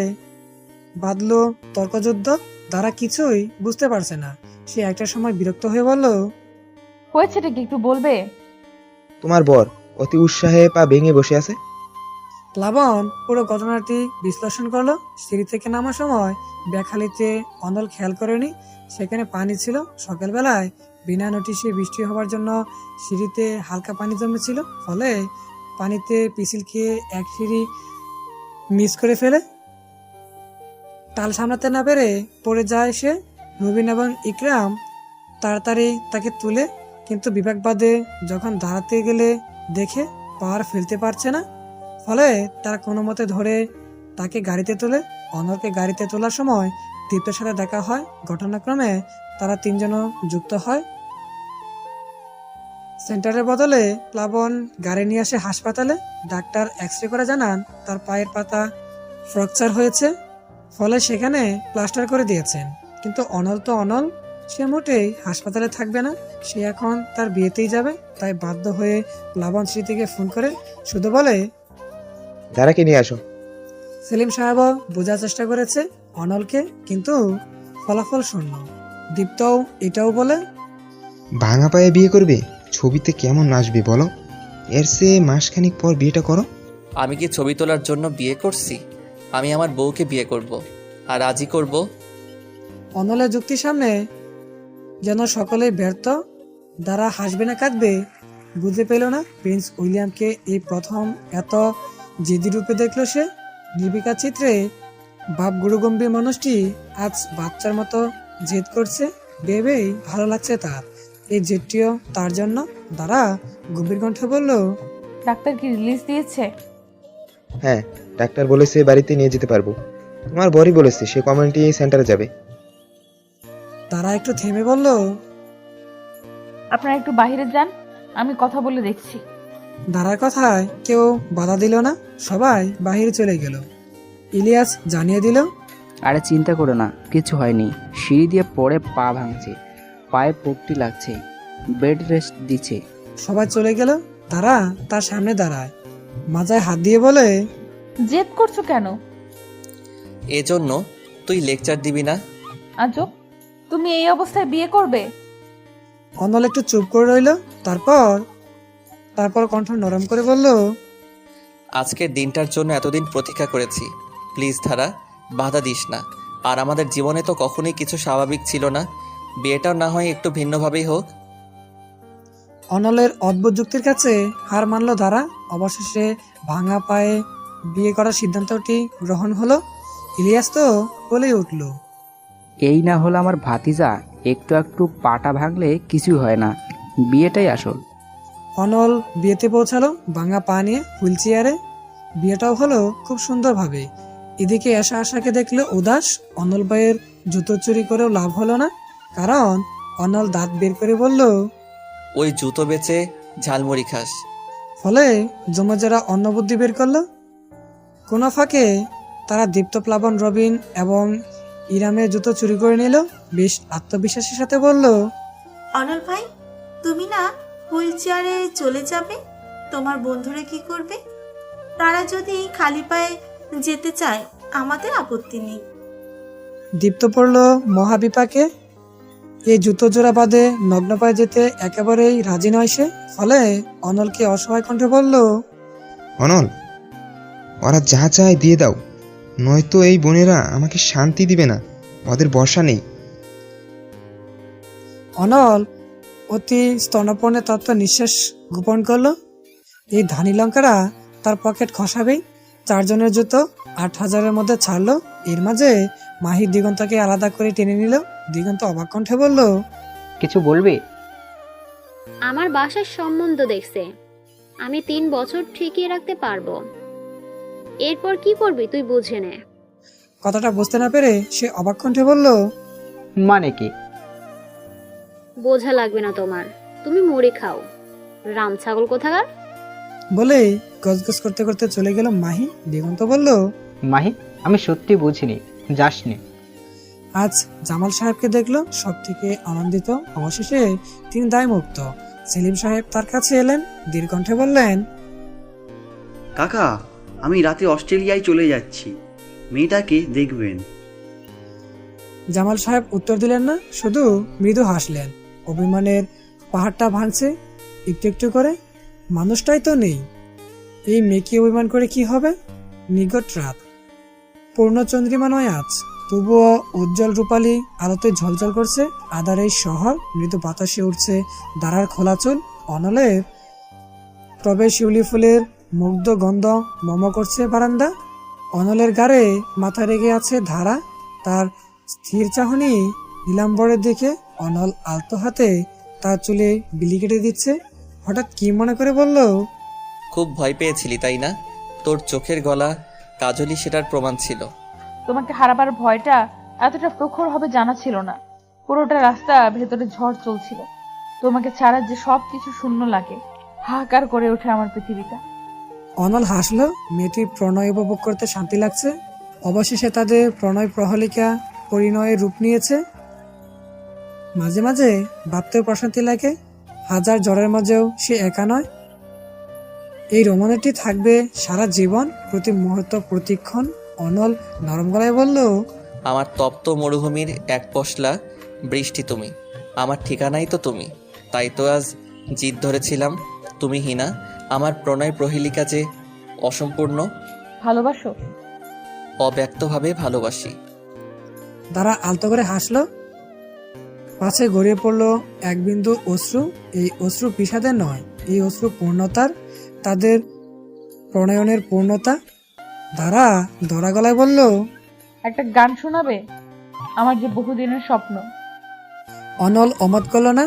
বাঁধল তর্কযুদ্ধ। তারা কিছুই বুঝতে পারছে না। সে একটা সময় বিরক্ত হয়ে বলল, হয়েছেটা কি একটু বলবে? তোমার বর অতি উৎসাহে পা ভেঙে বসে আছে। প্লাবন পুরো ঘটনাটি বিশ্লেষণ করলো। সিঁড়ি থেকে নামার সময় ব্যাখালিতে অনল খেয়াল করেনি সেখানে পানি ছিল। সকালবেলায় বিনা নোটিশে বৃষ্টি হওয়ার জন্য সিঁড়িতে হালকা পানি জমেছিল, ফলে পানিতে পিছিল খেয়ে এক সিঁড়ি মিস করে ফেলে। তাল সামলাতে না পেরে পড়ে যায় সে। নবীন এবং ইকরাম তাড়াতাড়ি তাকে তুলে, কিন্তু বিভাগ বাদে যখন দাঁড়াতে গেলে দেখে পার ফেলতে পারছে না, ফলে তারা কোনো মতে ধরে তাকে গাড়িতে তোলে। অনলকে গাড়িতে তোলার সময় দীপ্তের সাথে দেখা হয়। ঘটনাক্রমে তারা 3 জনও যুক্ত হয়। সেন্টারের বদলে প্লাবন গাড়ি নিয়ে আসে হাসপাতালে। ডাক্তার এক্স রে করে জানান তার পায়ের পাতা ফ্র্যাকচার হয়েছে, ফলে সেখানে প্লাস্টার করে দিয়েছেন। কিন্তু অনল তো অনল, সে মোটেই হাসপাতালে থাকবে না। সে এখন তার বিয়েতেই যাবে। তাই বাধ্য হয়ে প্লাবন স্মৃতিকে ফোন করে শুধু বলে, ধারাকে নিয়ে আসো। সেলিম সাহেবও বোঝার চেষ্টা করেছে অনলকে, কিন্তু ফলাফল শূন্য। দীপ্তও এটাও বলে, ভাঙা পায়ে বিয়ে করবে? ছবিতে কেমন নাচবে বলো? এর চেয়ে মাসখানিক পর বিয়েটা করো। আমি কি ছবি তোলার জন্য বিয়ে করছি? আমি আমার বউকে বিয়ে করব, আর আজই করব। অনলের যুক্তির সামনে যেন সকলেই ব্যর্থ। দ্বারা হাসবে না কাঁদবে বুঝতে পেল না। প্রিন্স উইলিয়ামকে এই প্রথম এত জেদি রূপে দেখল সে। নির্বিকার চিত্রে বাপ গুরুগম্ভীর মানুষটি আজ বাচ্চার মতো জেদ করছে। ভেবেই ভালো লাগছে তার। এই জেদটিও তার জন্য। দ্বারা গম্ভীর কণ্ঠে বলল, ডাক্তার কি রিলিজ দিয়েছে? হ্যাঁ, ডাক্তার বলেছে বাড়িতে নিয়ে যেতে পারবো। তোমার বরই বলেছে সে কমিউনিটি সেন্টারে যাবে। তারা একটু থেমে বলল, আপনারা একটু বাইরে যান, আমি কথা বলে দেখছি। দাঁড়ার কথায় কেউ বাধা দিল না, সবাই বাহিরে চলে গেল। ইলিয়াস জানিয়ে দিল, আরে চিন্তা করো না, কিছু হয়নি। সিঁড়ি দিয়ে পড়ে পা ভাঙছে, পায়ে পট্টি লাগছে, বেড রেস্ট দিচ্ছে। সবাই চলে গেল। তারা তার সামনে দাঁড়ায়, মাথায় হাত দিয়ে বলে, জেদ করছো কেন? এজন্য তুই লেকচার দিবি না? আজব, তুমি এই অবস্থায় বিয়ে করবে? অনল একটু চুপ করে রইল। তারপর কণ্ঠ নরম করে বলল, আজকের দিনটার জন্য এতদিন প্রতীক্ষা করেছি। প্লিজ ধারা, বাধা দিস না। আর আমাদের জীবনে তো কখনোই কিছু স্বাভাবিক ছিল না। বিয়েটাও না হয় একটু ভিন্নভাবেই হোক। অনলের অদ্ভুত যুক্তির কাছে হার মানল ধারা। অবশেষে ভাঙা পায়ে বিয়ে করার সিদ্ধান্তটি গ্রহণ হলো। ইলিয়াস তো বলেই উঠল, এই না হলো আমার ভাতিজা, একটু একটু পাটা ভাঙলে কিছু হয় না, বিয়েটাই আসল। অনল বিয়েতে পৌঁছালো ভাঙা পা নিয়ে, হুইল চেয়ারে। বিয়েটাও হলো খুব সুন্দরভাবে। এদিকে আশাকে দেখলে উদাস। অনল ভাইয়ের জুতো চুরি করেও লাভ হলো না, কারণ অনল দাঁত বের করে বলল, ওই জুতো বেচে ঝালমুড়ি খাস। ফলে জমজেরা অন্য বুদ্ধি বের করলো। কোনো ফাঁকে তারা দীপ্ত, প্লাবন, রবিন এবং ইরামের জুতো চুরি করে নিল। বেশ আত্মবিশ্বাসের সাথে বলল, অনল ভাই, তুমি না হুইল চেয়ারে চলে যাবে, তোমার বন্ধুরা কি করবে? তারা যদি খালি পায়ে যেতে চায় আমাদের আপত্তি নেই। দীপ্ত পড়ল মহাবিপাকে। এই জুতো জোড়া বাদে নগ্ন পায়ে যেতে একেবারেই রাজি নয় সে। ফলে অনলকে অসহায় কণ্ঠে বলল, অনল, ওরা যা চায় দিয়ে দাও, নয়তো এই বোনেরা আমাকে শান্তি দিবে না, ওদের বর্ষা নেই। অনল অতি স্তনপর্ণে তত্ত্ব নিঃশ্বাস গোপন করলো। এই ধানি লঙ্কারা তার পকেট খসাবেই। 4 জনের জুতো 8,000-এর মধ্যে ছাড়লো। এর মাঝে মাহি দিগন্তকে আলাদা করে টেনে নিল। দিগন্ত অবাক কণ্ঠে বলল, কিছু বলবে? আমার বাসার সম্বন্ধ দেখছে, আমি 3 বছর ঠিকিয়ে রাখতে পারবো। এরপর কি করবি তুই বুঝে নে। কথাটা বুঝতে না পেরে সে অবাক কণ্ঠে বলল, মানে কি? বোঝা লাগবে না তোমার, তুমি মুড়ি খাও, রাম ছাগল কোথাকার। বলে গজগজ করতে করতে চলে গেল মাহি। দিগন্ত বলল, মাহি, আমি সত্যি বুঝিনি, যাসনি। আজ জামাল সাহেবকে দেখলো সব থেকে আনন্দিত। অবশেষে তিনি দায়মুক্ত। সেলিম সাহেব তার কাছে এলেন, দীর্ঘকণ্ঠে বললেন, কাকা, আমি রাতে অস্ট্রেলিয়ায় চলে যাচ্ছি, মেয়েটাকে দেখবেন। জামাল সাহেব উত্তর দিলেন না, শুধু মৃদু হাসলেন। অভিমানের পাহাড়টা ভাঙছে একটু একটু করে। মানুষটাই তো নেই, এই মেয়েকে অভিমান করে কি হবে? নিকট রাত, পূর্ণ চন্দ্রিমা নয় আজ, তবুও উজ্জ্বল রূপালী আলোতে ঝলঝল করছে আধার এই শহর। মৃদু বাতাসে উঠছে দাঁড়ার খোলা চুল। অনলের টবে শিউলি ফুলের মুগ্ধ গন্ধ মম করছে বারান্দা। অনলের গাড়ে মাথা রেগে আছে ধারা, তার স্থির চাহনি নীলাম্বরের দিকে। অনল আলতো হাতে তার চুলে বিলি কেটে দিচ্ছে। হঠাৎ কি মনে করে বলল, খুব ভয় পেয়েছিলি তাই না? তোর চোখের গলা কাজলই সেটার প্রমাণ ছিল। তোমাকে হারাবার ভয়টা এতটা প্রখর হবে জানা ছিল না। পুরোটা রাস্তা ভেতরে ঝড় চলছিল। তোমাকে ছাড়া যে সব কিছু শূন্য লাগে, হাহাকার করে ওঠে আমার পৃথিবীটা। অনল হাসলো। মেয়েটির প্রণয় উপভোগ করতে শান্তি লাগছে। অবশেষে তাদের প্রণয় প্রহলিকা পরিণয়ে রূপ নিয়েছে। মাঝে মাঝে ভাবতেও প্রশান্তি লাগে, হাজার জ্বরের মাঝেও সে একা নয়। এই রোমান্সটি থাকবে সারা জীবন, প্রতি মুহূর্ত প্রতিক্ষণ। অনল নরম গলায় বলল, আমার তপ্ত মরুভূমির এক পশলা বৃষ্টি তুমি, আমার ঠিকানাই তো তুমি। তাই তো আজ জিদ ধরেছিলাম, তুমি হিনা। আমার প্রণয় প্রহেলিকা যে অসম্পূর্ণ। ভালোবাসো? অব্যক্তভাবে ভালোবাসি। তারা আলতো করে হাসলো। পাছে গড়িয়ে পড়লো এক বিন্দু অশ্রু। এই অশ্রু বিষাদের নয়, এই অশ্রু পূর্ণতার, তাদের প্রণয়নের পূর্ণতা। তারা ধরা গলায় বলল, একটা গান শোনাবে, আমার যে বহুদিনের স্বপ্ন। অনল অমত করল না,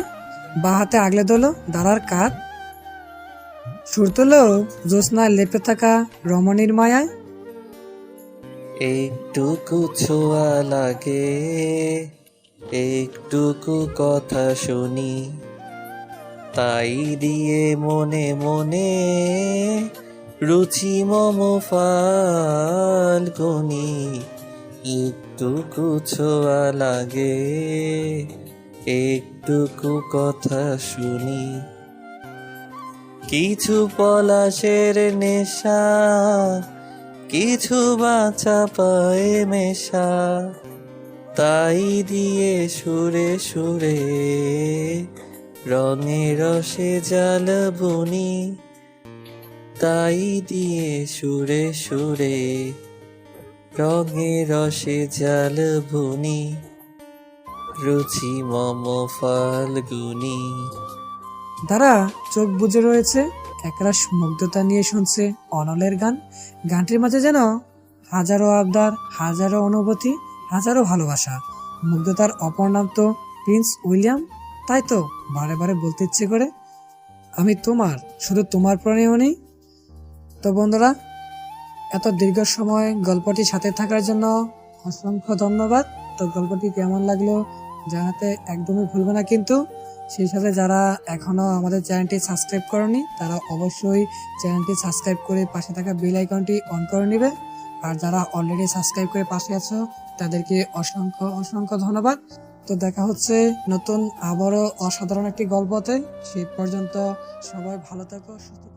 বা হাতে আগলে দিল দাঁড়ার কাঁধ। সুর তুলো জ্যোৎস্নায় লেপে থাকা রমণীর মায়ায়। একটুকু ছোঁয়া লাগে, একটুকু কথা শুনি, তাই দিয়ে মনে মনে রুচি মম ফাল্গুনি। একটুকু ছোঁয়া লাগে, একটুকু কথা শুনি, কিছু পলাশের নেশা, কিছু বাঁচা পায়ে মেশা, তাই দিয়ে সুরে সুরে রঙে রসে জাল বুনি, তাই দিয়ে সুরে সুরে রঙে রসে জাল বুনি, রুচি মম ফাল্গুনি। তারা চোখ বুজে রয়েছে, একরাশ মুগ্ধতা নিয়ে শুনছে অনলের গান। গানটির মাঝে যেন হাজারো আবদার, হাজারো অনুভূতি, হাজারো ভালোবাসা। মুগ্ধতার অপর নাম তো প্রিন্স উইলিয়াম। তাই তো বারে বারে বলতে ইচ্ছে করে, আমি তোমার, শুধু তোমার প্রাণেও নেই। তো বন্ধুরা, এত দীর্ঘ সময় গল্পটির সাথে থাকার জন্য অসংখ্য ধন্যবাদ। তো গল্পটি কেমন লাগলো জানাতে একদমই ভুলবে না কিন্তু। সেই সাথে যারা এখনো আমাদের চ্যানেলটি সাবস্ক্রাইব করেনি, তারা অবশ্যই চ্যানেলটি সাবস্ক্রাইব করে পাশে থাকা বেল আইকনটি অন করে নেবে। আর যারা অলরেডি সাবস্ক্রাইব করে পাশে আছো, তাদেরকে অসংখ্য অসংখ্য ধন্যবাদ। তো দেখা হচ্ছে নতুন আবারও অসাধারণ একটি গল্পতে। সেই পর্যন্ত সবাই ভালো থাকো, সুস্থ থাকো।